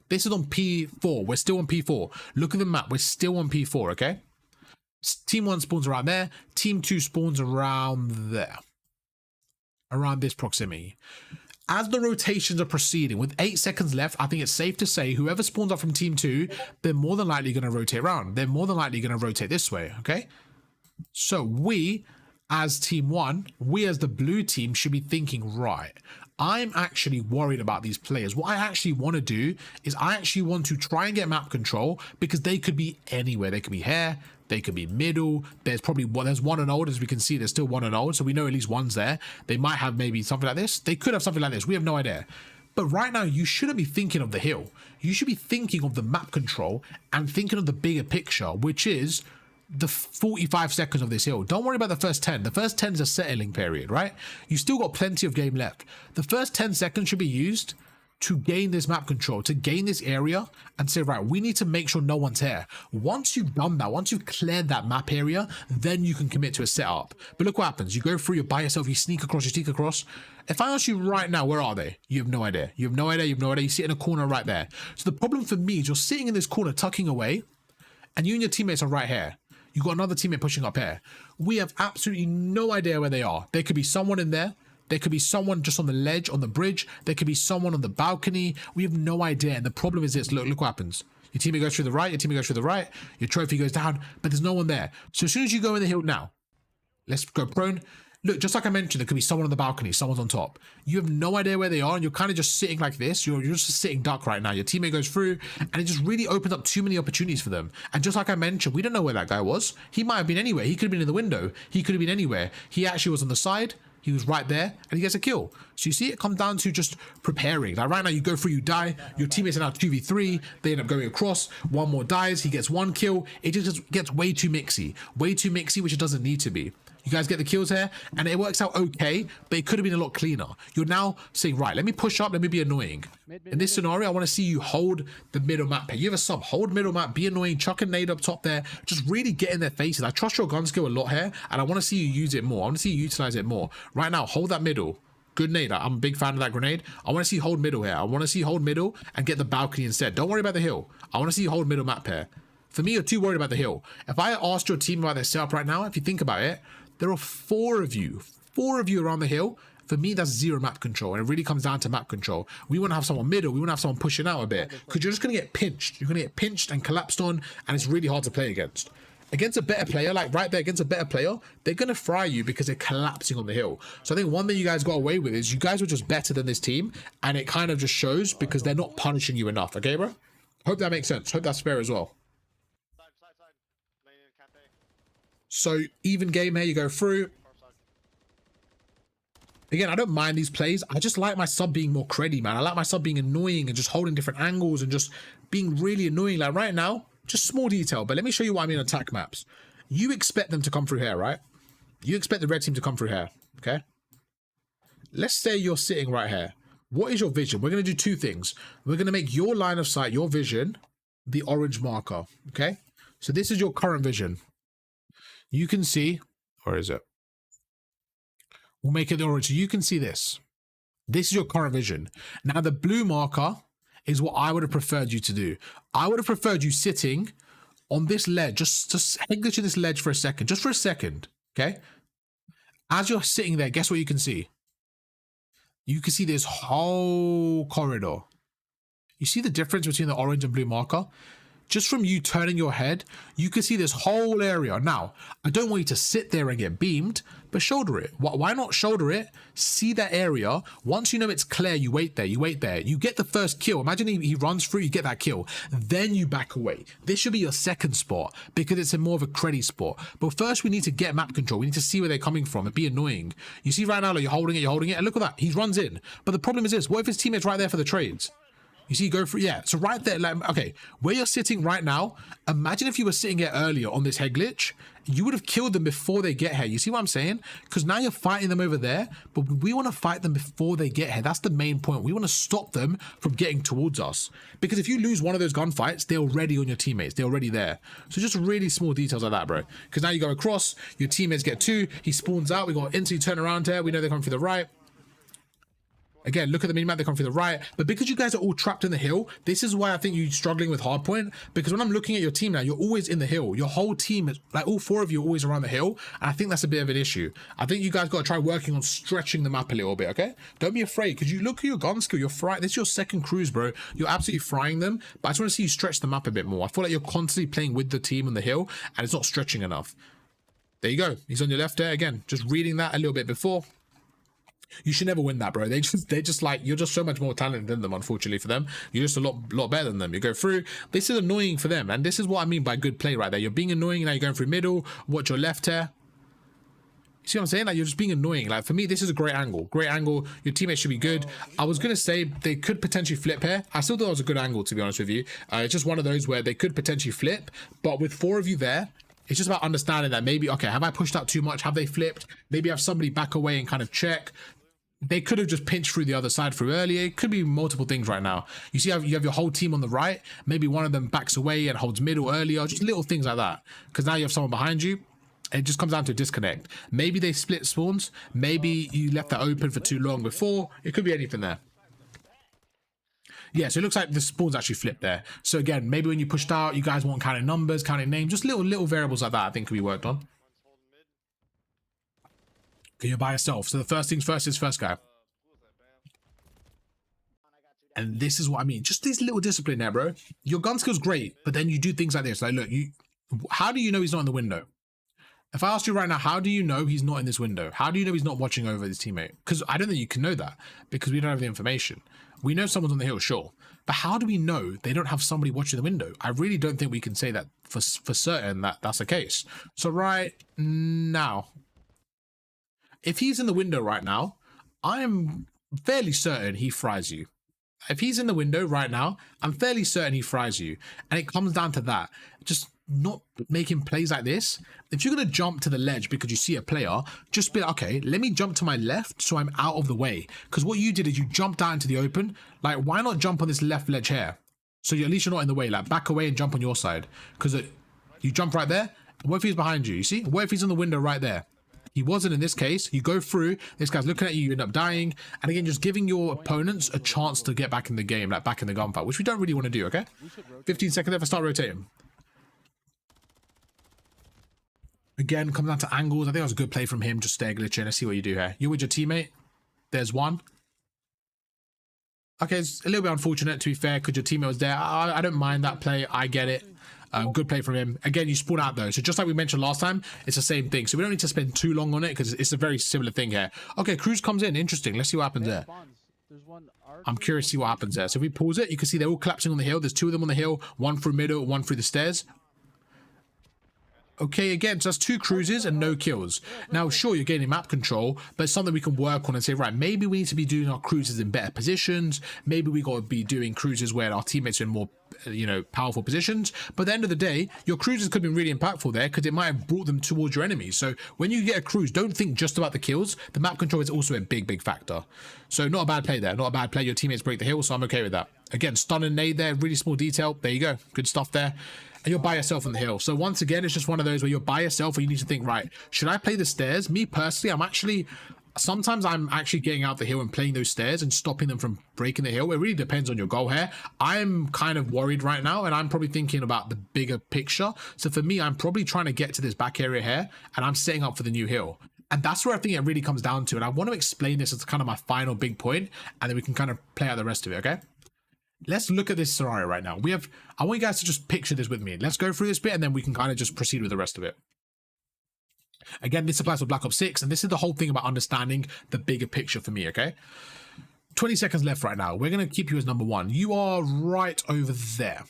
This is on P4. We're still on P4. Look at the map. We're still on P4, okay? Team 1 spawns around there. Team 2 spawns around there. Around this proximity. As the rotations are proceeding, with 8 seconds left, I think it's safe to say whoever spawns up from Team 2, they're more than likely going to rotate around. They're more than likely going to rotate this way, okay? So we, as Team 1, we as the blue team should be thinking, right, I'm actually worried about these players. What I actually want to do is I actually want to try and get map control because they could be anywhere. They could be here, they could be middle. There's probably one, there's 1 and old, as we can see, there's still 1 and old. So we know at least one's there. They might have maybe something like this. They could have something like this. We have no idea. But right now, you shouldn't be thinking of the hill. You should be thinking of the map control and thinking of the bigger picture, which is the 45 seconds of this hill. Don't worry about the first 10. The first 10 is a settling period, right? You still got plenty of game left. The first 10 seconds should be used to gain this map control, to gain this area and say, right, we need to make sure no one's here. Once you've done that, once you've cleared that map area, then you can commit to a setup. But look what happens. You go through, you're by yourself, you sneak across. If I ask you right now, where are they? You have no idea. You have no idea. You sit in a corner right there. So the problem for me is you're sitting in this corner, tucking away, and you and your teammates are right here. You got another teammate pushing up here. We have absolutely no idea where they are. There could be someone in there. There could be someone just on the ledge, on the bridge. There could be someone on the balcony. We have no idea. And the problem is this. Look what happens. Your teammate goes through the right. Your teammate goes through the right. Your trophy goes down. But there's no one there. So as soon as you go in the hill now, let's go prone. Look, just like I mentioned, there could be someone on the balcony, someone's on top. You have no idea where they are, and you're kind of just sitting like this. You're just a sitting duck right now. Your teammate goes through, and it just really opens up too many opportunities for them. And just like I mentioned, we don't know where that guy was. He might have been anywhere. He could have been in the window. He could have been anywhere. He actually was on the side. He was right there, and he gets a kill. So you see, it comes down to just preparing. Like right now, you go through, you die. Your teammates are now 2v3. They end up going across. One more dies. He gets 1 kill. It just gets way too mixy, which it doesn't need to be. You guys get the kills here, and it works out okay, but it could have been a lot cleaner. You're now saying, right, let me push up, let me be annoying. In this scenario, I want to see you hold the middle map here. You have a sub, hold middle map, be annoying, chuck a nade up top there, just really get in their faces. I trust your gun skill a lot here, and I want to see you use it more. I want to see you utilize it more. Right now, hold that middle. Good nade. I'm a big fan of that grenade. I want to see you hold middle here. I want to see you hold middle and get the balcony instead. Don't worry about the hill. I want to see you hold middle map here. For me, you're too worried about the hill. If I asked your team about their setup right now, if you think about it, there are 4 of you around the hill. For me, that's 0 map control, and it really comes down to map control. We want to have someone middle. We want to have someone pushing out a bit, because you're just going to get pinched. You're going to get pinched and collapsed on, and it's really hard to play against. Against a better player, like right there, against a better player, they're going to fry you because they're collapsing on the hill. So I think one thing you guys got away with is you guys were just better than this team, and it kind of just shows because they're not punishing you enough. Okay, bro? Hope that makes sense. Hope that's fair as well. So even game here, you go through. Again, I don't mind these plays. I just like my sub being more creddy, man. I like my sub being annoying and just holding different angles and just being really annoying. Like right now, just small detail, but let me show you what I mean on attack maps. You expect them to come through here, right? You expect the red team to come through here, okay? Let's say you're sitting right here. What is your vision? We're going to do 2 things. We're going to make your line of sight, your vision, the orange marker, okay? So this is your current vision. You can see, where is it? We'll make it the orange so you can see this. This is your current vision. Now the blue marker is what I would have preferred you to do. I would have preferred you sitting on this ledge, just head glitch in this ledge for a second, just for a second, okay? As you're sitting there, guess what you can see? You can see this whole corridor. You see the difference between the orange and blue marker? Just from you turning your head, you can see this whole area. Now, I don't want you to sit there and get beamed, but shoulder it. Why not shoulder it? See that area. Once you know it's clear, you wait there, you wait there. You get the first kill. Imagine he runs through, you get that kill. Then you back away. This should be your second spot because it's a more of a creddy spot. But first we need to get map control. We need to see where they're coming from and be annoying. You see right now, like you're holding it, and look at that. He runs in. But the problem is this, what if his teammate's right there for the trades? You see, go for, yeah, so right there, like, okay, where you're sitting right now, imagine if you were sitting here earlier on this head glitch, you would have killed them before they get here. You see what I'm saying? Because now you're fighting them over there, but we want to fight them before they get here. That's the main point. We want to stop them from getting towards us. Because if you lose one of those gunfights, they're already on your teammates. They're already there. So just really small details like that, bro. Because now you go across, your teammates get two, he spawns out, we got instantly turn around here, we know they're coming through the right. Again, look at the minimap, they come through the right. But because you guys are all trapped in the hill, this is why I think you're struggling with hardpoint. Because when I'm looking at your team now, you're always in the hill. Your whole team, is like all four of you are always around the hill. And I think that's a bit of an issue. I think you guys got to try working on stretching the map a little bit, okay? Don't be afraid, because you look at your gun skill, you're frying. This is your second cruise, bro. You're absolutely frying them. But I just want to see you stretch the map a bit more. I feel like you're constantly playing with the team on the hill, and it's not stretching enough. There you go. He's on your left there. Again, just reading that a little bit before. You should never win that, bro. They just like, you're just so much more talented than them, unfortunately for them. You're just a lot better than them. You go through. This is annoying for them. And this is what I mean by good play right there. You're being annoying. Now you're going through middle. Watch your left here. You see what I'm saying? Like, you're just being annoying. Like, for me, this is a great angle. Great angle. Your teammates should be good. I was going to say they could potentially flip here. I still thought it was a good angle, to be honest with you. It's just one of those where they could potentially flip. But with four of you there, it's just about understanding that maybe, okay, have I pushed out too much? Have they flipped? Maybe have somebody back away and kind of check. They could have just pinched through the other side through earlier. It could be multiple things right now. You see how you have your whole team on the right. Maybe one of them backs away and holds middle earlier. Just little things like that. Because now you have someone behind you. It just comes down to a disconnect. Maybe they split spawns. Maybe you left that open for too long before. It could be anything there. Yeah, so it looks like the spawns actually flipped there. So again, maybe when you pushed out, you guys want counting numbers, counting names. Just little variables like that I think could be worked on. Okay, you're by yourself. So the first things first is first guy. And this is what I mean. Just this little discipline there, bro. Your gun skill's great, but then you do things like this. Like, look, how do you know he's not in the window? If I asked you right now, how do you know he's not in this window? How do you know he's not watching over his teammate? Because I don't think you can know that because we don't have the information. We know someone's on the hill, sure. But how do we know they don't have somebody watching the window? I really don't think we can say that for certain that that's the case. So right now, if he's in the window right now, I'm fairly certain he fries you. If he's in the window right now, I'm fairly certain he fries you. And it comes down to that. Just not making plays like this. If you're going to jump to the ledge because you see a player, just be like, okay, let me jump to my left so I'm out of the way. Because what you did is you jumped out into the open. Like, why not jump on this left ledge here? So at least you're not in the way. Like, back away and jump on your side. Because you jump right there. What if he's behind you? You see? What if he's in the window right there? He wasn't in this case. You go through, this guy's looking at you, you end up dying. And again, just giving your opponents a chance to get back in the game, like back in the gunfight, which we don't really want to do, okay? 15 seconds there for start rotating. Again, comes down to angles. I think that was a good play from him. Just stay glitching. Let's see what you do here. You're with your teammate. There's one. Okay, it's a little bit unfortunate, to be fair, because your teammate was there. I don't mind that play. I get it. Good play from him. Again, you spawn out though. So just like we mentioned last time, it's the same thing. So we don't need to spend too long on it because it's a very similar thing here. Okay, Cruz comes in. Interesting. Let's see what happens there. I'm curious to see what happens there. So if we pause it, you can see they're all collapsing on the hill. There's two of them on the hill, one through middle, one through the stairs. Okay, again, so that's 2 cruises and no kills. Now, sure, you're gaining map control, but it's something we can work on and say, right, maybe we need to be doing our cruises in better positions. Maybe we got to be doing cruises where our teammates are in more, powerful positions. But at the end of the day, your cruises could be really impactful there because it might have brought them towards your enemies. So when you get a cruise, don't think just about the kills. The map control is also a big factor. So not a bad play there. Not a bad play. Your teammates break the hill, so I'm okay with that. Again, stun and nade there. Really small detail. There you go. Good stuff there. And you're by yourself on the hill. So once again, it's just one of those where you're by yourself and you need to think, right, should I play the stairs? Me personally, sometimes I'm actually getting out the hill and playing those stairs and stopping them from breaking the hill. It really depends on your goal here. I'm kind of worried right now, and I'm probably thinking about the bigger picture. So for me, I'm probably trying to get to this back area here, and I'm setting up for the new hill. And that's where I think it really comes down to. And I want to explain this as kind of my final big point, and then we can kind of play out the rest of it, okay? Let's look at this scenario right now. I want you guys to just picture this with me. Let's go through this bit, and then we can kind of just proceed with the rest of it. Again, this applies for Black Ops 6, and this is the whole thing about understanding the bigger picture for me, okay? 20 seconds left right now. We're going to keep you as number 1. You are right over there,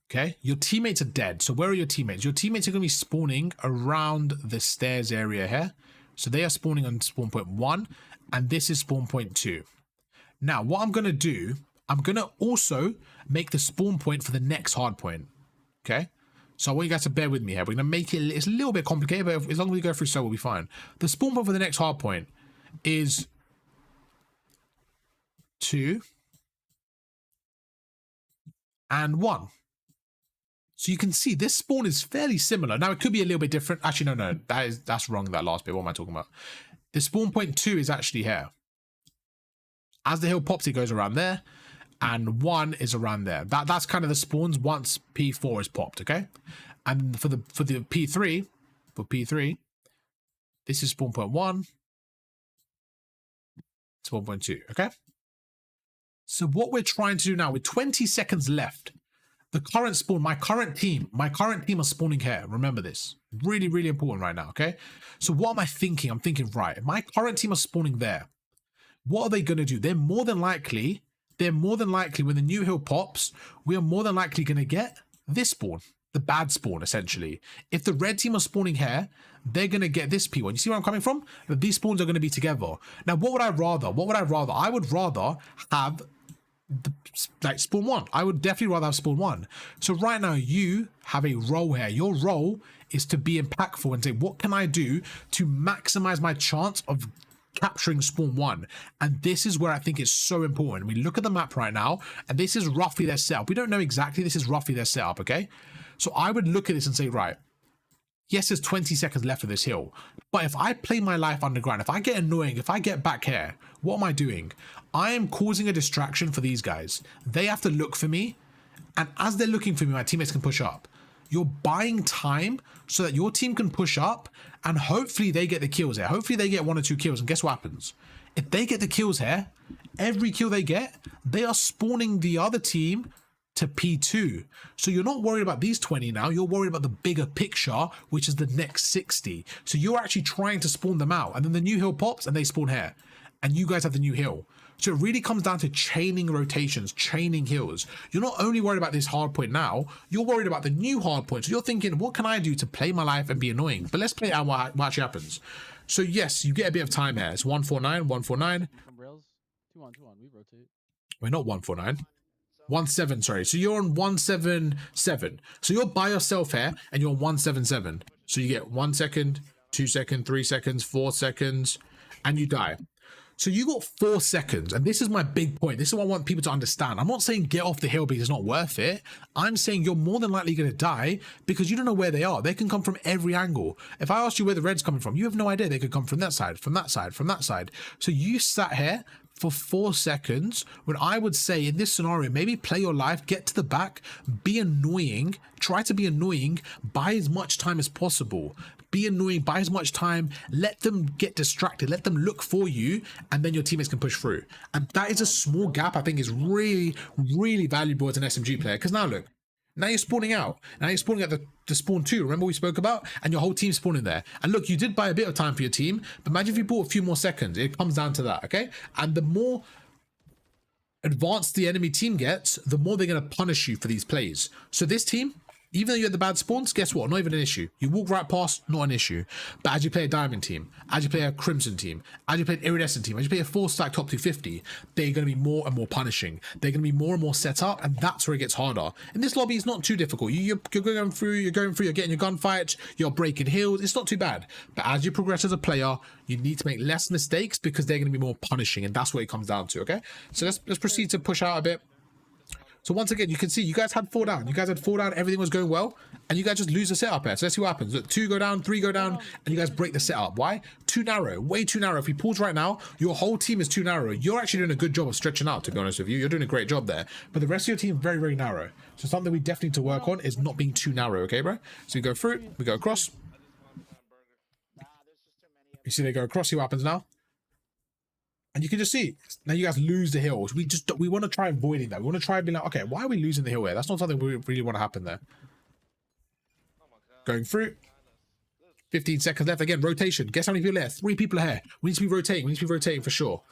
okay? Your teammates are dead. So where are your teammates? Your teammates are going to be spawning around the stairs area here. So they are spawning on spawn point 1, and this is spawn point 2. Now, what I'm going to do, I'm going to also make the spawn point for the next hard point, okay? So I want you guys to bear with me here. We're going to make it, it's a little bit complicated, but as long as we go through so, we'll be fine. The spawn point for the next hard point is 2 and 1. So you can see this spawn is fairly similar. Now it could be a little bit different. Actually, no, that's wrong, that last bit. What am I talking about? The spawn point 2 is actually here. As the hill pops, it goes around there. And 1 is around there. That's kind of the spawns once P4 is popped, okay? And for the P3, this is spawn point 1, spawn point 2, okay? So what we're trying to do now, with 20 seconds left, the current spawn, my current team are spawning here. Remember this. Really, really important right now, okay? So what am I thinking? I'm thinking, right, my current team are spawning there. What are they going to do? They're more than likely when the new hill pops, we are more than likely going to get this spawn, the bad spawn, essentially. If the red team are spawning here, they're going to get this P1. You see where I'm coming from? But these spawns are going to be together. Now, what would I rather? I would rather have like spawn 1. I would definitely rather have spawn 1. So right now, you have a role here. Your role is to be impactful and say, what can I do to maximize my chance of capturing spawn 1? And this is where I think it's so important. We look at the map right now, and this is roughly their setup. We don't know exactly, this is roughly their setup, okay? So I would look at this and say, right, yes, there's 20 seconds left of this hill, but if I play my life underground, if I get annoying, if I get back here, what am I doing? I am causing a distraction for these guys. They have to look for me, and as they're looking for me, my teammates can push up. You're buying time so that your team can push up, and hopefully they get the kills here. Hopefully they get 1 or 2 kills, and guess what happens? If they get the kills here, every kill they get, they are spawning the other team to P2. So you're not worried about these 20 now, you're worried about the bigger picture, which is the next 60. So you're actually trying to spawn them out, and then the new hill pops and they spawn here, and you guys have the new hill. So it really comes down to chaining rotations, chaining hills. You're not only worried about this hard point now, you're worried about the new hard point. So you're thinking, what can I do to play my life and be annoying? But let's play out what actually happens. So yes, you get a bit of time here. It's 149, 149. From rails. 2-on, 2-on. We rotate. We're not 149. 17, sorry. So you're on 177. So you're by yourself here, and you're on 177. So you get 1 second, 2 seconds, 3 seconds, 4 seconds, and you die. So you got 4 seconds, and this is my big point. This is what I want people to understand. I'm not saying get off the hill because it's not worth it. I'm saying you're more than likely going to die because you don't know where they are. They can come from every angle. If I asked you where the red's coming from, you have no idea. They could come from that side, from that side, from that side. So you sat here for 4 seconds when I would say in this scenario, maybe play your life, get to the back, be annoying, try to be annoying, buy as much time as possible. Be annoying, buy as much time, let them get distracted, let them look for you, and then your teammates can push through. And that is a small gap I think is really, really valuable as an SMG player. Because now look, now you're spawning out. Now you're spawning at the spawn 2, remember we spoke about? And your whole team's spawning there. And look, you did buy a bit of time for your team, but imagine if you bought a few more seconds. It comes down to that, okay? And the more advanced the enemy team gets, the more they're going to punish you for these plays. So this team, even though you had the bad spawns, guess what? Not even an issue. You walk right past, not an issue. But as you play a diamond team, as you play a crimson team, as you play an iridescent team, as you play a 4-stack top 250, they're going to be more and more punishing. They're going to be more and more set up, and that's where it gets harder. In this lobby, it's not too difficult. You're going through, you're getting your gunfights, you're breaking hills. It's not too bad. But as you progress as a player, you need to make less mistakes because they're going to be more punishing, and that's what it comes down to, okay? So let's proceed to push out a bit. So once again, you can see you guys had 4 down. You guys had 4 down. Everything was going well. And you guys just lose the setup here. So let's see what happens. Look, 2 go down, 3 go down, and you guys break the setup. Why? Too narrow. Way too narrow. If you pause right now, your whole team is too narrow. You're actually doing a good job of stretching out, to be honest with you. You're doing a great job there. But the rest of your team is very, very narrow. So something we definitely need to work on is not being too narrow, okay, bro? So we go through, we go across. You see they go across, see what happens now? And you can just see, now you guys lose the hills. We want to try avoiding that. We want to try and be like, okay, why are we losing the hill here? That's not something we really want to happen there. Going through. 15 seconds left. Again, rotation. Guess how many people are there? 3 people are here. We need to be rotating. We need to be rotating for sure.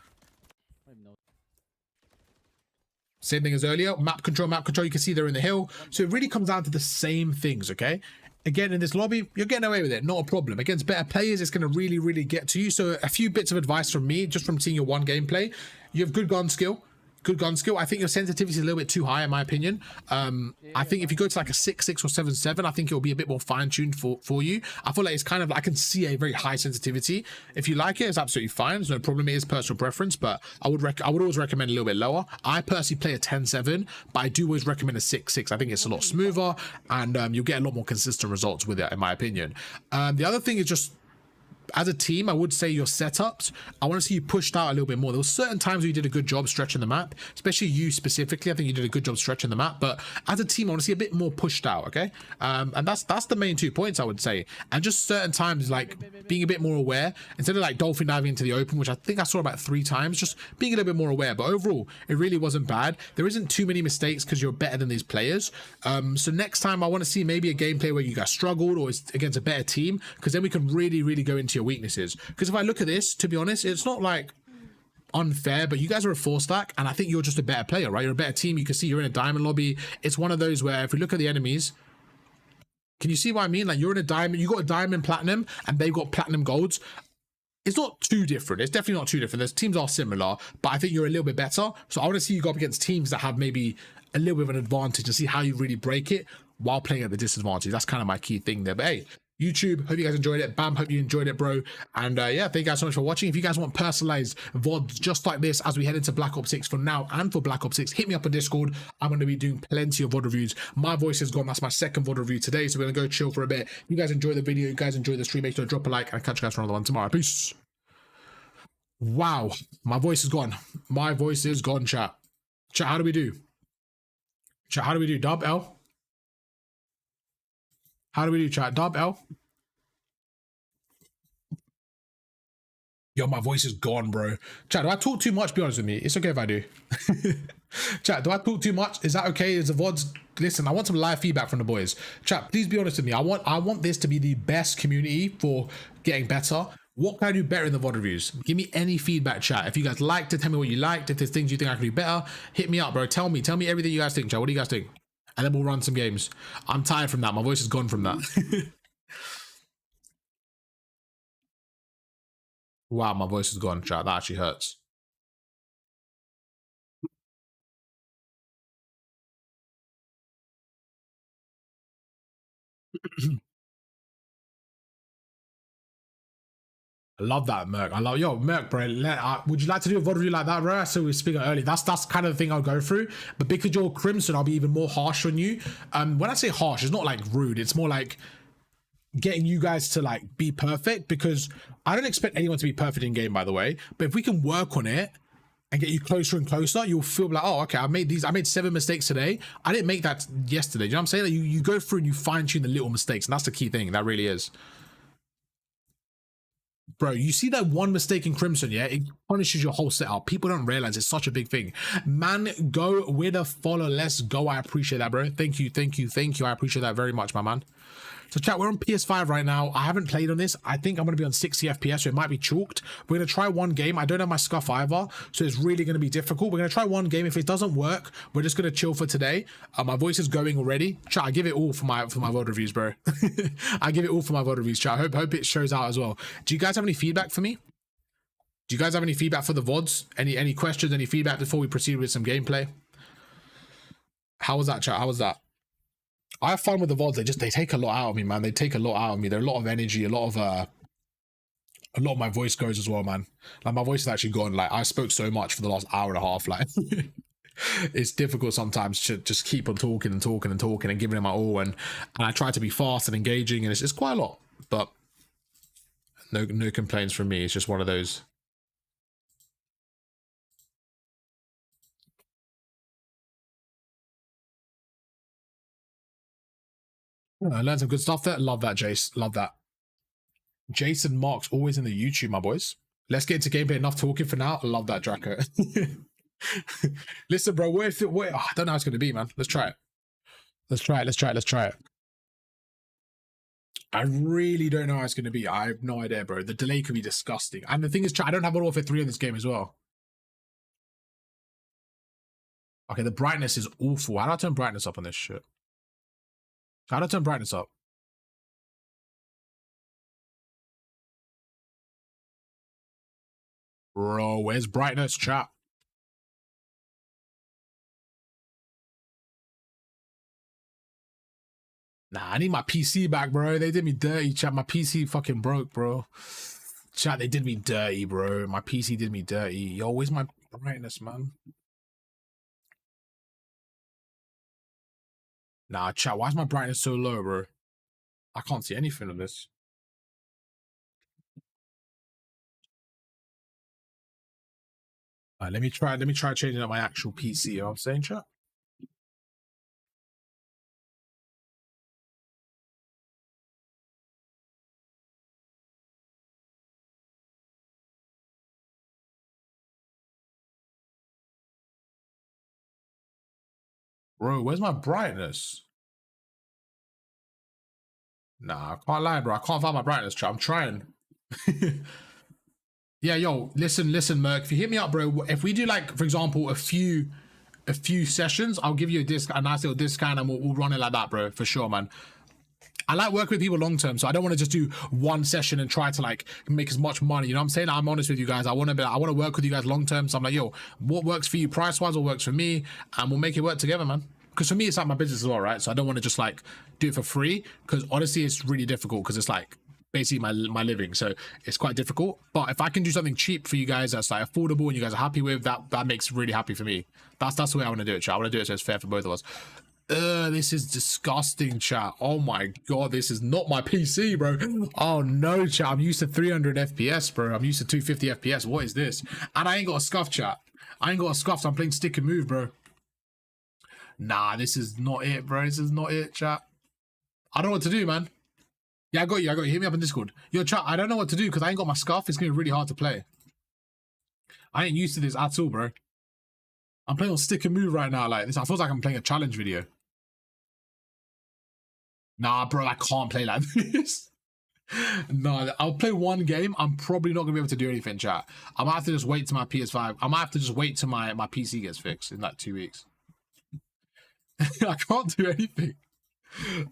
Same thing as earlier. Map control, map control. You can see they're in the hill. So it really comes down to the same things, okay? Again, in this lobby, you're getting away with it. Not a problem. Against better players, it's going to really, really get to you. So a few bits of advice from me, just from seeing your one gameplay. You have good gun skill. Good gun skill. I think your sensitivity is a little bit too high, in my opinion. I think if you go to like a 6.6 or 7.7, I think it'll be a bit more fine-tuned for you. I feel like it's kind of, I can see a very high sensitivity. If you like it, it's absolutely fine. There's no problem. It is personal preference, but I would always recommend a little bit lower. I personally play a 10.7, but I do always recommend a 6.6. I think it's a lot smoother, and you'll get a lot more consistent results with it, in my opinion. The other thing is just, as a team, I would say your setups, I want to see you pushed out a little bit more. There were certain times where you did a good job stretching the map, especially you specifically. I think you did a good job stretching the map, but as a team, I want to see a bit more pushed out, okay? And that's the main 2 points, I would say. And just certain times, like being a bit more aware, instead of like dolphin diving into the open, which I think I saw about 3 times, just being a little bit more aware. But overall, it really wasn't bad. There isn't too many mistakes because you're better than these players. So next time, I want to see maybe a gameplay where you guys struggled or it's against a better team, because then we can really, really go into your weaknesses. Because if I look at this, to be honest, it's not like unfair, but you guys are a 4-stack, and I think you're just a better player, right? You're a better team. You can see you're in a diamond lobby. It's one of those where if we look at the enemies, can you see what I mean? Like, you're in a diamond, you got a diamond platinum, and they've got platinum golds. It's not too different. It's definitely not too different. Those teams are similar, but I think you're a little bit better. So I want to see you go up against teams that have maybe a little bit of an advantage and see how you really break it while playing at the disadvantage. That's kind of my key thing there. But hey, YouTube, hope you guys enjoyed it. Bam, hope you enjoyed it, bro. And yeah, thank you guys so much for watching. If you guys want personalized VODs just like this as we head into Black Ops 6 for now and for Black Ops 6, hit me up on Discord. I'm going to be doing plenty of VOD reviews. My voice is gone. That's my second VOD review today, so we're going to go chill for a bit. You guys enjoy the video. You guys enjoy the stream. Make sure to drop a like, and I'll catch you guys for another one tomorrow. Peace. Wow, my voice is gone. My voice is gone, chat. Chat, how do we do? Chat, how do we do? Dub, L? How do we do, chat? Dub, L? Yo, my voice is gone, bro. Chat, do I talk too much? Be honest with me. It's okay if I do. Chat, do I talk too much? Is that okay? Is the VODs... Listen, I want some live feedback from the boys. Chat, please be honest with me. I want this to be the best community for getting better. What can I do better in the VOD reviews? Give me any feedback, chat. If you guys liked it, tell me what you liked. If there's things you think I can do better, hit me up, bro. Tell me everything you guys think, chat. What do you guys think? And then we'll run some games. I'm tired from that. My voice is gone from that. Wow, my voice is gone, chat. That actually hurts. I love that, Merc. I love, yo, Merc, bro. Would you like to do a VOD review like that, bro? So we were speaking earlier. That's kind of the thing I'll go through. But because you're Crimson, I'll be even more harsh on you. When I say harsh, it's not like rude. It's more like getting you guys to like be perfect, because I don't expect anyone to be perfect in game, by the way. But if we can work on it and get you closer and closer, you'll feel like, oh, okay, I made 7 mistakes today. I didn't make that yesterday. You know what I'm saying? Like you go through and you fine tune the little mistakes, and that's the key thing. That really is. Bro, you see that one mistake in Crimson, yeah? It punishes your whole setup. People don't realize it's such a big thing. Man, go with a follow. Let's go. I appreciate that, bro. Thank you. I appreciate that very much, my man. So chat, we're on PS5 right now. I haven't played on this. I think I'm going to be on 60 FPS, so it might be chalked. We're going to try one game. I don't have my scuff either, so it's really going to be difficult. We're going to try one game. If it doesn't work, we're just going to chill for today. My voice is going already. Chat, I give it all for my VOD reviews, bro. I give it all for my VOD reviews, chat. Hope it shows out as well. Do you guys have any feedback for me? Do you guys have any feedback for the VODs? Any questions, any feedback before we proceed with some gameplay? How was that, chat? How was that? I have fun with the VODs. They take a lot out of me, man. They take a lot out of me. They're a lot of energy, a lot of my voice goes as well, man. Like my voice is actually gone. Like I spoke so much for the last hour and a half. Like it's difficult sometimes to just keep on talking and talking and talking and giving it my all, and I try to be fast and engaging, and it's quite a lot, but no complaints from me. It's just one of those. I learned some good stuff there. Love that, Jace. Love that. Jason Marks always in the YouTube, my boys. Let's get into gameplay. Enough talking for now. I love that, Draco. Listen, bro. I don't know how it's going to be, man. Let's try it. Let's try it. I really don't know how it's going to be. I have no idea, bro. The delay could be disgusting. And the thing is, I don't have Modern Warfare 3 in this game as well. Okay, the brightness is awful. How do I turn brightness up on this shit? How do I turn brightness up? Bro, where's brightness, chat? Nah, I need my PC back, bro. They did me dirty, chat. My PC fucking broke, bro. Chat, they did me dirty, bro. My PC did me dirty. Yo, where's my brightness, man? Nah, chat, why is my brightness so low, bro? I can't see anything on this. Alright, let me try changing up my actual PC, you know what I'm saying, chat? Bro, where's my brightness? Nah, I can't lie, bro. I can't find my brightness, chat. I'm trying. Yeah, yo, listen, Merc. If you hit me up, bro, if we do, like, for example, a few sessions, I'll give you a nice little discount, and we'll run it like that, bro, for sure, man. I like working with people long term, so I don't want to just do one session and try to like make as much money. You know what I'm saying? I'm honest with you guys. I want to work with you guys long term. So I'm like, yo, what works for you price wise, what works for me, and we'll make it work together, man. Because for me, it's like my business as well, right? So I don't want to just like do it for free, because honestly, it's really difficult, because it's like basically my living, so it's quite difficult. But if I can do something cheap for you guys that's like affordable and you guys are happy with, that makes really happy for me. That's the way I want to do it, chat. I want to do it so it's fair for both of us. This is disgusting, chat. Oh my god, this is not my PC, bro. Oh no, chat. I'm used to 300 FPS, bro. I'm used to 250 FPS. What is this? And I ain't got a scuff, chat. I ain't got a scuff, so I'm playing stick and move, bro. Nah, this is not it, bro. This is not it, chat. I don't know what to do, man. Yeah, I got you. Hit me up in Discord. Yo, chat, I don't know what to do because I ain't got my scuff. It's going to be really hard to play. I ain't used to this at all, bro. I'm playing on stick and move right now like this. I feel like I'm playing a challenge video. Nah, bro, I can't play like this. No, I'll play one game. I'm probably not going to be able to do anything, chat. I might have to just wait till my PS5. I might have to just wait till my PC gets fixed in like 2 weeks. I can't do anything.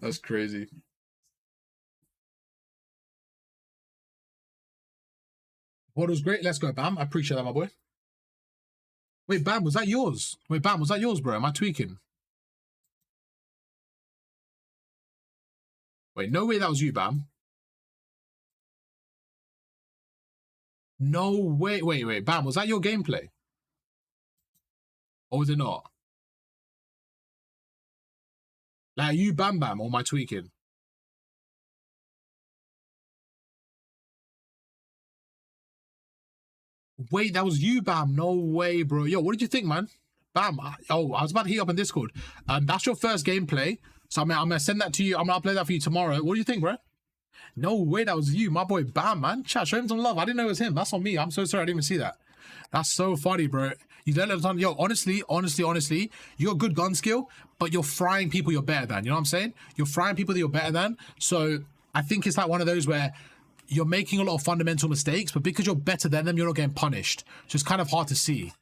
That's crazy. What was great. Let's go, Bam. I appreciate that, my boy. Wait, Bam, was that yours? Wait, Bam, was that yours, bro? Am I tweaking? Wait, no way that was you, Bam. No way. Wait, Bam, was that your gameplay? Or was it not? Like, you Bam Bam, or am I tweaking? Wait, that was you, Bam. No way, bro. Yo, what did you think, man? Bam. I was about to hit up on Discord. That's your first gameplay. So I'm gonna send that to you. I'm gonna upload that for you tomorrow. What do you think, bro? No way, that was you, my boy Bam, man. Chat, show him some love. I didn't know it was him. That's on me. I'm so sorry I didn't even see that. That's so funny, bro. You don't let time. Yo, honestly, you're a good gun skill, but you're frying people you're better than. You know what I'm saying? You're frying people that you're better than. So I think it's like one of those where you're making a lot of fundamental mistakes, but because you're better than them, you're not getting punished. So it's kind of hard to see.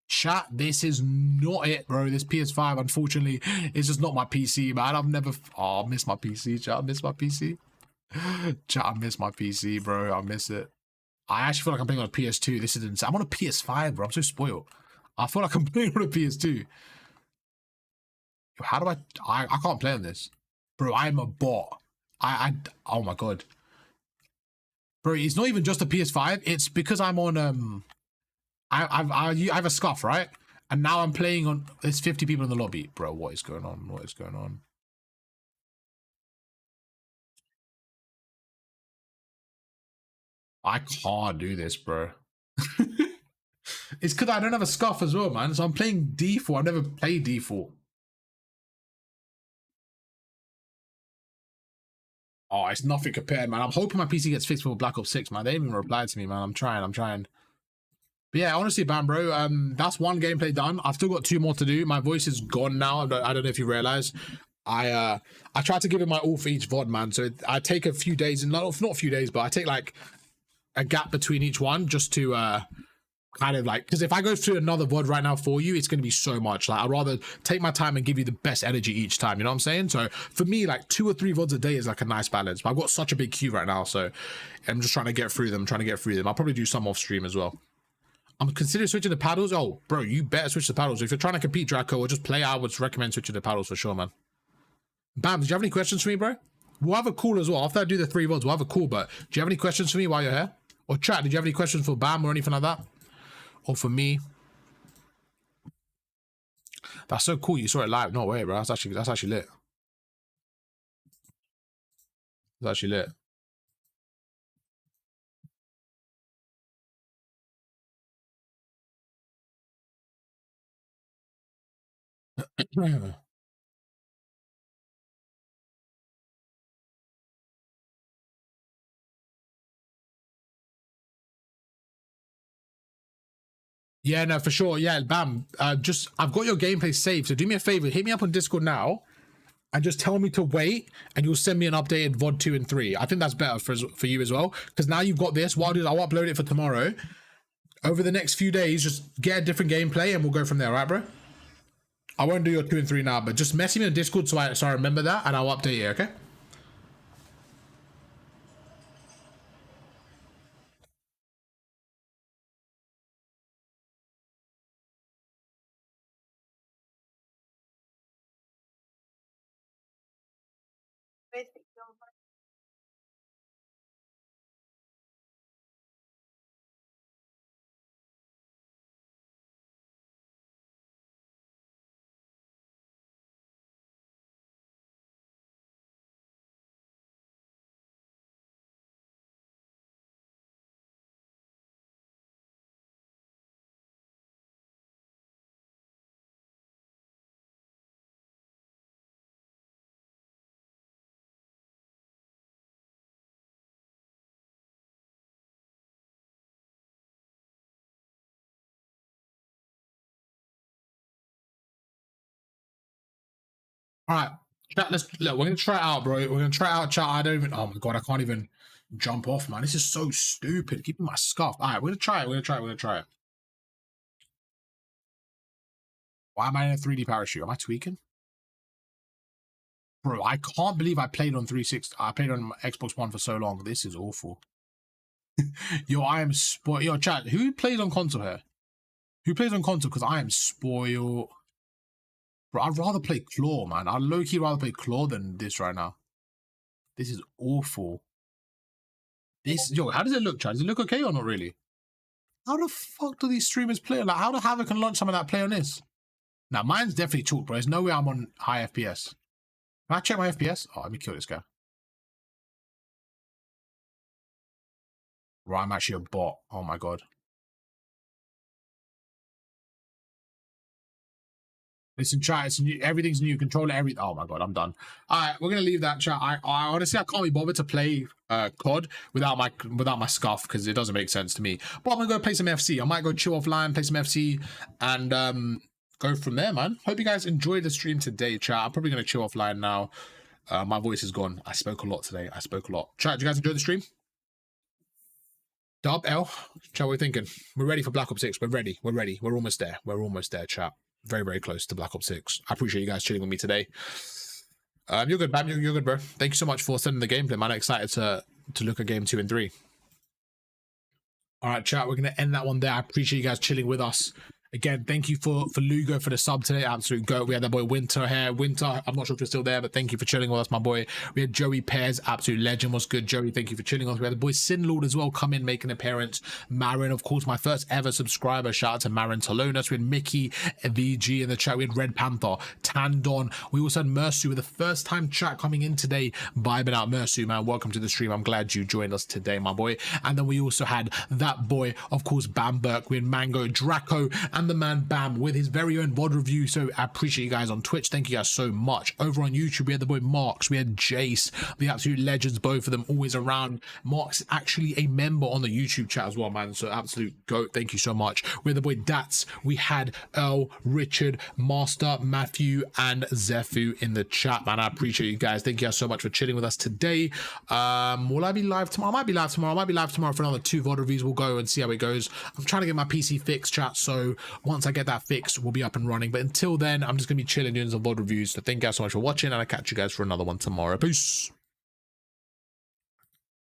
Chat, this is not it, bro. This PS5, unfortunately, is just not my PC, man. I've never... Oh, I miss my PC, chat. I miss my PC. Chat, I miss my PC, bro. I miss it. I actually feel like I'm playing on a PS2. This is insane. I'm on a PS5, bro. I'm so spoiled. I feel like I'm playing on a PS2. How do I can't play on this. Bro, I'm a bot. Oh my god. Bro, it's not even just a PS5. It's because I'm on I have a scuff, right? And now I'm playing on. There's 50 people in the lobby, bro. What is going on? What is going on? I can't do this, bro. It's because I don't have a scuff as well, man. So I'm playing D4. I've never played D4. Oh, it's nothing compared, man. I'm hoping my PC gets fixed for Black Ops 6, man. They didn't even reply to me, man. I'm trying. But yeah, honestly, Bam, bro, that's one gameplay done. I've still got 2 more to do. My voice is gone now. I don't know if you realize. I try to give it my all for each VOD, man. So I take a few days, and not a few days, but I take like a gap between each one just to kind of like, because if I go through another VOD right now for you, it's going to be so much. Like, I'd rather take my time and give you the best energy each time, you know what I'm saying? So for me, like 2 or 3 VODs a day is like a nice balance. But I've got such a big queue right now, so I'm just trying to get through them, I'll probably do some off stream as well. I'm considering switching to paddles. Oh, bro, you better switch to paddles. If you're trying to compete, Draco, or just play, I would recommend switching to paddles for sure, man. Bam, did you have any questions for me, bro? We'll have a call as well. After I do the 3 VODs, we'll have a call, but do you have any questions for me while you're here? Or chat, did you have any questions for Bam or anything like that? Or for me? That's so cool. You saw it live. No way, bro. That's actually lit. That's actually lit. Yeah, no, for sure. Yeah, Bam. Just I've got your gameplay saved. So do me a favor, hit me up on Discord now, and just tell me to wait, and you'll send me an updated VOD 2 and 3. I think that's better for you as well, because now you've got this. What I'll do is I'll upload it for tomorrow. Over the next few days, just get a different gameplay, and we'll go from there, right, bro? I won't do your 2 and 3 now, but just message me on Discord so I remember that, and I'll update you. Okay. All right, chat. Look. We're gonna try it out, bro. We're gonna try it out, chat. I don't even. Oh my god, I can't even jump off, man. This is so stupid. Keeping my scuff. All right, we're gonna try it. We're gonna try it. Why am I in a 3D parachute? Am I tweaking? Bro, I can't believe I played on 360. I played on Xbox One for so long. This is awful. Yo, I am spoiled. Yo, chat. Who plays on console here? Who plays on console? Because I am spoiled. Bro, I'd rather play Claw, man. I'd low-key rather play Claw than this right now. This is awful. Yo, how does it look, Chad? Does it look okay or not really? How the fuck do these streamers play? Like, how the hell can launch some of that play on this? Now, mine's definitely chalk, bro. There's no way I'm on high FPS. Can I check my FPS? Oh, let me kill this guy. Right, I'm actually a bot. Oh my god. Listen, chat, it's new. Everything's new. Controller, everything. Oh my god, I'm done. All right, we're gonna leave that, chat. I honestly, I can't be bothered to play COD without my scuff because it doesn't make sense to me. But I'm gonna go play some FC. I might go chill offline, play some FC, and go from there, man. Hope you guys enjoyed the stream today, chat. I'm probably gonna chill offline now. My voice is gone. I spoke a lot today. I spoke a lot. Chat, do you guys enjoy the stream? Dub L, chat, what are we thinking? We're ready for Black Ops 6. We're ready. We're almost there. We're almost there, chat. Very, very close to Black Ops 6. I appreciate you guys chilling with me today. You're good, man. You're good, bro. Thank you so much for sending the gameplay, man. I'm excited to look at game 2 and 3. All right, chat. We're going to end that one there. I appreciate you guys chilling with us. Again, thank you for Lugo for the sub today. Absolute goat. We had that boy Winter here. Winter, I'm not sure if you're still there, but thank you for chilling with us, my boy. We had Joey Pears, absolute legend. What's good, Joey? Thank you for chilling with us. We had the boy Sinlord as well come in, make an appearance. Marin, of course, my first ever subscriber. Shout out to Marin Tolonas. We had Mickey VG in the chat. We had Red Panther, Tandon. We also had Mersu with the first time chat coming in today. Vibing out, Mersu, man. Welcome to the stream. I'm glad you joined us today, my boy. And then we also had that boy, of course, Bam Burke. We had Mango, Draco, and the man Bam with his very own VOD review. So I appreciate you guys on Twitch. Thank you guys so much. Over on YouTube, we had the boy Marks, we had Jace, the absolute legends, both of them always around. Marks is actually a member on the YouTube chat as well, man. So absolute goat. Thank you so much. We had the boy Dats, we had Earl, Richard, Master, Matthew, and Zephu in the chat, man. I appreciate you guys. Thank you guys so much for chilling with us today. Will I be live tomorrow? I might be live tomorrow. I might be live tomorrow for another 2 VOD reviews. We'll go and see how it goes. I'm trying to get my PC fixed, chat. So once I get that fixed, we'll be up and running. But until then, I'm just gonna be chilling doing some VOD reviews. So thank you guys so much for watching, and I'll catch you guys for another one tomorrow. Peace.